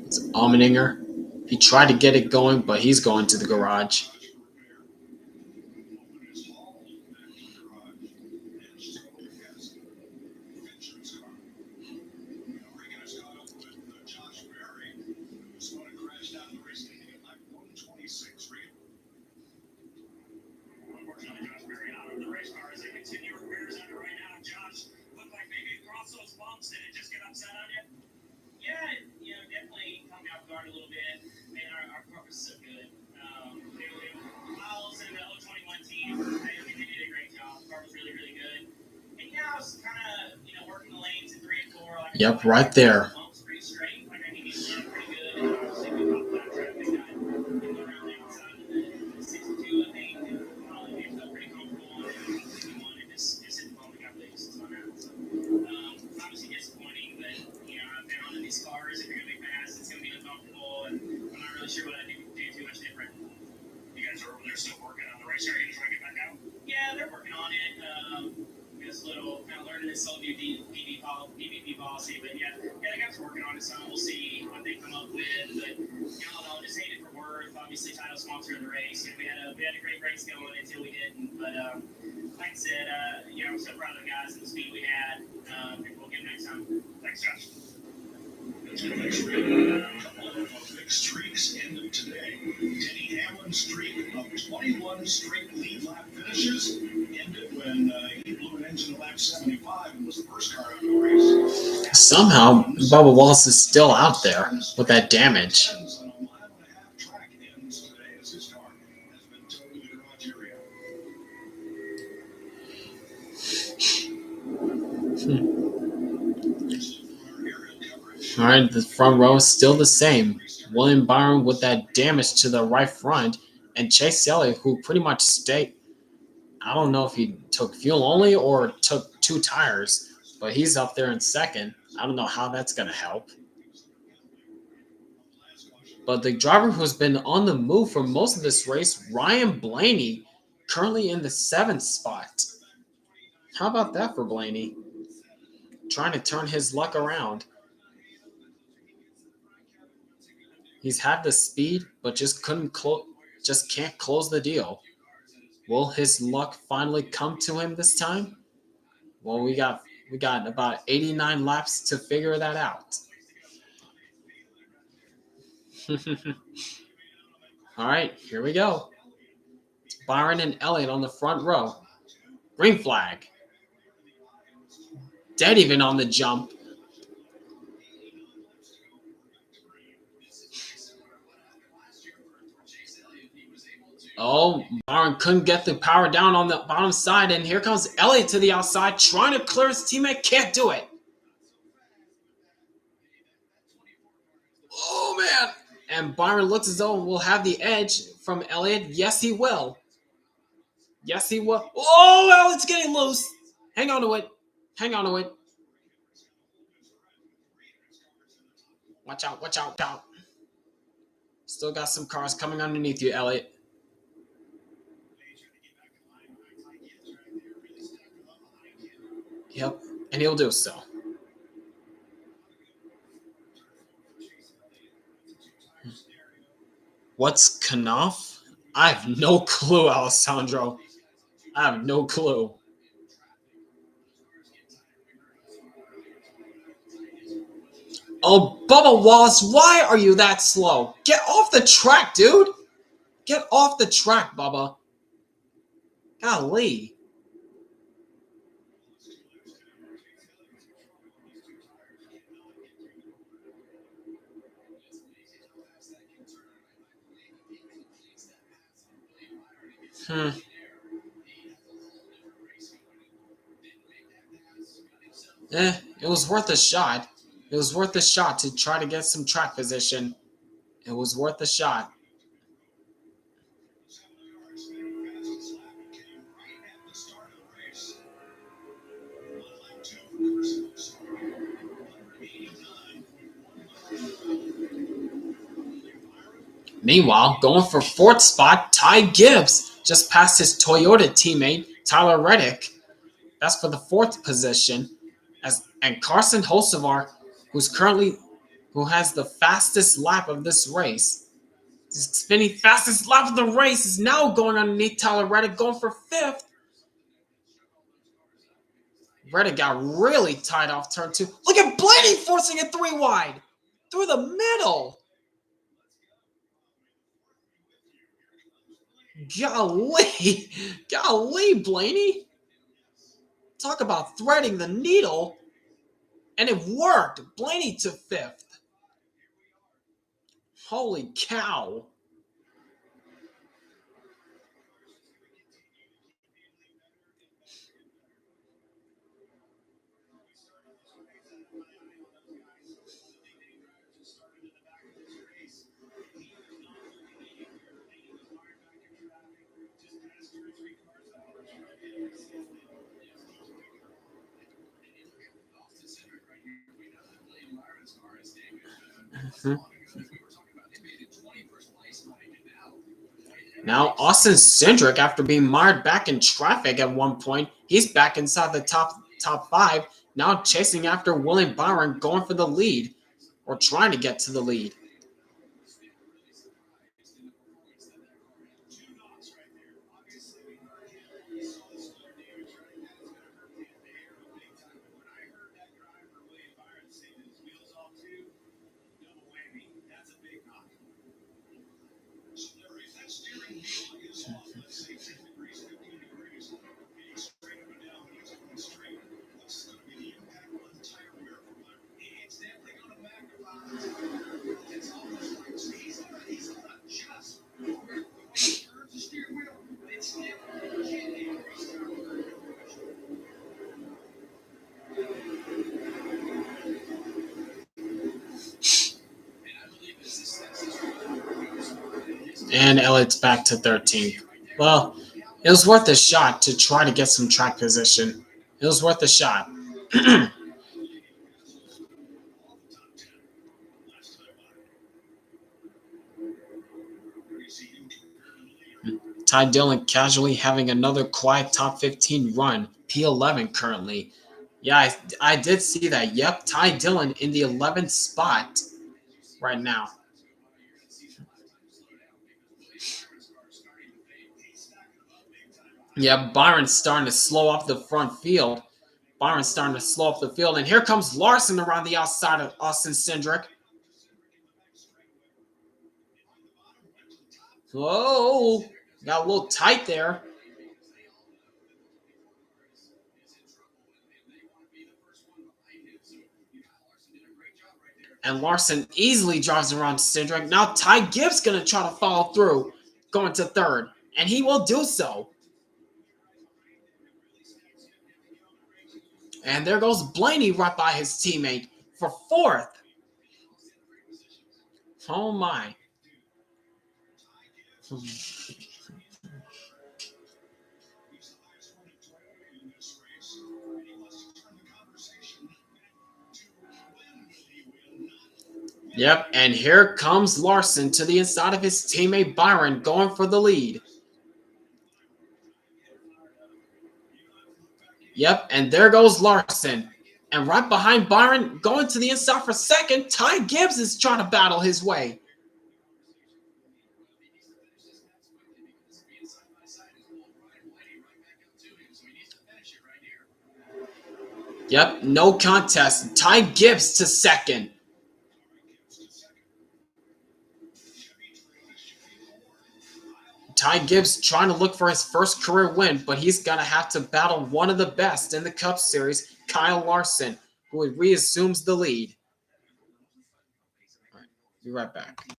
It's Allmendinger. He tried to get it going, but he's going to the garage. Yep, right there. Obviously disappointing, but I've been on these cars. If you're gonna be fast, it's gonna be uncomfortable, and I'm not really sure what I do too much different. You guys are over there still working on the race car. Are you trying to get back out? Yeah, they're working on it. Just a little kind of learning this whole new PvP policy, but yeah, the guys are working on it. So we'll see what they come up with. But I'll just hate it for Wurth. Obviously, title sponsor of the race. We had a great race going until we didn't. But like I said, I'm so proud of the guys and the speed we had. And we'll get next time. Thanks, Josh. Big streaks ended today. Denny Hamlin's streak of 21 straight lead lap finishes ended when he blew an engine at lap 75 and was the first car out of the race. Somehow, Bubba Wallace is still out there with that damage. All right, the front row is still the same. William Byron with that damage to the right front, and Chase Elliott, who pretty much stayed. I don't know if he took fuel only or took 2 tires, but he's up there in second. I don't know how that's going to help. But the driver who's been on the move for most of this race, Ryan Blaney, currently in the 7th spot. How about that for Blaney? Trying to turn his luck around. He's had the speed, but just can't close the deal. Will his luck finally come to him this time? Well, we got about 89 laps to figure that out. All right, here we go. Byron and Elliott on the front row. Green flag. Dead even on the jump. Oh, Byron couldn't get the power down on the bottom side, and here comes Elliott to the outside, trying to clear his teammate. Can't do it. Oh, man. And Byron looks as though we'll have the edge from Elliott. Yes, he will. Yes, he will. Oh, Elliott's getting loose. Hang on to it. Hang on to it. Watch out, watch out, out. Still got some cars coming underneath you, Elliott. Yep, and he'll do so. What's Knopf? I have no clue, Alessandro. I have no clue. Oh, Bubba Wallace, why are you that slow? Get off the track, dude. Get off the track, Bubba. Golly. It was worth a shot. It was worth a shot to try to get some track position. It was worth a shot. Meanwhile, going for 4th spot, Ty Gibbs just passed his Toyota teammate, Tyler Reddick. That's for the 4th position. And Carson Hocevar, who has the fastest lap of this race, the spinning fastest lap of the race, is now going underneath Tyler Reddick, going for 5th. Reddick got really tight off turn 2. Look at Blaney forcing it 3 wide through the middle. Golly, Blaney. Talk about threading the needle. And it worked. Blaney to 5th. Holy cow. Now Austin Cindric, after being mired back in traffic at one point, he's back inside the top 5. Now chasing after William Byron, going for the lead, or trying to get to the lead. And Elliott's back to 13th. Well, it was worth a shot to try to get some track position. It was worth a shot. Ty Dillon casually having another quiet top 15 run, P11 currently. Yeah, I did see that. Yep, Ty Dillon in the 11th spot right now. Yeah, Byron's starting to slow off the front field. Byron's starting to slow up the field. And here comes Larson around the outside of Austin Cindric. Whoa, got a little tight there. And Larson easily drives around Cindric. Now Ty Gibbs going to try to follow through, going to third. And he will do so. And there goes Blaney right by his teammate for fourth. Oh my. Yep, and here comes Larson to the inside of his teammate Byron, going for the lead. Yep, and there goes Larson. And right behind Byron, going to the inside for second, Ty Gibbs is trying to battle his way. Yep, no contest. Ty Gibbs to second. Ty Gibbs trying to look for his first career win, but he's going to have to battle one of the best in the Cup Series, Kyle Larson, who reassumes the lead. All right, be right back.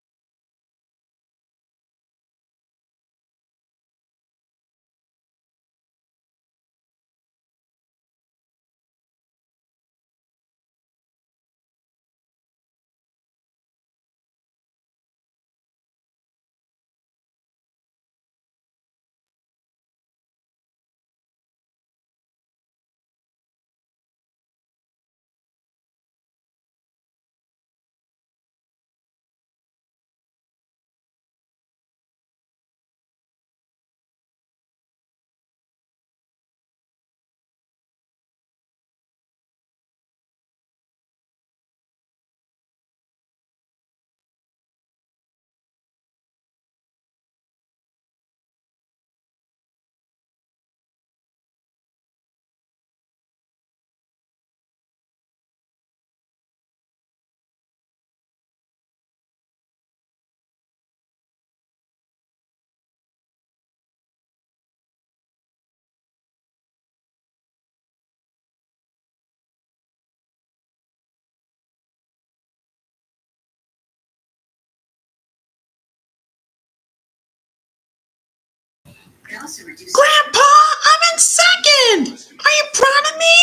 Grandpa, I'm in second! Are you proud of me?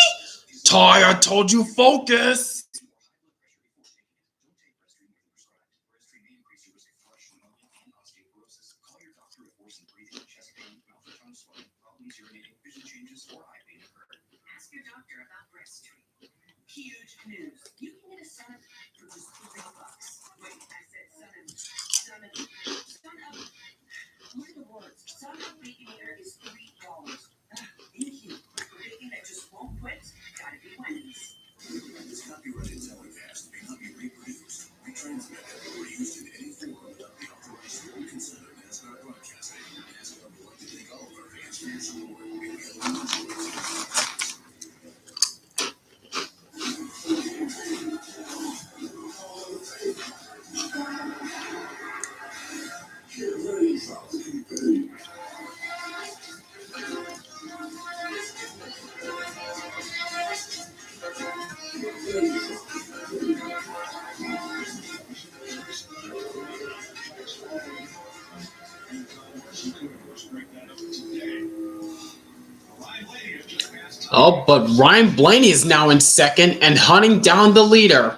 Ty, I told you focus! Ask your doctor about breast treatment. Huge news. You can get a setup for just $3. Wait, Oh, but Ryan Blaney is now in second and hunting down the leader.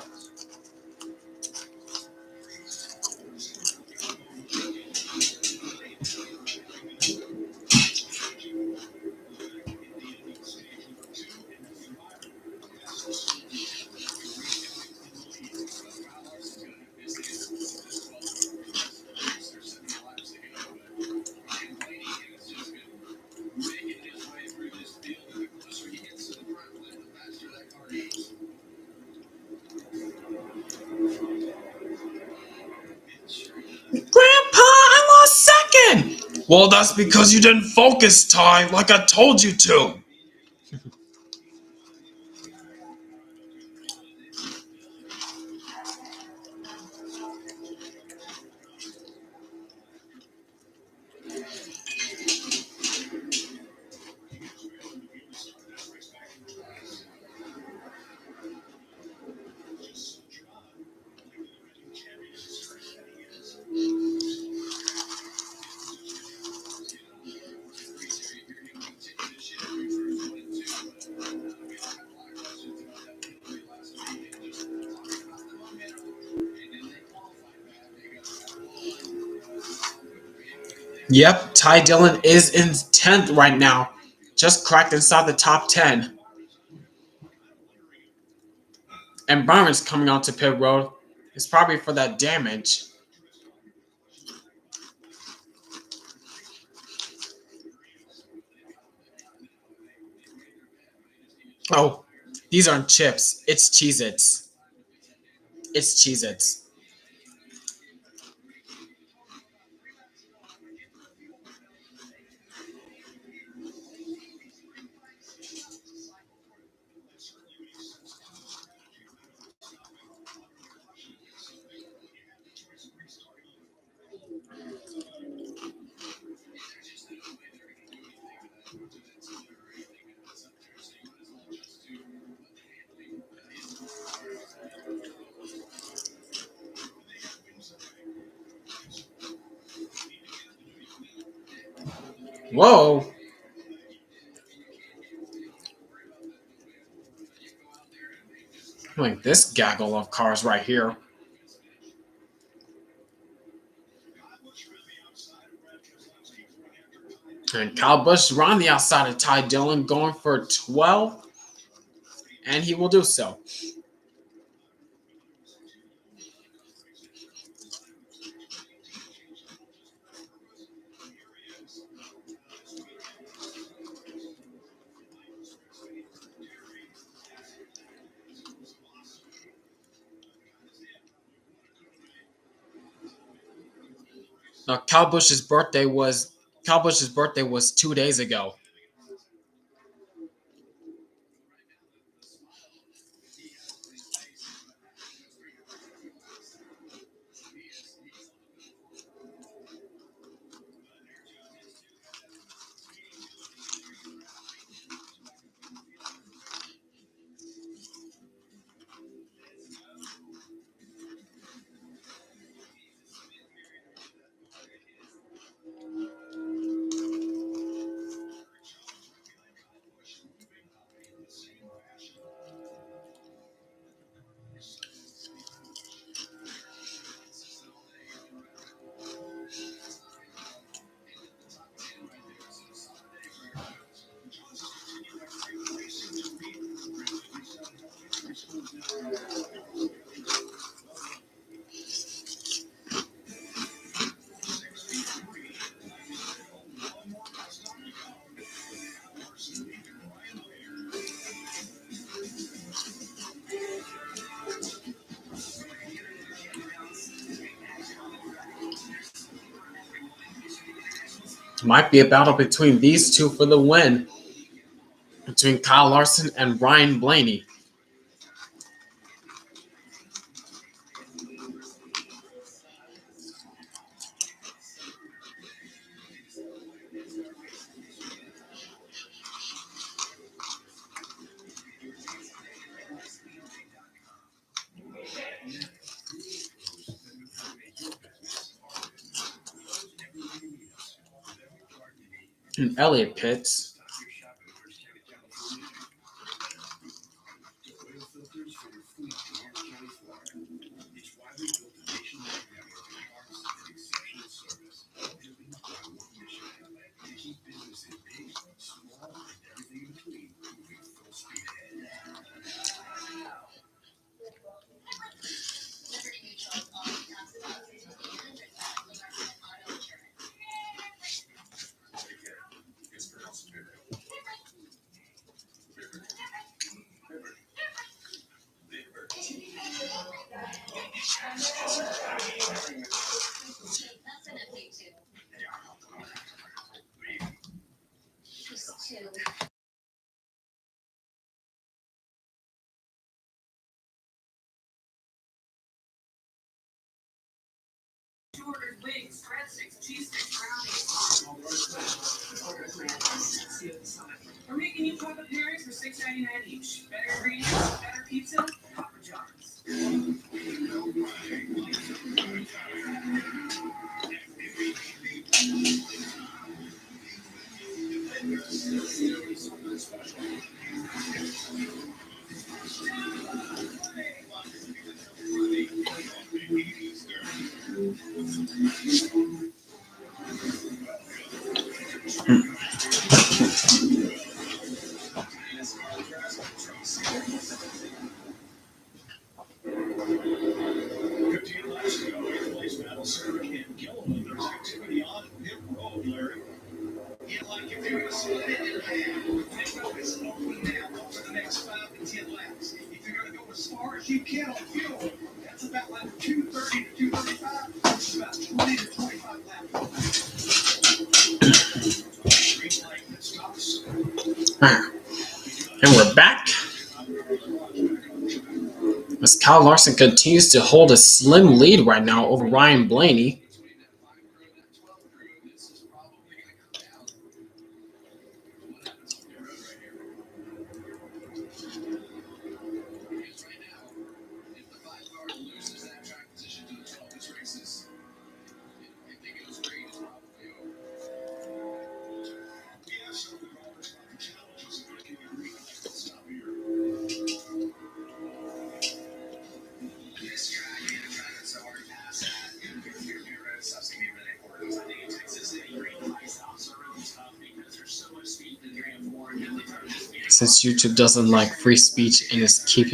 Grandpa, I lost second! Well, that's because you didn't focus, Ty, like I told you to. Yep, Ty Dillon is in 10th right now. Just cracked inside the top 10. And Byron's coming out to pit road. It's probably for that damage. Oh, these aren't chips. It's Cheez-Its. It's Cheez-Its. Whoa. Like this gaggle of cars right here. And Kyle Busch is on the outside of Ty Dillon, going for 12. And he will do so. Now, Kyle Busch's birthday was 2 days ago. Might be a battle between these two for the win. Between Kyle Larson and Ryan Blaney. And Elliott pits. quarters wings, breadsticks, cheese sticks, brownies. We're making you chocolate pairings for $6.99 each. Better ingredients, better pizza, Papa John's. You can't on fuel. That's about like 230 to 235. It's about 20 to 25 laps. And we're back. As Kyle Larson continues to hold a slim lead right now over Ryan Blaney. Since YouTube doesn't like free speech and is keep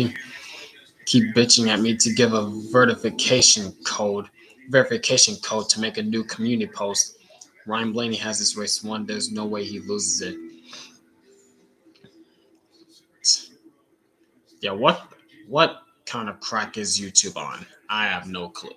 bitching at me to give a verification code to make a new community post, Ryan Blaney has this race won. There's no way he loses it. Yeah, what kind of crack is YouTube on? I have no clue.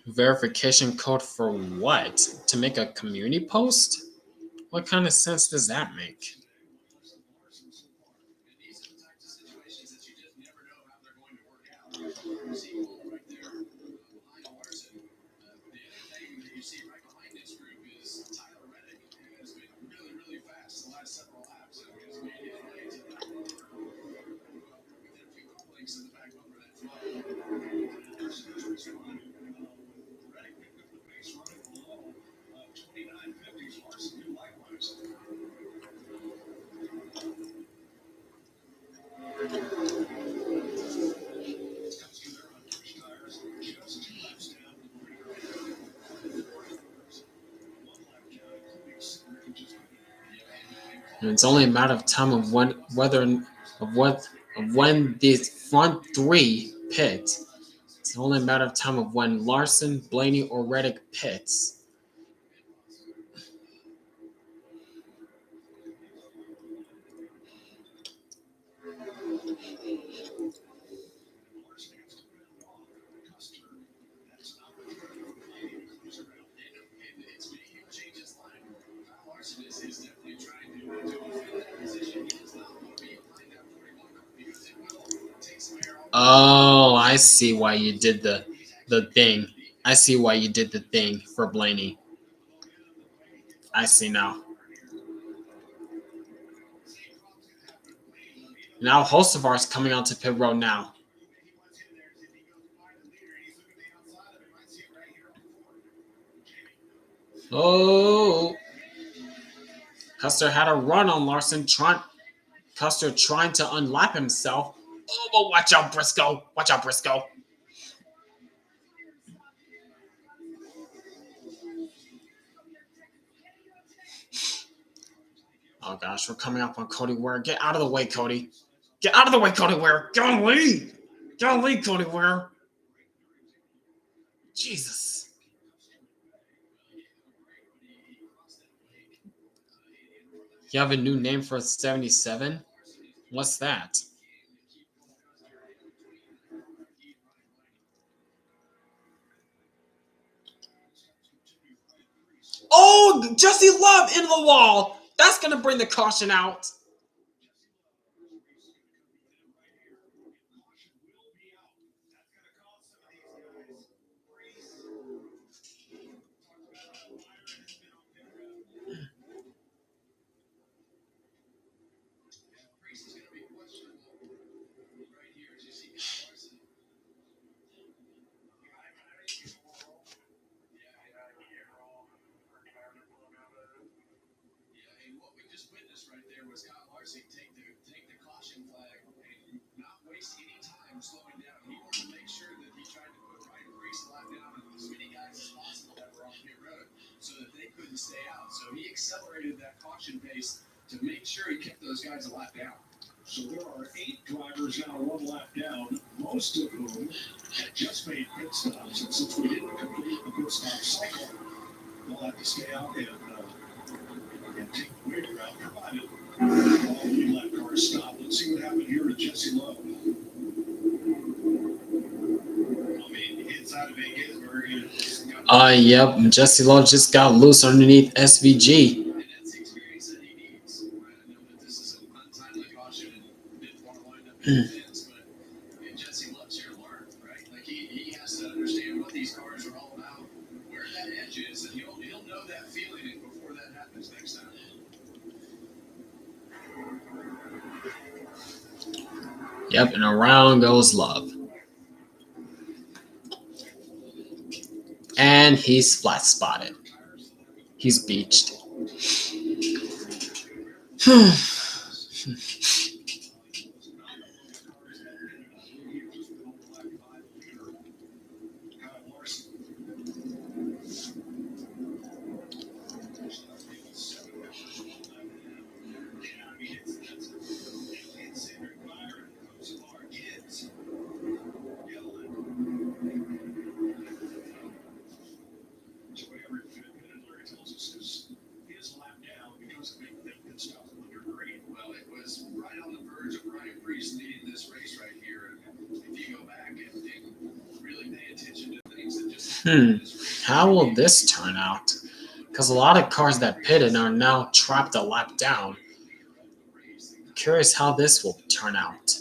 Verification code for what? To make a community post? What kind of sense does that make? And it's only a matter of time of when these front three pit. It's only a matter of time of when Larson, Blaney, or Reddick pits. Oh, I see why you did the thing. I see why you did the thing for Blaney. I see now. Now, host of ours coming onto pit road now. Oh, Custer had a run on Larson. Custer trying to unlap himself. Oh, but watch out, Briscoe. Watch out, Briscoe. Oh, gosh, we're coming up on Cody Ware. Get out of the way, Cody. Get out of the way, Cody Ware. Golly. Golly, Cody Ware. Jesus. You have a new name for 77? What's that? Oh, Jesse Love into the wall. That's going to bring the caution out. Right there was Kyle Larson take the caution flag and not waste any time slowing down. He wanted to make sure that he tried to put Ryan Preece a lap down and as many guys as possible that were on pit road so that they couldn't stay out. So he accelerated that caution pace to make sure he kept those guys a lap down. So there are 8 drivers now 1 lap down, most of whom had just made pit stops. And since we didn't complete the pit stop cycle, they'll have to stay out and take the waiver route provided all the lap cars stop. Let's see what happened here to Jesse Lowe. I mean, inside of Vegas, Yep. Jesse Lowe just got loose underneath SVG. And that's the experience that he needs. Right? I know that this is an untimely caution and didn't want to wind up in defense, but Jesse loves here to learn, right? Like he has to understand what these cars are all about, where that edge is, and he'll know that feeling before that happens next time. Yep, and around goes Love. And he's flat spotted. He's beached. Well, it was right on the verge of Ryan Preece leading this race right here. And if you go back and really pay attention to things that just How will this turn out? Because a lot of cars that pitted are now trapped a lap down. Curious how this will turn out.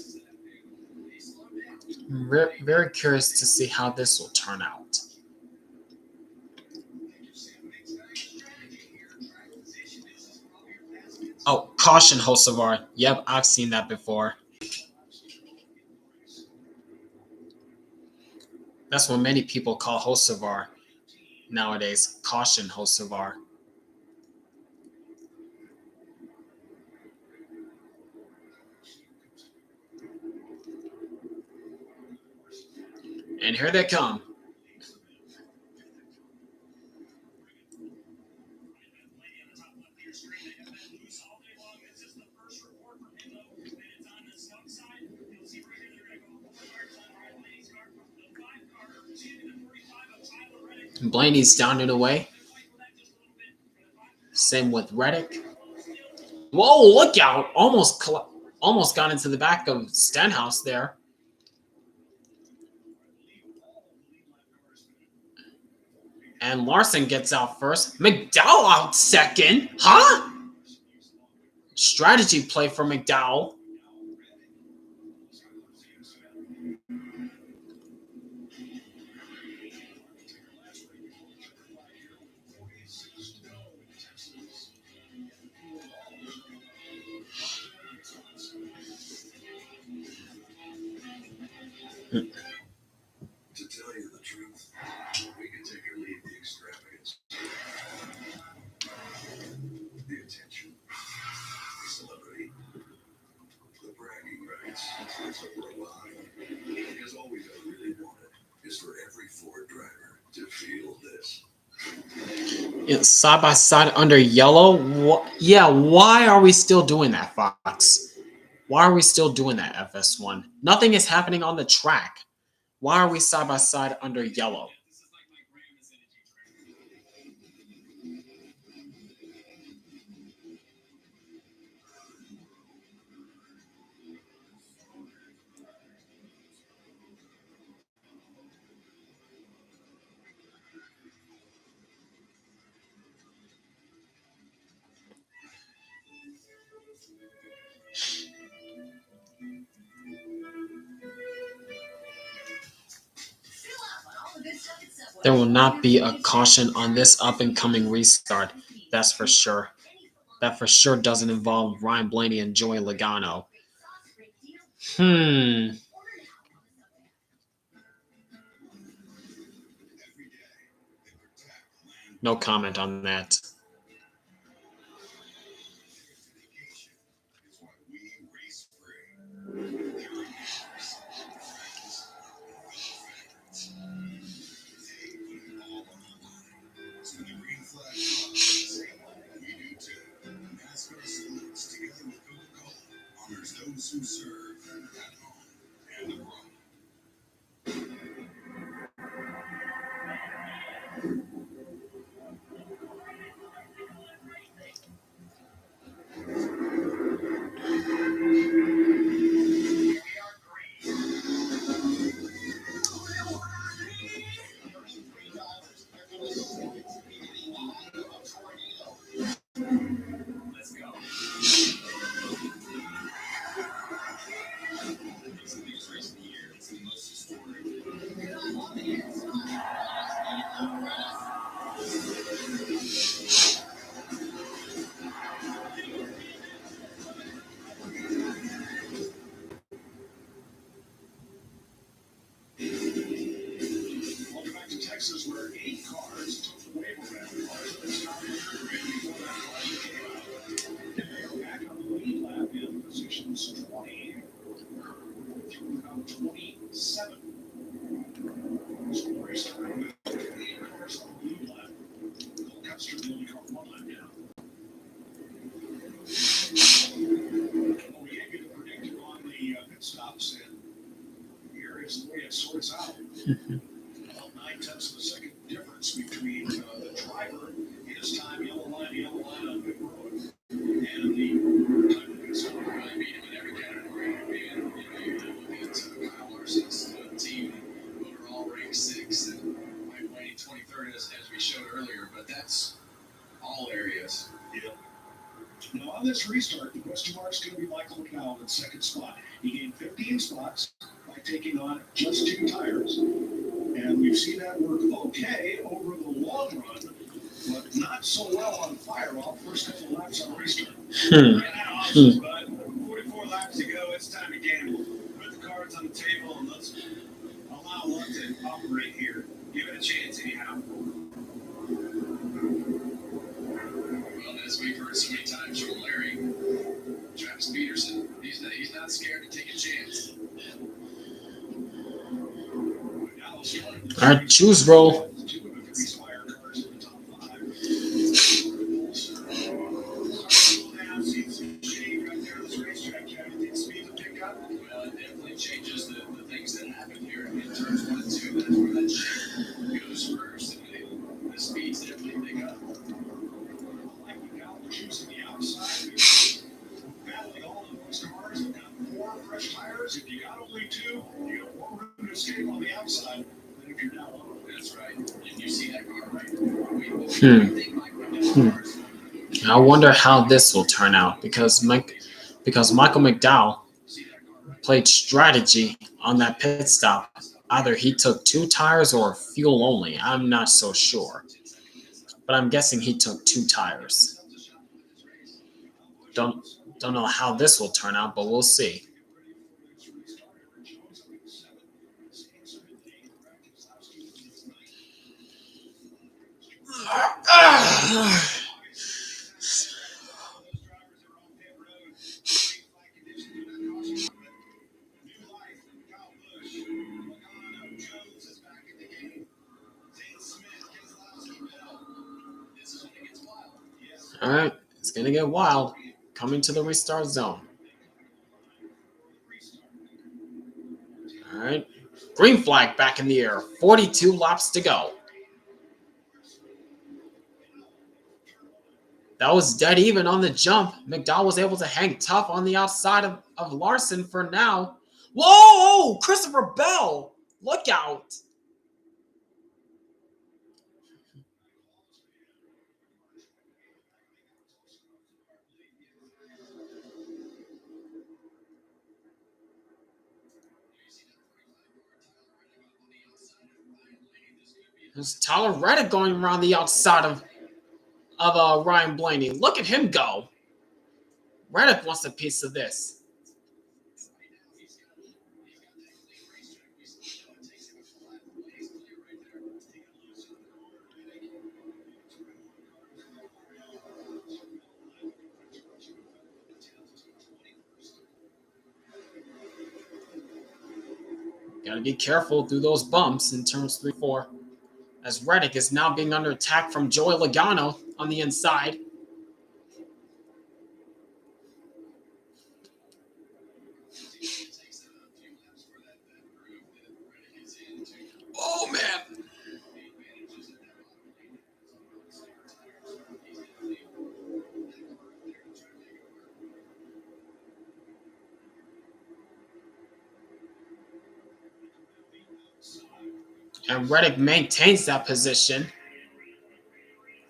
Very, very curious to see how this will turn out. Oh, caution, Hocevar. Yep, I've seen that before. That's what many people call Hocevar nowadays. Caution, Hocevar. And here they come. Blaney's down and away. Same with Reddick. Whoa, look out. Almost got into the back of Stenhouse there. And Larson gets out first. McDowell out second. Huh? Strategy play for McDowell. To tell you the truth, we can take or leave the extravagance, the attention, the celebrity, the bragging rights. It's over a line. Because all we ever really wanted is for every Ford driver to feel this. It's side by side under yellow. Yeah, why are we still doing that, Fox? Why are we still doing that, FS1? Nothing is happening on the track. Why are we side by side under yellow? There will not be a caution on this up-and-coming restart. That's for sure. That for sure doesn't involve Ryan Blaney and Joey Logano. No comment on that. NASCAR Salutes, together with Coca-Cola, honors those who serve at home and abroad. Let's go. In these recent years, the most historic. Welcome back to Texas, where 8 cars took the wave around cars that started before that caution came out. They are back on the lead lap in positions 20 through about 27. So we're starting with 8 cars on the lead lap. Cole Custer, the only car 1 lap down. Well, we gave you the predictor on the pit stops, and here is the way it sorts out. About 9/10 of a second difference between the driver, his time, yellow line on pit road, and the time of his So we really beat him in every category. And, you look at Kyle Larson's team overall ranked 6th, and Mike Wayne 23rd, as we showed earlier. But that's all areas. Yeah. Now, on this restart, the question mark is going to be Michael McDowell in second spot. He gained 15 spots by taking on just 2 tires. And we've seen that work okay over the long run, but not so well on fire-off first couple laps on restart. Yeah, awesome, bud. 44 laps to go. It's time to gamble. Put the cards on the table and let's allow luck to operate here. Give it a chance anyhow. Well, as we've heard so many times from Larry, Travis Peterson, he's not scared to take a chance. All right, choose roll. Well, it definitely changes the things that happen here in turns 1 and 2. That's where that shape goes first, and the speeds definitely pick up. Like McDowell choosing the outside, battling all of those cars that got 4 fresh tires. If you got only 2, you got more room to escape on the outside than if you're down low. That's right. And you see that car right. We think Mike I wonder how this will turn out because Michael McDowell played strategy on that pit stop. Either he took 2 tires or fuel only. I'm not so sure. But I'm guessing he took 2 tires. Don't know how this will turn out, but we'll see. All right, it's going to get wild. Coming to the restart zone. All right, green flag back in the air. 42 laps to go. That was dead even on the jump. McDowell was able to hang tough on the outside of Larson for now. Whoa, Christopher Bell. Look out. There's Tyler Reddick going around the outside of Ryan Blaney. Look at him go. Reddick wants a piece of this. Gotta be careful through those bumps in turns 3 4. As Reddick is now being under attack from Joey Logano on the inside. Oh, man. And Reddick maintains that position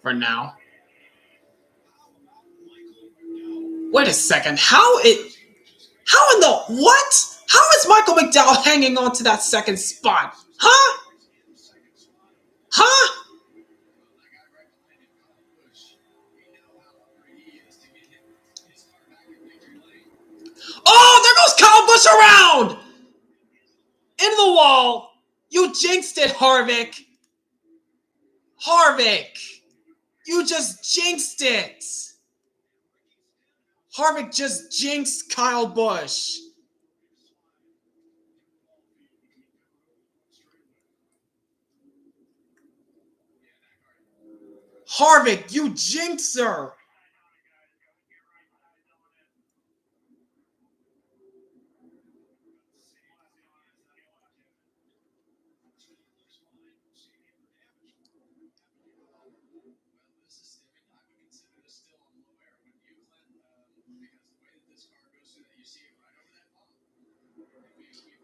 for now. Wait a second. How in the what? How is Michael McDowell hanging on to that second spot? Huh? Huh? Oh, there goes Kyle Busch around! Into the wall. You jinxed it, Harvick. Harvick. You just jinxed it. Harvick just jinxed Kyle Busch. Harvick, you jinxer.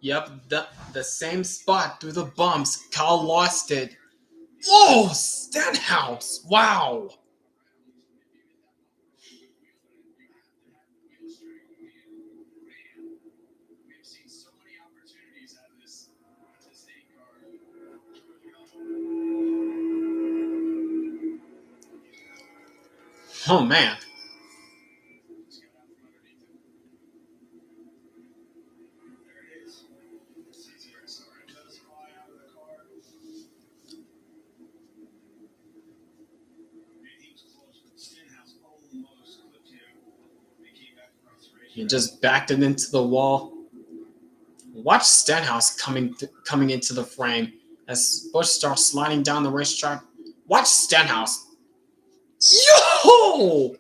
Yep, the same spot through the bumps. Kyle lost it. Whoa, Stenhouse. Wow. Oh, man. He just backed it into the wall. Watch Stenhouse coming into the frame as Busch starts sliding down the racetrack. Watch Stenhouse. Yo!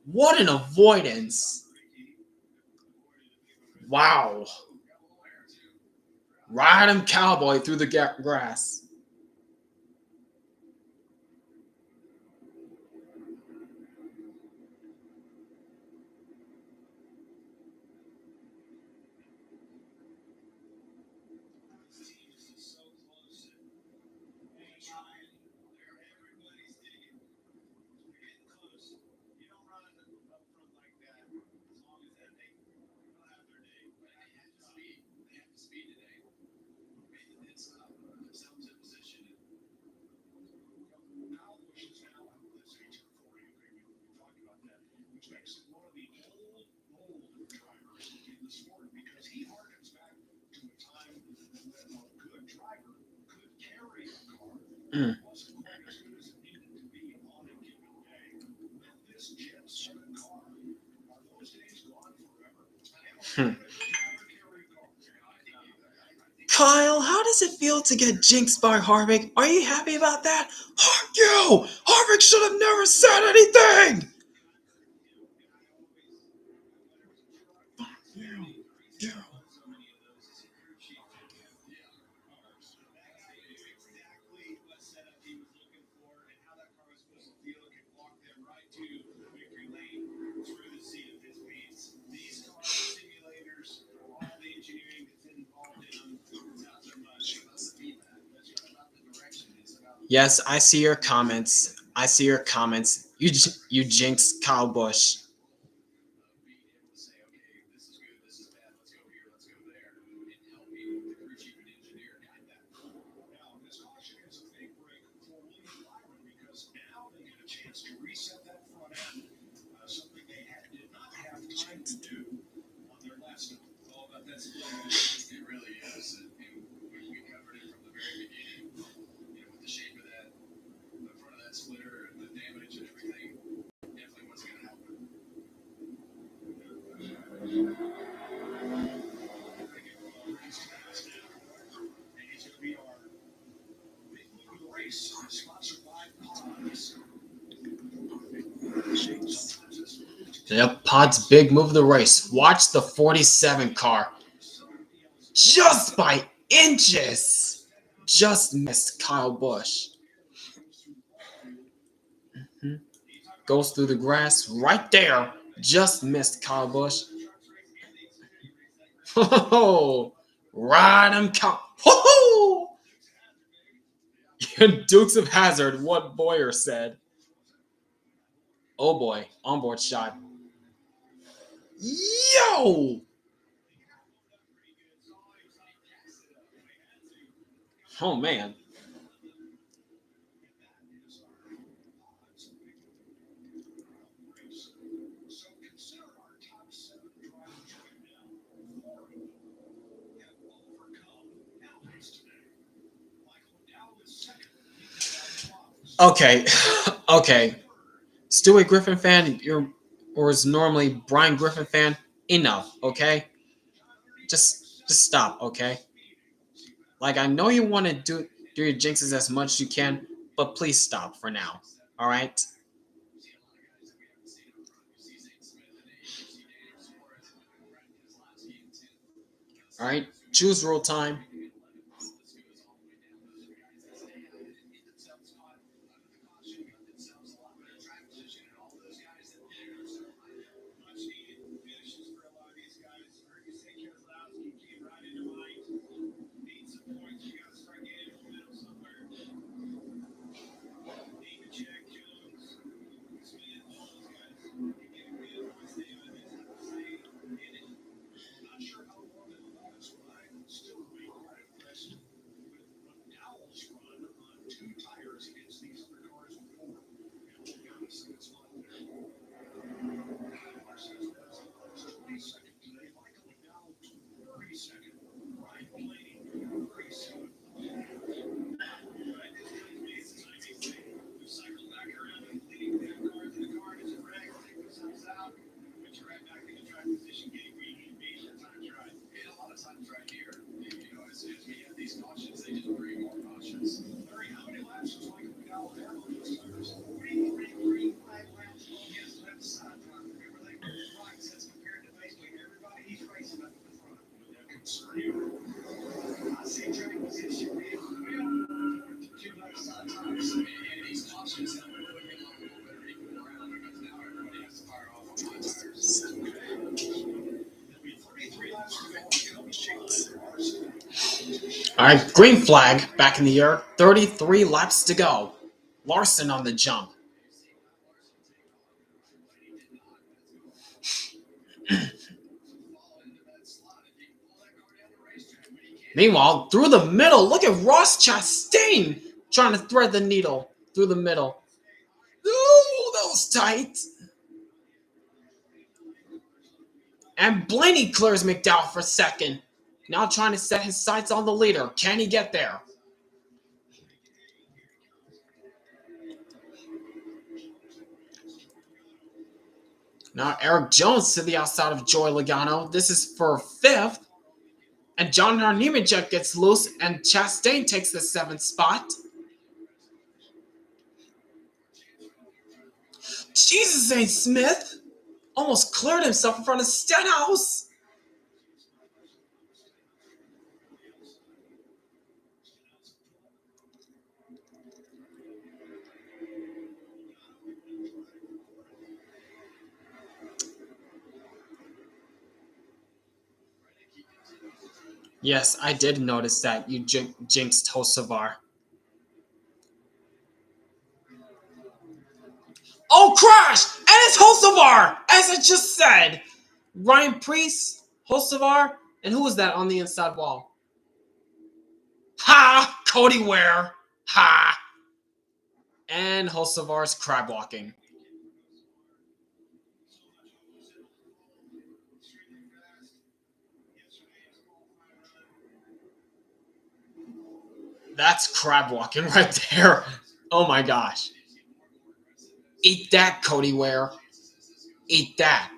What an avoidance. Wow. Ride him cowboy through the grass. Kyle, how does it feel to get jinxed by Harvick? Are you happy about that? Harvick should have never said anything! Yes, I see your comments. You jinxed Kyle Busch. Yep, Pod's big move of the race. Watch the 47 car. Just by inches. Just missed Kyle Busch. Goes through the grass right there. Just missed Kyle Busch. Oh, ride him, Kyle. Dukes of Hazzard, what Boyer said. Oh boy, onboard shot. Yo! Oh man. Okay, okay. Stewie Griffin fan, or is normally Brian Griffin fan. Enough, okay? Just stop, okay? Like I know you want to do your jinxes as much as you can, but please stop for now. All right? All right. Choose roll time. All right, green flag back in the air. 33 laps to go. Larson on the jump. Meanwhile, through the middle, look at Ross Chastain trying to thread the needle through the middle. Ooh, that was tight. And Blaney clears McDowell for second. Now trying to set his sights on the leader. Can he get there? Now Eric Jones to the outside of Joey Logano. This is for fifth. And John Nemechek gets loose, and Chastain takes the seventh spot. Jesus, St. Smith almost cleared himself in front of Stenhouse. Yes, I did notice that you jinxed Hocevar. Oh, crash! And it's Hocevar, as I just said. Ryan Preece, Hocevar, and who was that on the inside wall? Ha! Cody Ware. Ha! And Hocevar's crab walking. That's crab walking right there. Oh my gosh. Eat that, Cody Ware. Eat that.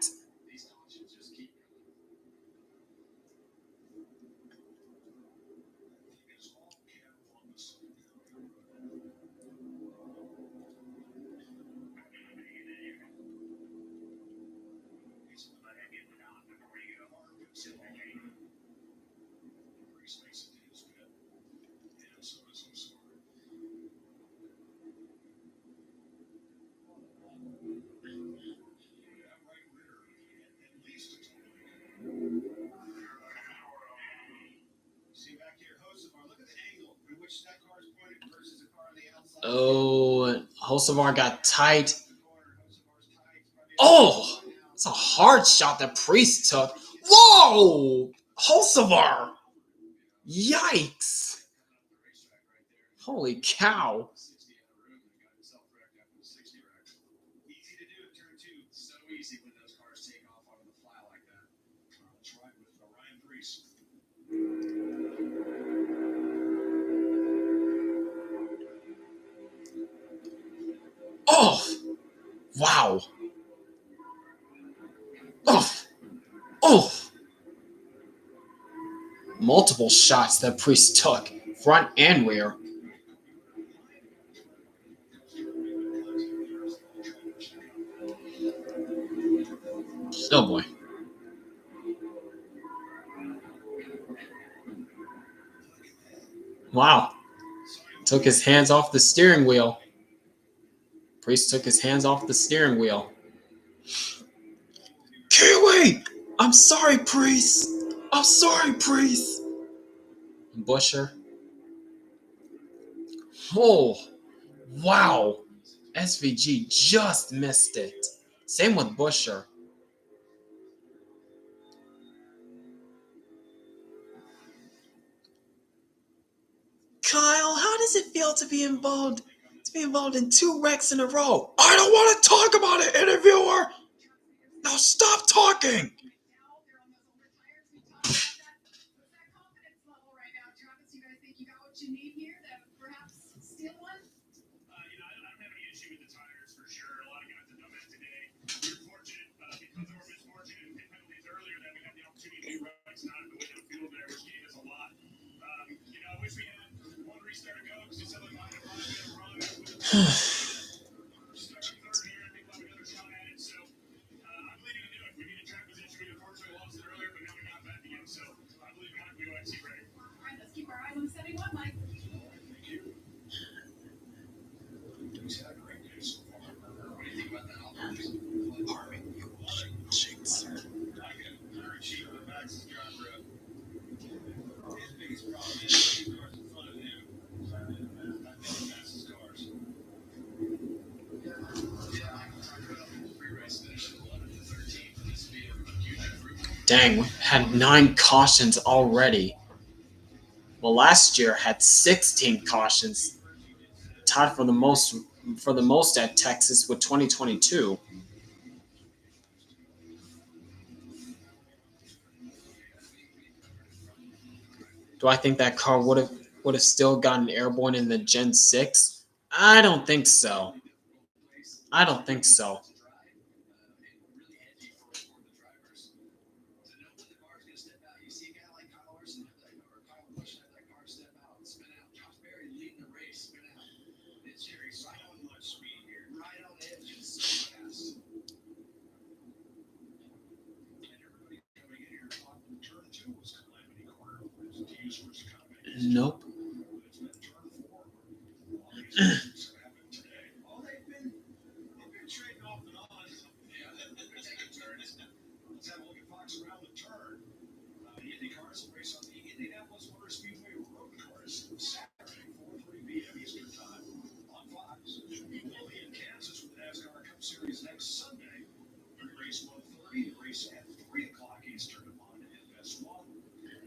Oh, Hocevar got tight. Oh, it's a hard shot that Priest took. Whoa! Hocevar! Yikes! Holy cow. Easy to do in turn two. So easy when those cars take off on the fly like that. Let's ride with Ryan Priest. Oh! Wow. Oh! Oh! Multiple shots that Priest took, front and rear. Oh boy. Wow. Took his hands off the steering wheel. Priest took his hands off the steering wheel. Kiwi! I'm sorry, Priest! I'm sorry, Priest! Busher. Oh, wow. SVG just missed it. Same with Busher. Kyle, how does it feel to be involved in 2 wrecks in a row? I don't want to talk about it, interviewer! Now stop talking! I don't have any issue with the tires for sure. A lot of guys have done that today. We're fortunate because of our misfortune and penalties earlier that we had the opportunity to do right not in the window field there, which gave us a lot. I wish we had one restart to go because we said we might have run stuck in third here. I think we'll have another shot at it. So I believe we can do it. We need a track position. We unfortunately lost it earlier, but now we got back again. So I believe we go XC ready. All right, let's keep our eyes on the 71, Mike. Thank you. He's had a great day so far. What do you think about that album? Harvey, you love it. Shakes. I get very cheap on the Max's driver. His biggest problem is these cars in front of him. I think Max's cars. Yeah, I can talk about pre-race finish 11 to 13. This would be a huge improvement. Dang, we had 9 cautions already. Well, last year had 16 cautions, tied for the most at Texas with 2022. Do I think that car would have still gotten airborne in the Gen 6? I don't think so. I don't think so. Nope. Around the turn. The IndyCars will race on the Indianapolis Motor Speedway road course Saturday, 4:30 p.m. Eastern Time on Fox. We'll be in Kansas with the NASCAR Cup Series next Sunday. Race 1:30, race at 3 o'clock Eastern on FS1.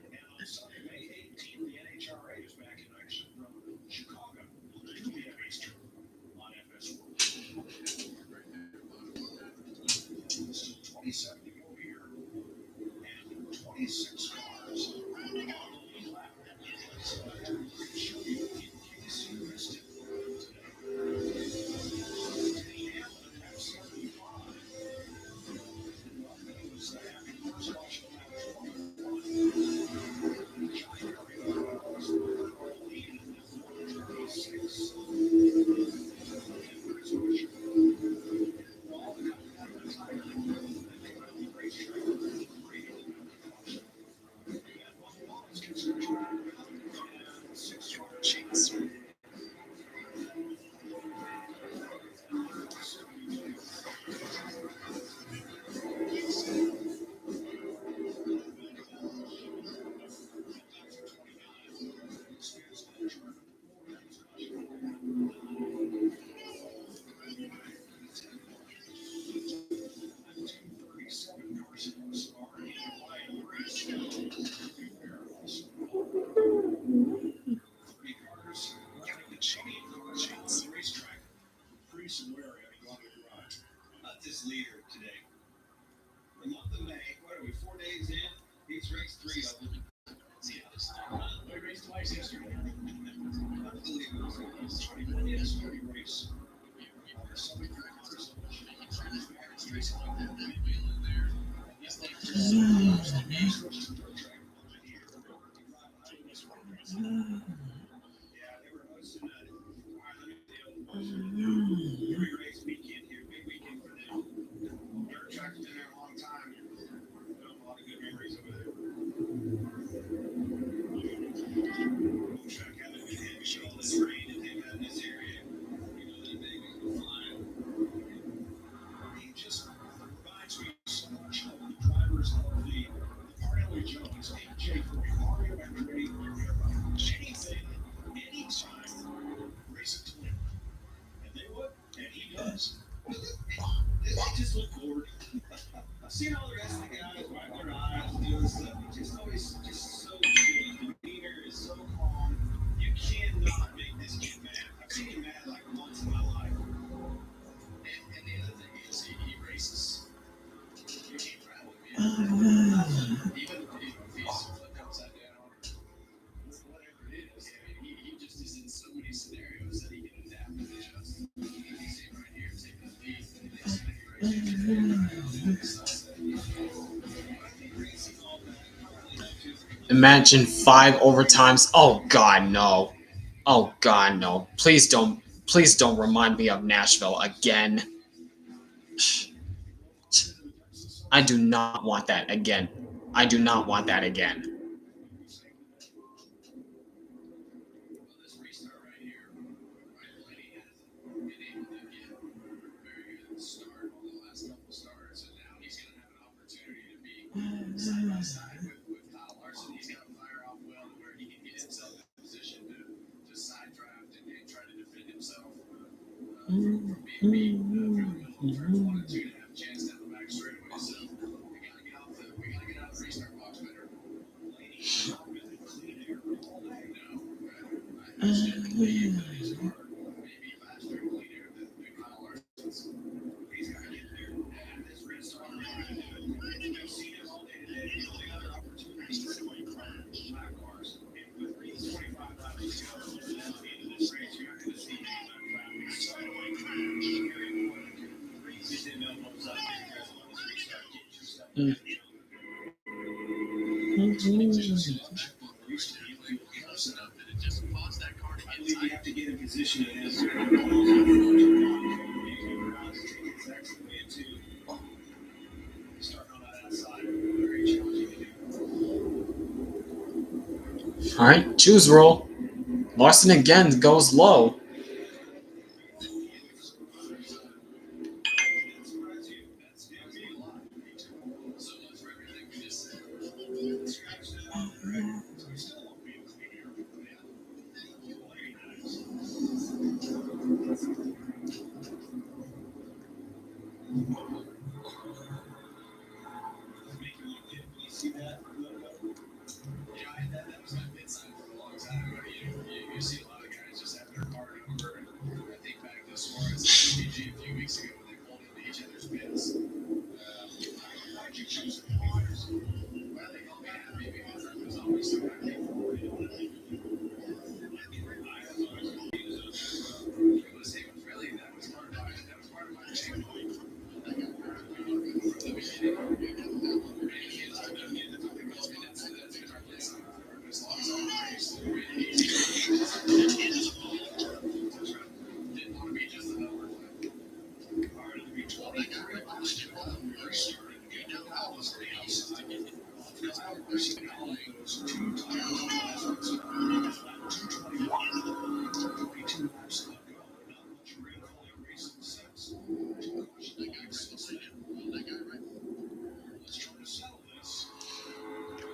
And on Sunday, May 18th, the NHRA is back in action from Chicago, 2 p.m. Eastern on FS1. 27 to go here. 26 cars on the lead lap. Show you Casey Houston today. F-75. Was that first caution lap 21. Giant lead in 26. All the tire. Seeing all the rest of the guys wipe their eyes, doing stuff, just always just so chill. The demeanor is so calm. You cannot make this kid mad. I've seen him mad like once in my life. And the other thing is he races. You can't travel with me. Even if he's upside down or whatever it is, I mean, he just is in so many scenarios that he can adapt and adjust. You see him right here taking the lead. Imagine 5 overtimes. Oh God, no. Oh God, no. Please don't remind me of Nashville again. I do not want that again. I do not want that again. You have to get in position and All right, choose roll. Larson again goes low.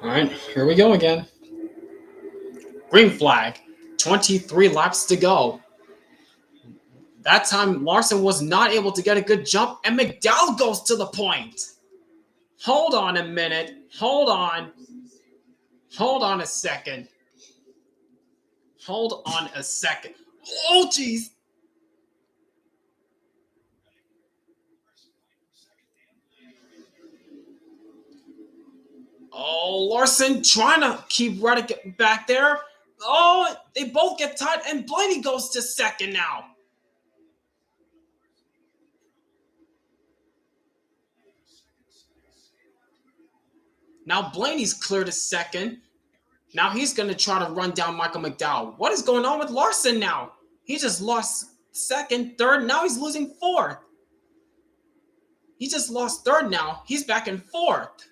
All right, here we go again. Green flag. 23 laps to go. That time, Larson was not able to get a good jump, and McDowell goes to the point. Hold on a minute. Hold on. Hold on a second. Hold on a second. Oh, jeez. Oh, Larson trying to keep Reddick back there, Oh, they both get tied, and Blaney goes to second now. Now Blaney's clear to second. Now he's going to try to run down Michael McDowell. What is going on with Larson now? He just lost second, third. Now he's losing fourth. He just lost third now. He's back in fourth.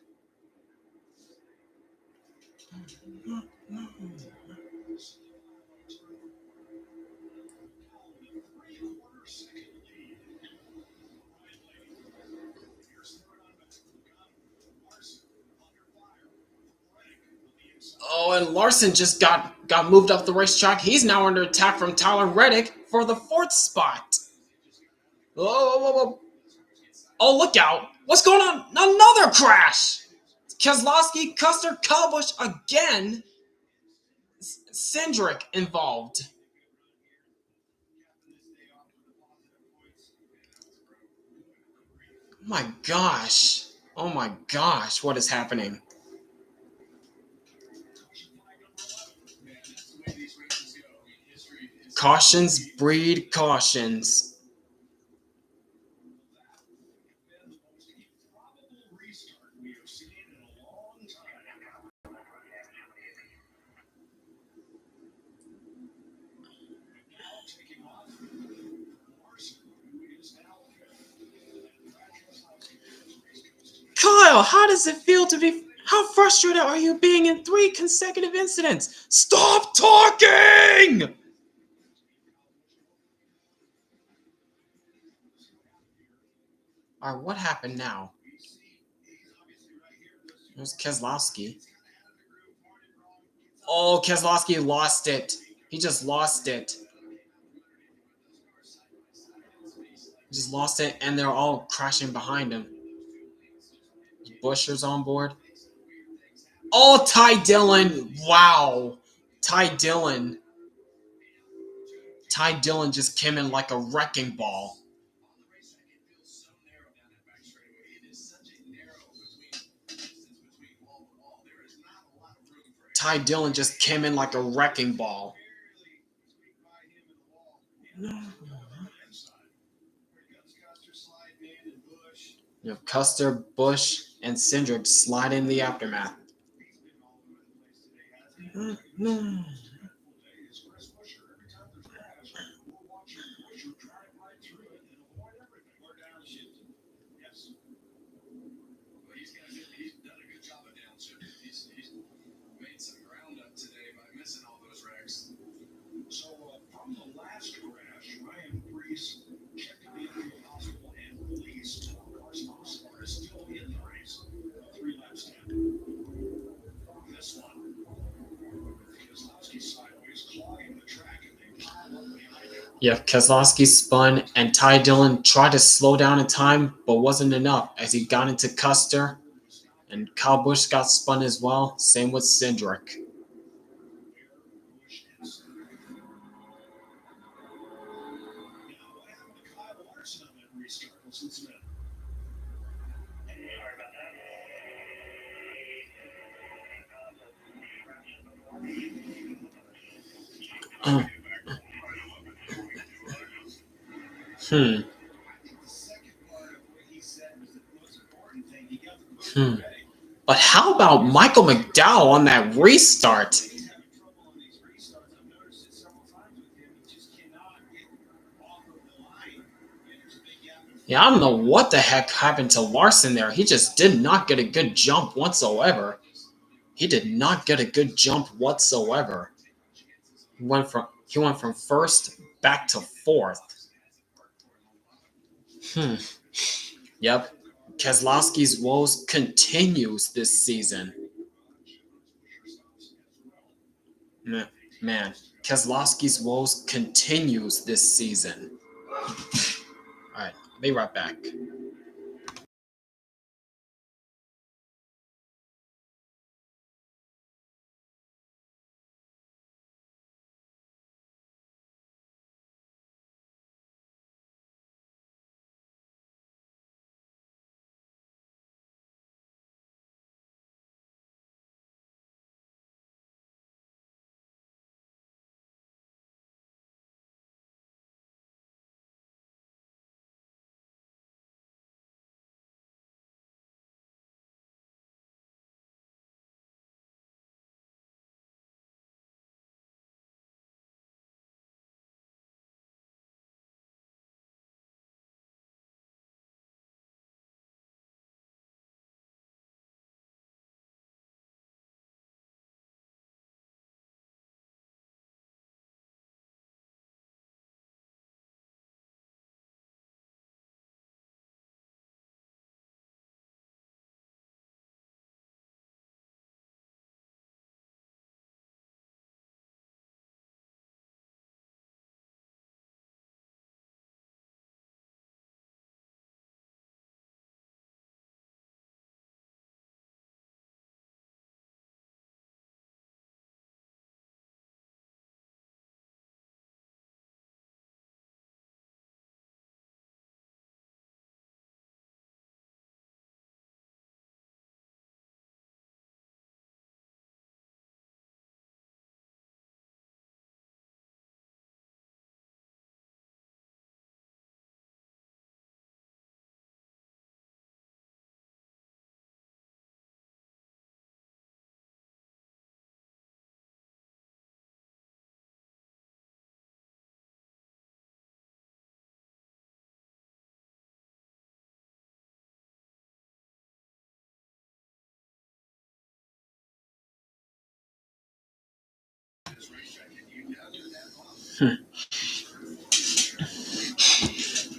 Oh, and Larson just got moved up the racetrack. He's now under attack from Tyler Reddick for the fourth spot. Oh, look out. What's going on? Another crash. Keselowski, Custer, Kalbusch again. Cindric involved. Oh my gosh. Oh my gosh. What is happening? Cautions breed cautions. Kyle, how does it feel to be... How frustrated are you being in 3 consecutive incidents? Stop talking! All right, what happened now? There's Keselowski. Oh, Keselowski lost it. He just lost it. He just lost it, and they're all crashing behind him. Buescher's on board. Oh, Ty Dillon. Wow. Ty Dillon just came in like a wrecking ball. Ty Dillon just came in like a wrecking ball. You have Custer, Busch, and Cindric slide in the aftermath. Yeah, Keselowski spun, and Ty Dillon tried to slow down in time, but wasn't enough as he got into Custer, and Kyle Busch got spun as well. Same with Cindric. But how about Michael McDowell on that restart? Yeah, I don't know what the heck happened to Larson there. He just did not get a good jump whatsoever. He did not get a good jump whatsoever. He went from first back to fourth. Yep. Keselowski's woes continues this season. Man, Keselowski's woes continues this season. All right, be right back.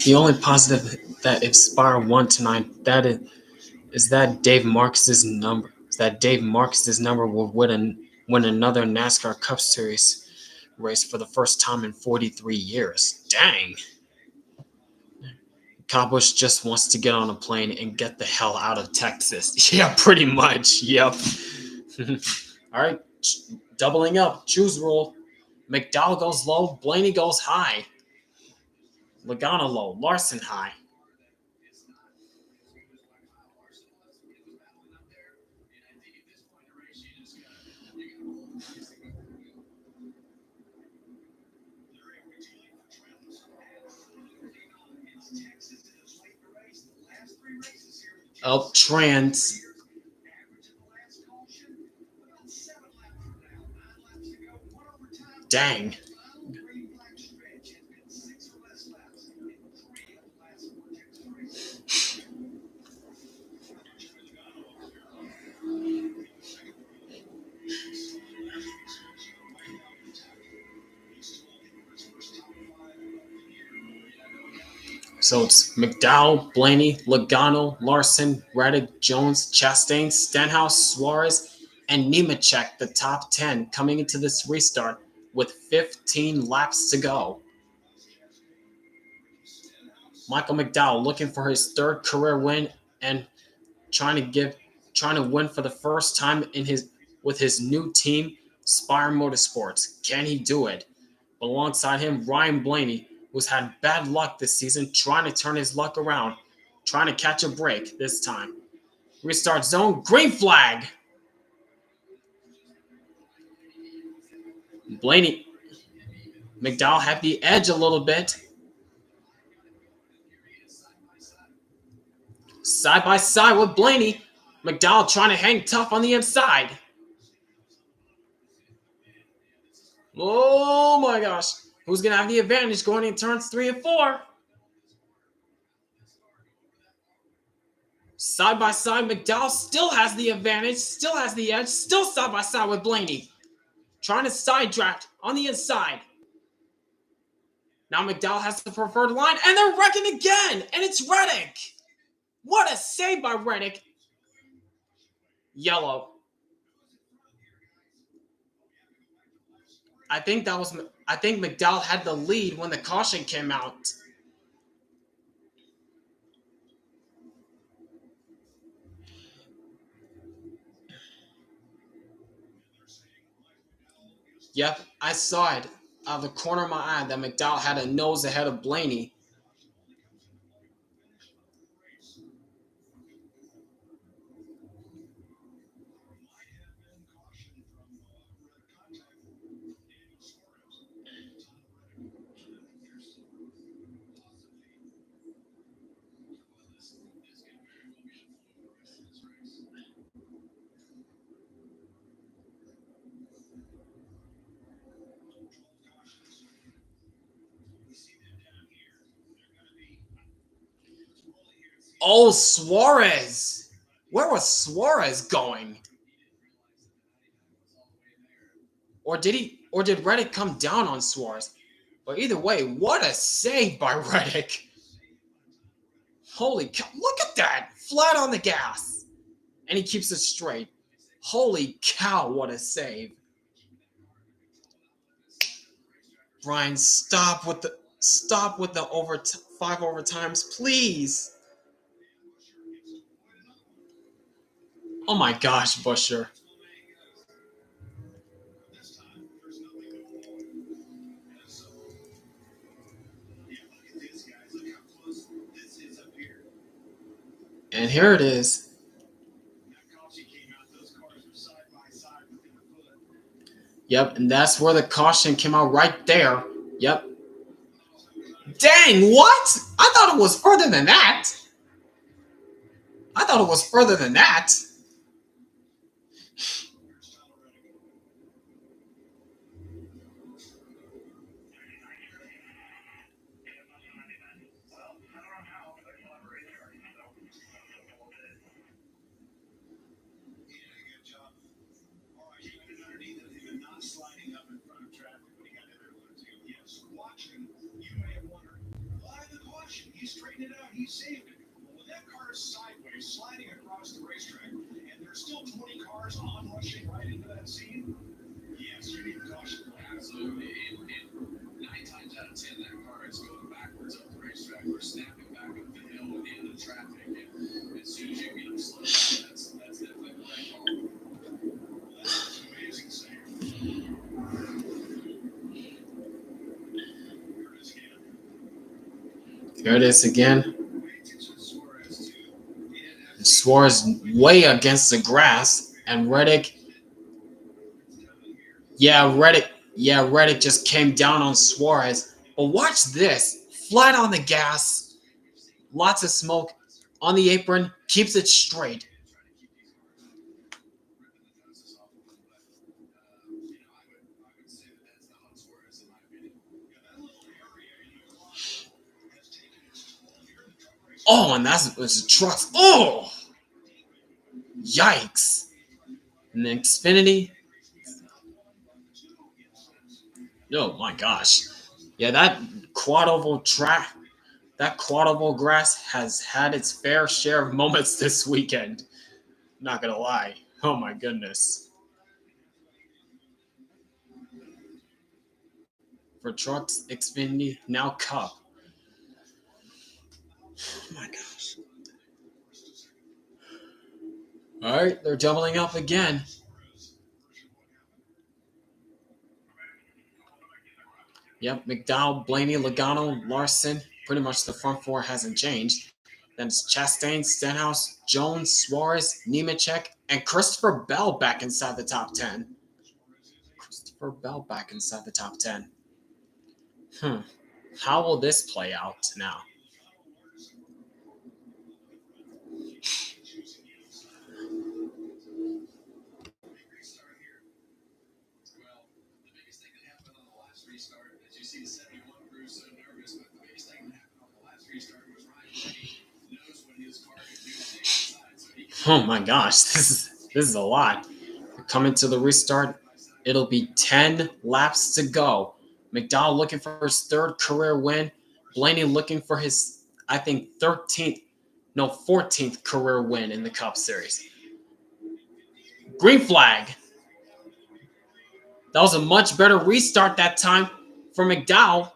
The only positive that if Spire won tonight, is that Dave Marcus's number. Is that Dave Marcus's number will win another NASCAR Cup Series race for the first time in 43 years. Dang. Cowboys just wants to get on a plane and get the hell out of Texas. Yeah, pretty much. Yep. All right. Doubling up. Choose rule. McDowell goes low. Blaney goes high. Logano low. Larson high. Up trans. Dang. So it's McDowell, Blaney, Logano, Larson, Reddick, Jones, Chastain, Stenhouse, Suarez, and Nemechek, the top 10, coming into this restart with 15 laps to go. Michael McDowell looking for his third career win and trying to win for the first time with his new team, Spire Motorsports. Can he do it? Alongside him, Ryan Blaney, who's had bad luck this season, trying to turn his luck around, trying to catch a break this time. Restart zone, green flag. Blaney, McDowell had the edge a little bit. Side by side with Blaney. McDowell trying to hang tough on the inside. Oh my gosh. Who's going to have the advantage going in turns 3 and 4? Side by side, McDowell still has the advantage, still has the edge, still side by side with Blaney. Trying to side draft on the inside. Now McDowell has the preferred line, and they're wrecking again, and it's Reddick. What a save by Reddick. Yellow. I think McDowell had the lead when the caution came out. Yep, I saw it out of the corner of my eye that McDowell had a nose ahead of Blaney. Oh, Suarez. Where was Suarez going? Or did Reddick come down on Suarez? But either way, what a save by Reddick. Holy cow, look at that. Flat on the gas. And he keeps it straight. Holy cow, what a save. Brian, stop with the 5 overtimes, please. Oh my gosh, Busher. And here it is. Yep, and that's where the caution came out right there. Yep. Dang, what? I thought it was further than that. He straightened it out. He saved it. Well, when that car is sideways, sliding across the racetrack, and there's still 20 cars onrushing right into that scene, yes, you need caution. Absolutely. And 9 times out of 10, that car is going backwards up the racetrack or snapping back up the hill into the traffic. And as soon as you get them slow down, that's definitely the right call. Well, that's an amazing save. Here it is again. Suarez way against the grass, and Reddick. Reddick just came down on Suarez. But watch this. Flat on the gas. Lots of smoke on the apron. Keeps it straight. Oh, and that was a truck. Oh! Yikes. And the Xfinity. Oh my gosh. Yeah, that quad oval track, that quad oval grass has had its fair share of moments this weekend. Not gonna lie. Oh my goodness. For trucks, Xfinity, now Cup. Oh my gosh. All right, they're doubling up again. Yep, McDowell, Blaney, Logano, Larson. Pretty much the front four hasn't changed. Then it's Chastain, Stenhouse, Jones, Suarez, Nemechek, and Christopher Bell back inside the top 10. Christopher Bell back inside the top 10. How will this play out now? Oh my gosh, this is a lot. Coming to the restart, it'll be 10 laps to go. McDowell looking for his 3rd career win. Blaney looking for his, I think, 14th career win in the Cup Series. Green flag. That was a much better restart that time for McDowell.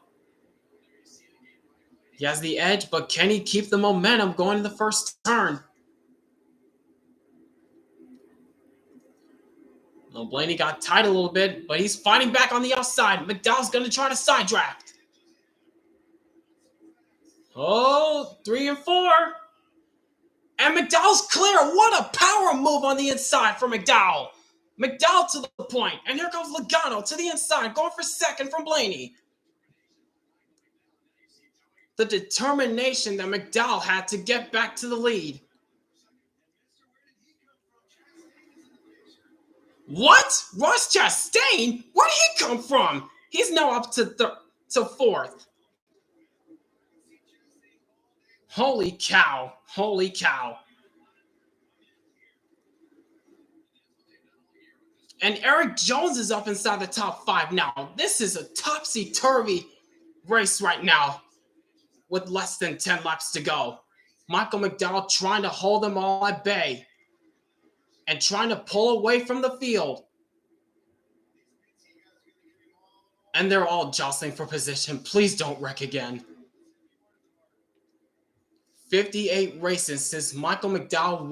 He has the edge, but can he keep the momentum going in the first turn? Well, Blaney got tight a little bit, but he's fighting back on the outside. McDowell's going to try to side draft. Oh, 3 and 4. And McDowell's clear. What a power move on the inside for McDowell. McDowell to the point. And here comes Logano to the inside, going for 2nd from Blaney. The determination that McDowell had to get back to the lead. What? Ross Chastain? Where did he come from? He's now up to 4th. Holy cow. Holy cow. And Eric Jones is up inside the top 5 now. This is a topsy-turvy race right now with less than 10 laps to go. Michael McDowell trying to hold them all at bay and trying to pull away from the field. And they're all jostling for position. Please don't wreck again. 58 races since Michael McDowell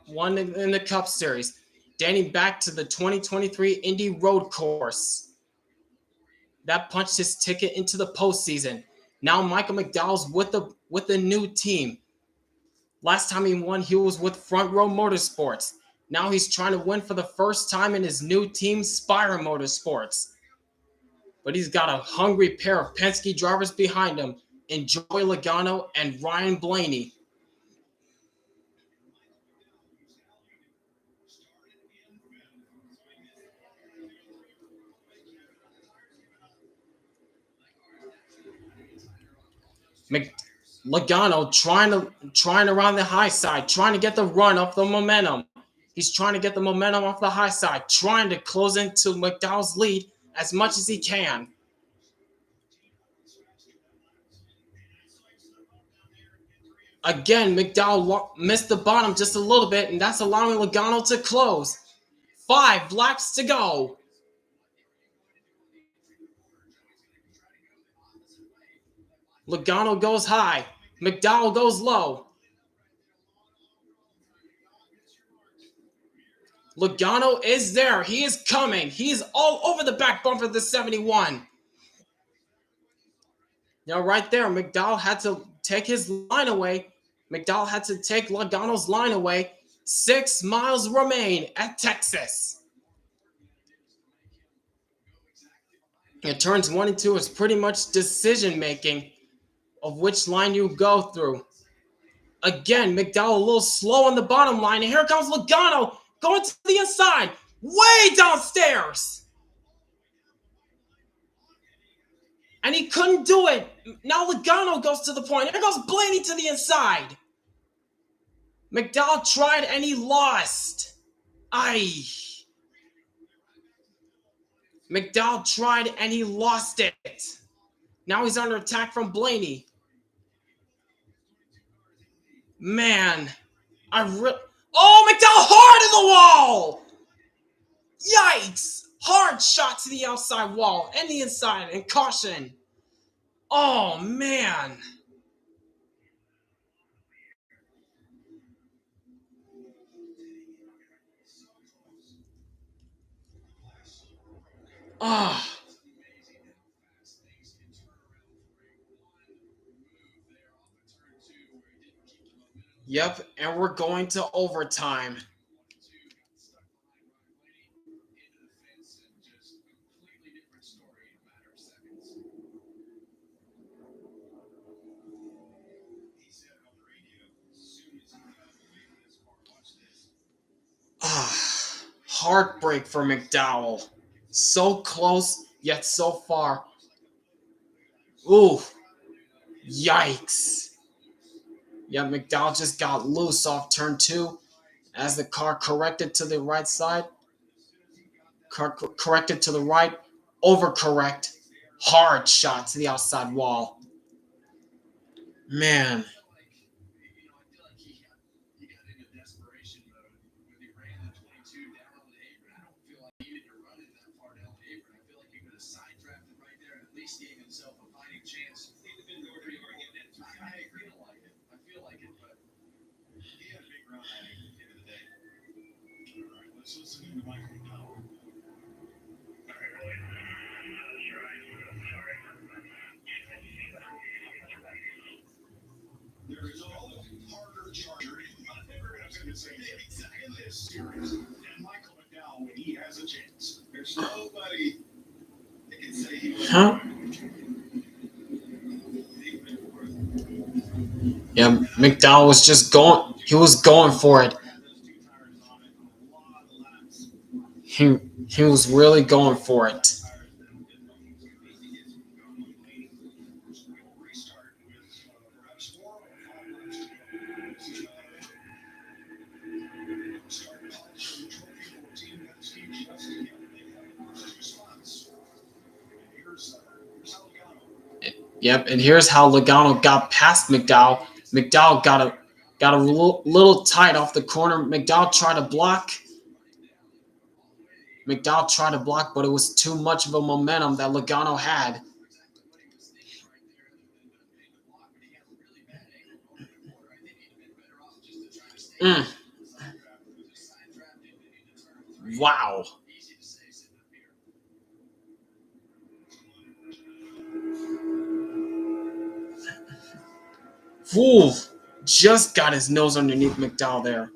won in the Cup Series, dating back to the 2023 Indy Road Course. That punched his ticket into the postseason. Now Michael McDowell's with a new team. Last time he won, he was with Front Row Motorsports. Now he's trying to win for the first time in his new team, Spire Motorsports. But he's got a hungry pair of Penske drivers behind him in Joey Logano and Ryan Blaney. Logano trying around the high side, trying to get the run off the momentum. He's trying to get the momentum off the high side, trying to close into McDowell's lead as much as he can. Again, McDowell missed the bottom just a little bit, and that's allowing Logano to close. 5 laps to go. Logano goes high. McDowell goes low. Logano is there. He is coming. He is all over the back bumper of the 71. Now, right there, McDowell had to take his line away. McDowell had to take Logano's line away. 6 miles remain at Texas. And turns 1 and 2 is pretty much decision-making of which line you go through. Again, McDowell a little slow on the bottom line. And here comes Logano going to the inside. Way downstairs. And he couldn't do it. Now Logano goes to the point. Here goes Blaney to the inside. McDowell tried and he lost. McDowell tried and he lost it. Now he's under attack from Blaney. Man. Oh, McDowell hard in the wall! Yikes! Hard shot to the outside wall and the inside and caution. Oh, man. Yep, and we're going to overtime. Heartbreak for McDowell. So close, yet so far. Ooh. Yikes. Yeah, McDowell just got loose off turn 2 as the car corrected to the right side. Corrected to the right. Overcorrect. Hard shot to the outside wall. Man. There is a harder charger. I'm never going to say exactly this series. And Michael McDowell, when he has a chance, there's nobody that can say he was. Yeah, McDowell was just going. He was going for it. He was really going for it. Yep, and here's how Logano got past McDowell. McDowell got a little tight off the corner. McDowell tried to block. But it was too much of a momentum that Logano had. Wow. Ooh, just got his nose underneath McDowell there.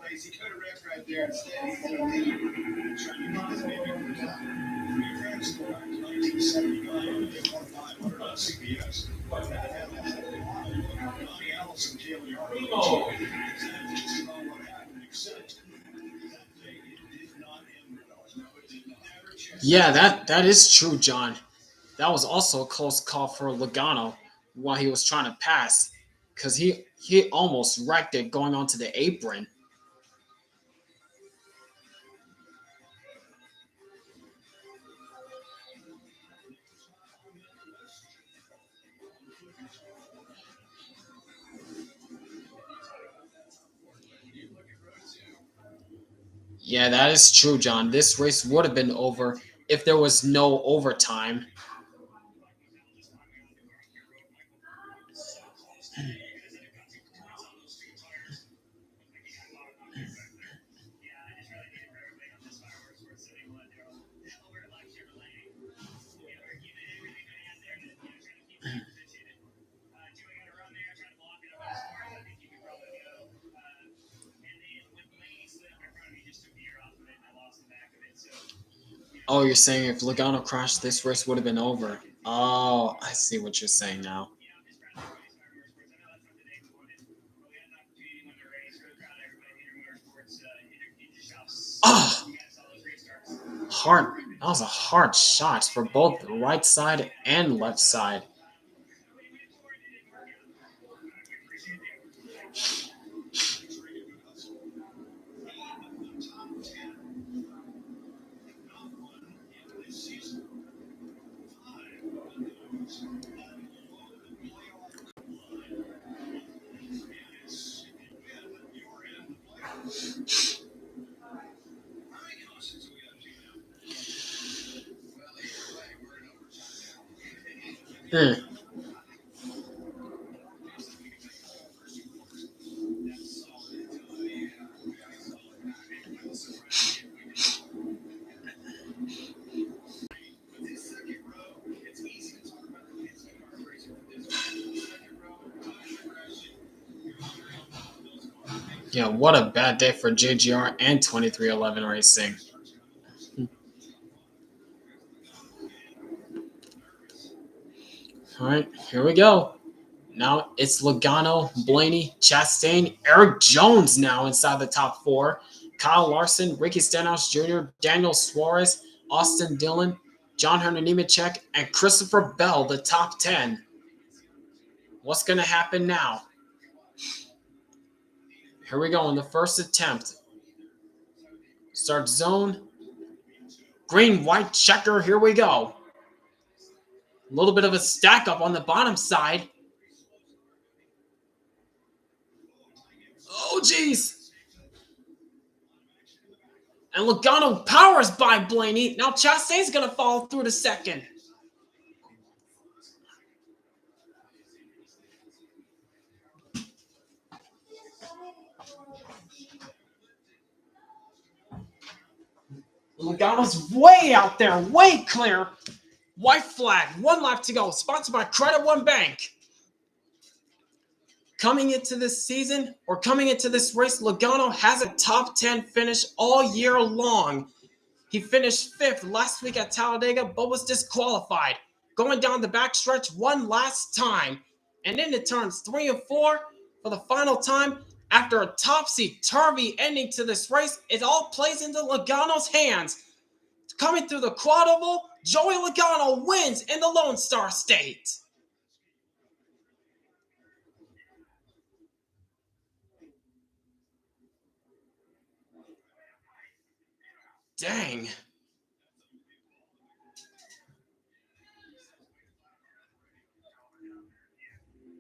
He could have wrecked right there instead. He's trying to get his baby on the top. Your friends scored 1979. They won 500 on CBS. But that had Allison, Kelly, Yeah, that is true, John. That was also a close call for Logano while he was trying to pass, because he almost wrecked it going onto the apron. Yeah, that is true, John. This race would have been over if there was no overtime. Oh, you're saying if Logano crashed, this race would have been over. Oh, I see what you're saying now. Oh, hard. That was a hard shot for both the right side and left side. Hmm. Yeah, what a bad day for JGR and 2311 Racing. All right, here we go. Now it's Logano, Blaney, Chastain, Eric Jones now inside the top four. Kyle Larson, Ricky Stenhouse Jr., Daniel Suarez, Austin Dillon, John Hunter Nemechek, and Christopher Bell, the top 10. What's going to happen now? Here we go in the first attempt. Start zone. Green, white checker. Here we go. A little bit of a stack up on the bottom side. Oh, geez. And Logano powers by Blaney. Now Chastain's going to fall through to second. Logano's way out there, way clear. White flag, one lap to go. Sponsored by Credit One Bank. Coming into this season, or coming into this race, Logano has a top 10 finish all year long. He finished 5th last week at Talladega, but was disqualified. Going down the backstretch one last time. And into turns 3 and 4 for the final time. After a topsy-turvy ending to this race, it all plays into Logano's hands. Coming through the quad oval, Joey Logano wins in the Lone Star State. Dang.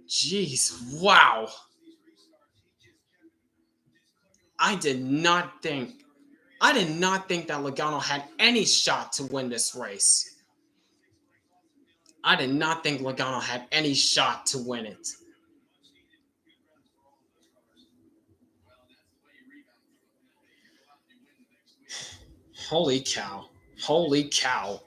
Jeez, wow. I did not think that Logano had any shot to win this race. I did not think Logano had any shot to win it. Holy cow. Holy cow.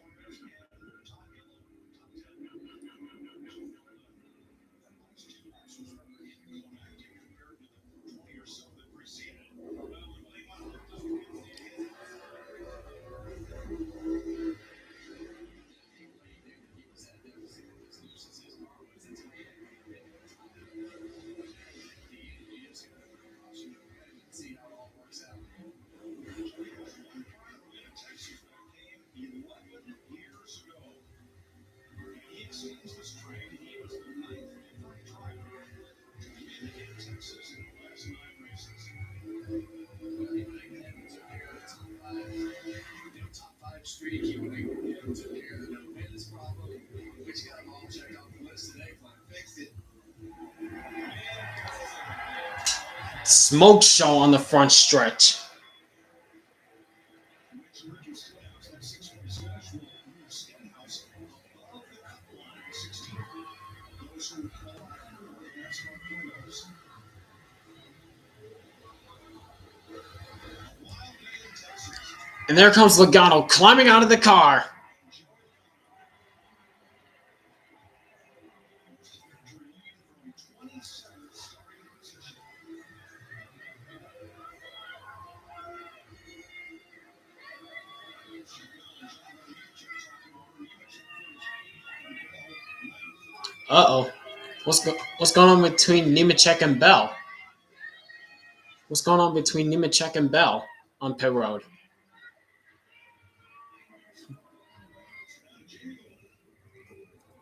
Top five streak, he would have took care of the no wins problem, which got them all checked off the list today. Fixed it. Smoke show on the front stretch. And there comes Logano climbing out of the car. Uh-oh. What's going on between Nemechek and Bell? What's going on between Nemechek and Bell on pit road?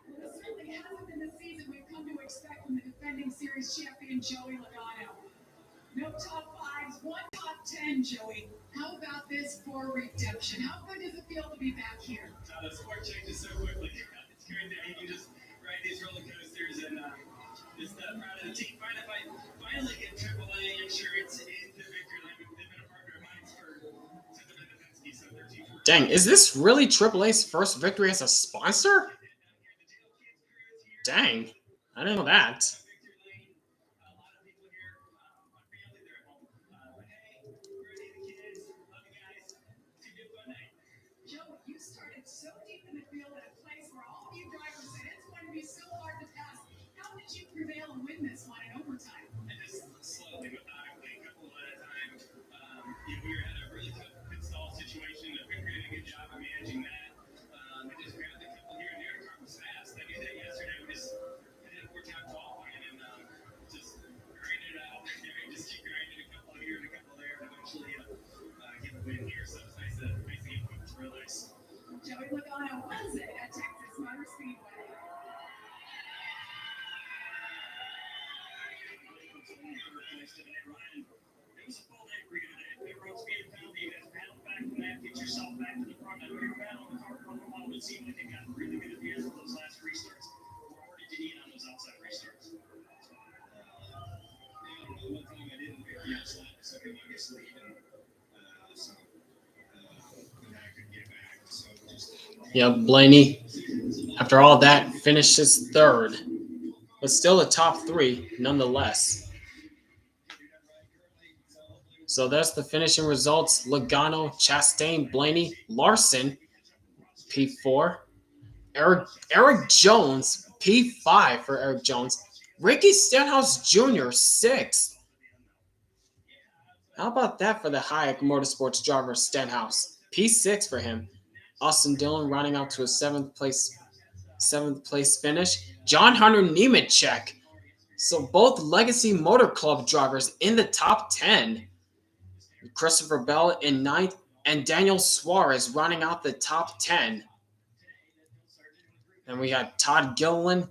This really hasn't been the season we've come to expect from the defending series champion Joey Logano. No top fives, one top 10, Joey. How about this for redemption? How good does it feel to be back here? The sport changes so quickly. It's great that you can just ride these roller coasters and just proud of the team. Finally get AAA insurance into victory lane. They've been a partner of mine since I've been at Penske, so 13 years. Dang, is this really AAA's first victory as a sponsor? Dang, I didn't know that. Joe, you started so deep in the field at a place where all of you drivers said it's going to be so hard to pass. How did you prevail and win this one in overtime? And just slowly, methodically, a couple at a time. We were at a really tough pit stall situation. Victory did a good job of managing that. We just grabbed a couple here and there. The car was fast. I knew that yesterday. We just did a 4-time qualifying and just grinded it out. Just keep grinding a couple here and a couple there, and eventually get the win here. So it's nice to get quick. It's real nice. Joey Logano wins it at Texas Motor Speedway. It was a full day for you today. Pit road speed penalty. You guys battle back from that. Get yourself back to the front. I know you're battling the car for a little while, but it seemed like they got really good at the end of those last restarts. Or did you eat on those outside restarts? One thing I didn't pick the outside, the second longest lead, and so I couldn't get back. So just Yeah, Blaney, after all that, finishes third. But still a top three, nonetheless. So that's the finishing results. Logano, Chastain, Blaney, Larson, P4. Eric Jones, P5 for Eric Jones. Ricky Stenhouse Jr., 6th. How about that for the Hayek Motorsports driver Stenhouse? P6 for him. Austin Dillon rounding out to a seventh place finish. John Hunter Nemechek. So both Legacy Motor Club drivers in the top 10. Christopher Bell in 9th, and Daniel Suarez rounding out the top 10. And we had Ty Dillon,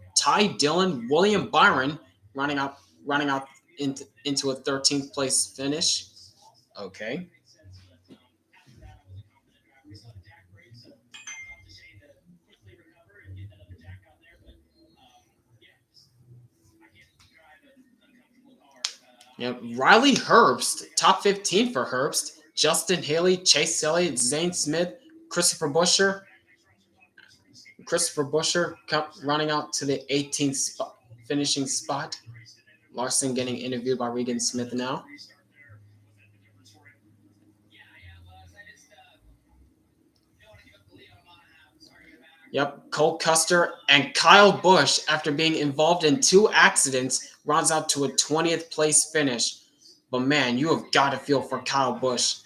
William Byron rounding out into a 13th place finish. Okay. Yep. Riley Herbst, top 15 for Herbst. Justin Haley, Chase Elliott, Zane Smith, Christopher Buescher running out to the 18th finishing spot. Larson getting interviewed by Regan Smith now. Yep, Cole Custer and Kyle Busch, after being involved in 2 accidents, rounds out to a 20th place finish. But man, you have got to feel for Kyle Busch.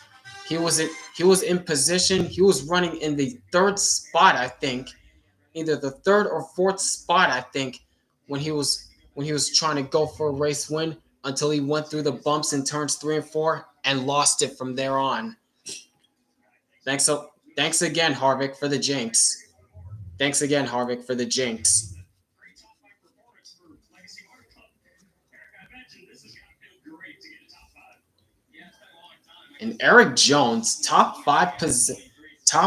He was in position. He was running in the 3rd spot, I think, either the 3rd or 4th spot, I think, when he was trying to go for a race win, until he went through the bumps in turns 3 and 4 and lost it from there on. Thanks again, Harvick, for the jinx. Thanks again, Harvick, for the jinx. This is going to feel great to get a top 5. Yeah, And Eric Jones, top five finish. Last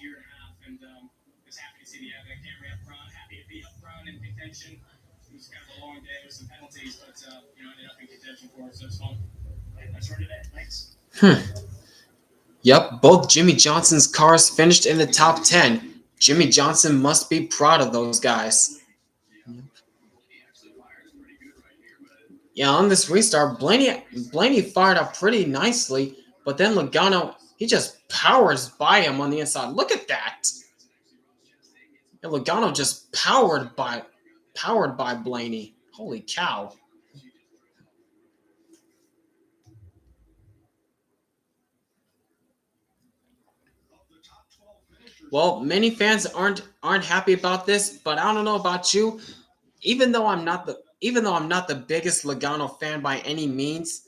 year and a half, and just happy to see the Camry up front. Happy to be up front in contention. It was kind of a long day with some penalties, but ended up in contention for it, so it's fun. Nice run today. Thanks. Yep, both Jimmy Johnson's cars finished in the top 10. Jimmy Johnson must be proud of those guys. Yeah, on this restart, Blaney fired up pretty nicely, but then Logano, he just powers by him on the inside. Look at that. And Logano just powered by Blaney. Holy cow. Well, many fans aren't happy about this, but I don't know about you. Even though I'm not the biggest Logano fan by any means,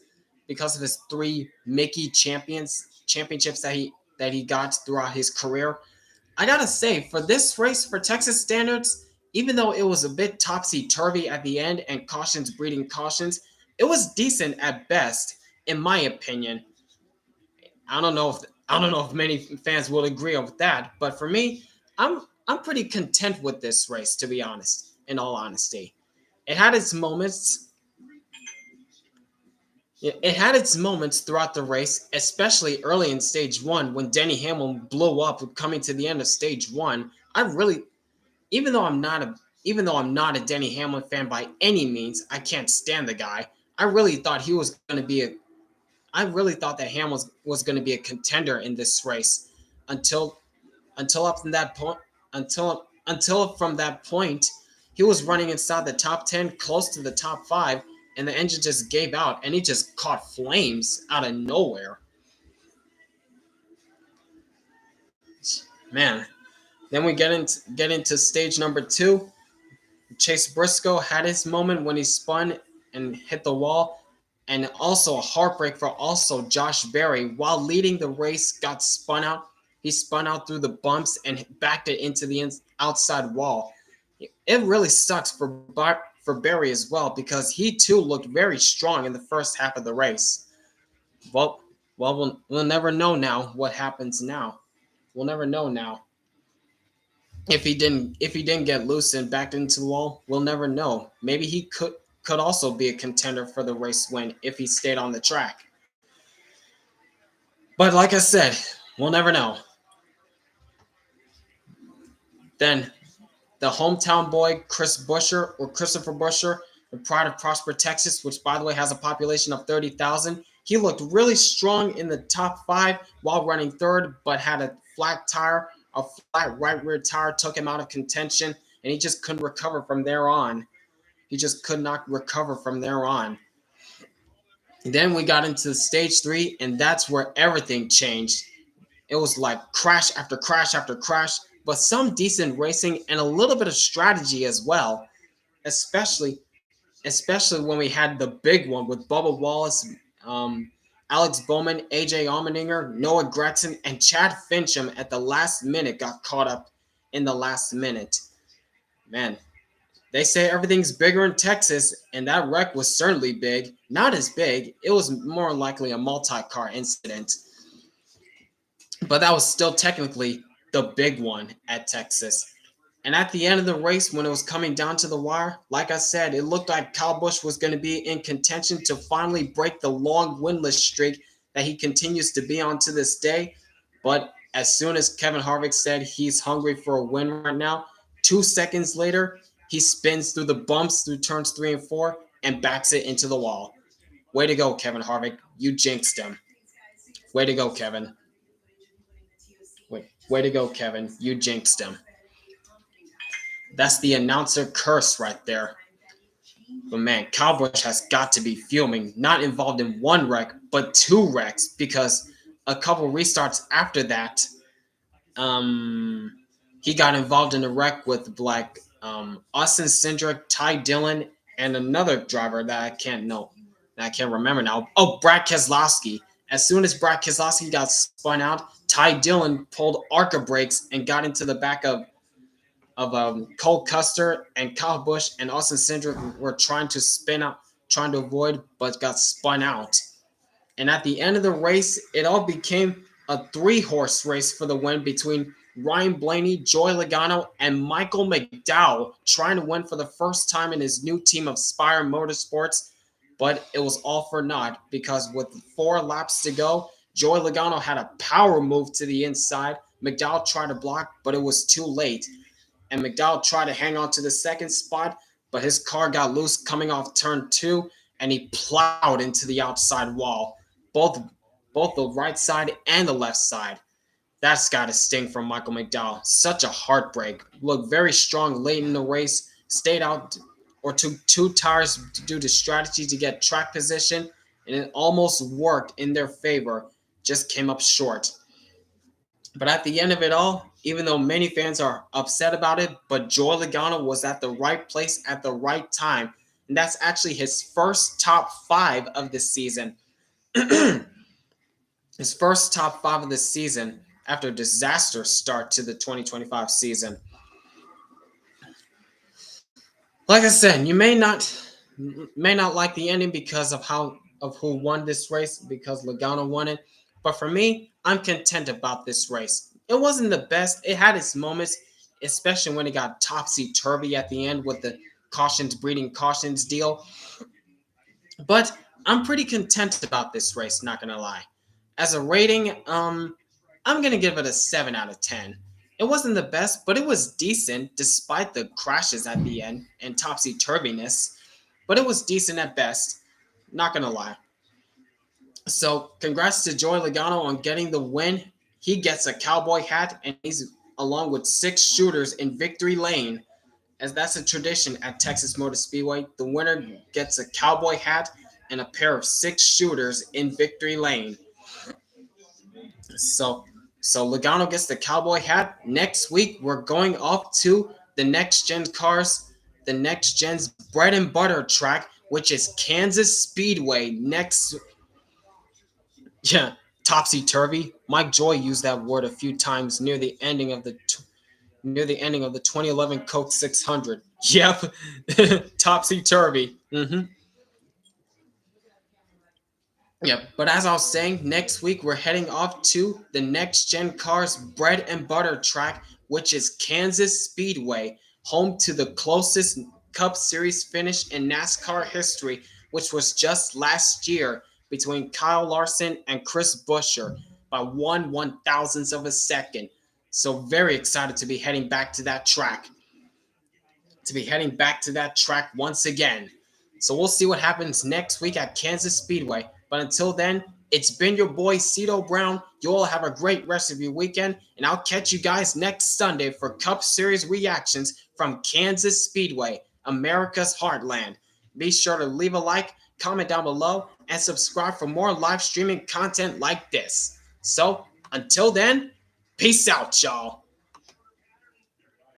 because of his 3 Mickey championships that he got throughout his career, I gotta say, for this race for Texas standards, even though it was a bit topsy-turvy at the end and cautions breeding cautions, it was decent at best, in my opinion. I don't know if many fans will agree with that, but for me, I'm pretty content with this race, to be honest. In all honesty, it had its moments. It had its moments throughout the race, especially early in stage 1 when Denny Hamlin blew up coming to the end of stage 1. Even though I'm not a Denny Hamlin fan by any means, I can't stand the guy. I really thought that Hamlin was going to be a contender in this race until from that point, he was running inside the top 10, close to the top 5, and the engine just gave out, and he just caught flames out of nowhere. Man, then we get into stage number 2. Chase Briscoe had his moment when he spun and hit the wall, and also a heartbreak for Josh Berry. While leading the race, got spun out. He spun out through the bumps and backed it into the outside wall. It really sucks for Berry as well, because he too looked very strong in the first half of the race. Well, we'll never know now what happens now. We'll never know now. If he didn't get loose and backed into the wall, we'll never know. Maybe he could also be a contender for the race win if he stayed on the track. But like I said, we'll never know. Then the hometown boy, Christopher Buescher, the pride of Prosper, Texas, which by the way has a population of 30,000. He looked really strong in the top 5 while running third, but had a flat right rear tire took him out of contention, and he just couldn't recover from there on. He just could not recover from there on. Then we got into stage 3, and that's where everything changed. It was like crash after crash after crash, but some decent racing and a little bit of strategy as well, especially when we had the big one with Bubba Wallace, Alex Bowman, AJ Allmendinger, Noah Gragson, and Chad Fincham at the last minute got caught up in the last minute. Man, they say everything's bigger in Texas, and that wreck was certainly big. Not as big. It was more likely a multi-car incident. But that was still technically the big one at Texas. And at the end of the race, when it was coming down to the wire, like I said, it looked like Kyle Busch was going to be in contention to finally break the long winless streak that he continues to be on to this day. But as soon as Kevin Harvick said he's hungry for a win right now, 2 seconds later, he spins through the bumps through turns 3 and 4 and backs it into the wall. Way to go, Kevin Harvick. You jinxed him. Way to go, Kevin. Way to go, Kevin. You jinxed him. That's the announcer curse right there. But man, Kyle Busch has got to be fuming. Not involved in 1 wreck, but 2 wrecks, because a couple restarts after that, he got involved in a wreck with Austin Cindric, Ty Dillon, and another driver that I can't remember now. Oh, Brad Keselowski. As soon as Brad Keselowski got spun out, Ty Dillon pulled ARCA brakes and got into the back of Cole Custer and Kyle Busch and Austin Cindric were trying to spin out, trying to avoid, but got spun out. And at the end of the race, it all became a 3-horse race for the win between Ryan Blaney, Joey Logano, and Michael McDowell, trying to win for the first time in his new team of Spire Motorsports. But it was all for naught because with 4 laps to go, Joey Logano had a power move to the inside. McDowell tried to block, but it was too late. And McDowell tried to hang on to the second spot, but his car got loose coming off turn 2, and he plowed into the outside wall, both the right side and the left side. That's got to sting from Michael McDowell. Such a heartbreak. Looked very strong late in the race, stayed out or took 2 tires due to strategy to get track position, and it almost worked in their favor, just came up short. But at the end of it all, even though many fans are upset about it, but Joey Logano was at the right place at the right time. And that's actually his first top 5 of the season. His first top 5 of the season after a disaster start to the 2025 season. Like I said, you may not like the ending because of who won this race, because Logano won it. But for me, I'm content about this race. It wasn't the best. It had its moments, especially when it got topsy-turvy at the end with the cautions breeding cautions deal. But I'm pretty content about this race, not going to lie. As a rating, I'm going to give it a 7 out of 10. It wasn't the best, but it was decent despite the crashes at the end and topsy-turviness. But it was decent at best, not going to lie. So congrats to Joey Logano on getting the win. He gets a cowboy hat, and he's along with 6 shooters in victory lane, as that's a tradition at Texas Motor Speedway. The winner gets a cowboy hat and a pair of 6 shooters in victory lane. So Logano gets the cowboy hat. Next week, we're going up to the next gen cars, the next gen's bread and butter track, which is Kansas Speedway. Topsy-turvy. Mike Joy used that word a few times near the ending of the 2011 Coke 600. Yep, topsy-turvy. Yep, but as I was saying, next week we're heading off to the next gen cars bread and butter track, which is Kansas Speedway, home to the closest Cup Series finish in NASCAR history, which was just last year between Kyle Larson and Chris Buescher by 1/1000th of a second. So very excited to be heading back to that track. Once again. So we'll see what happens next week at Kansas Speedway. But until then, it's been your boy Cito Brown. You all have a great rest of your weekend, and I'll catch you guys next Sunday for Cup Series reactions from Kansas Speedway, America's heartland. Be sure to leave a like, comment down below, and subscribe for more live streaming content like this. So, until then, peace out, y'all.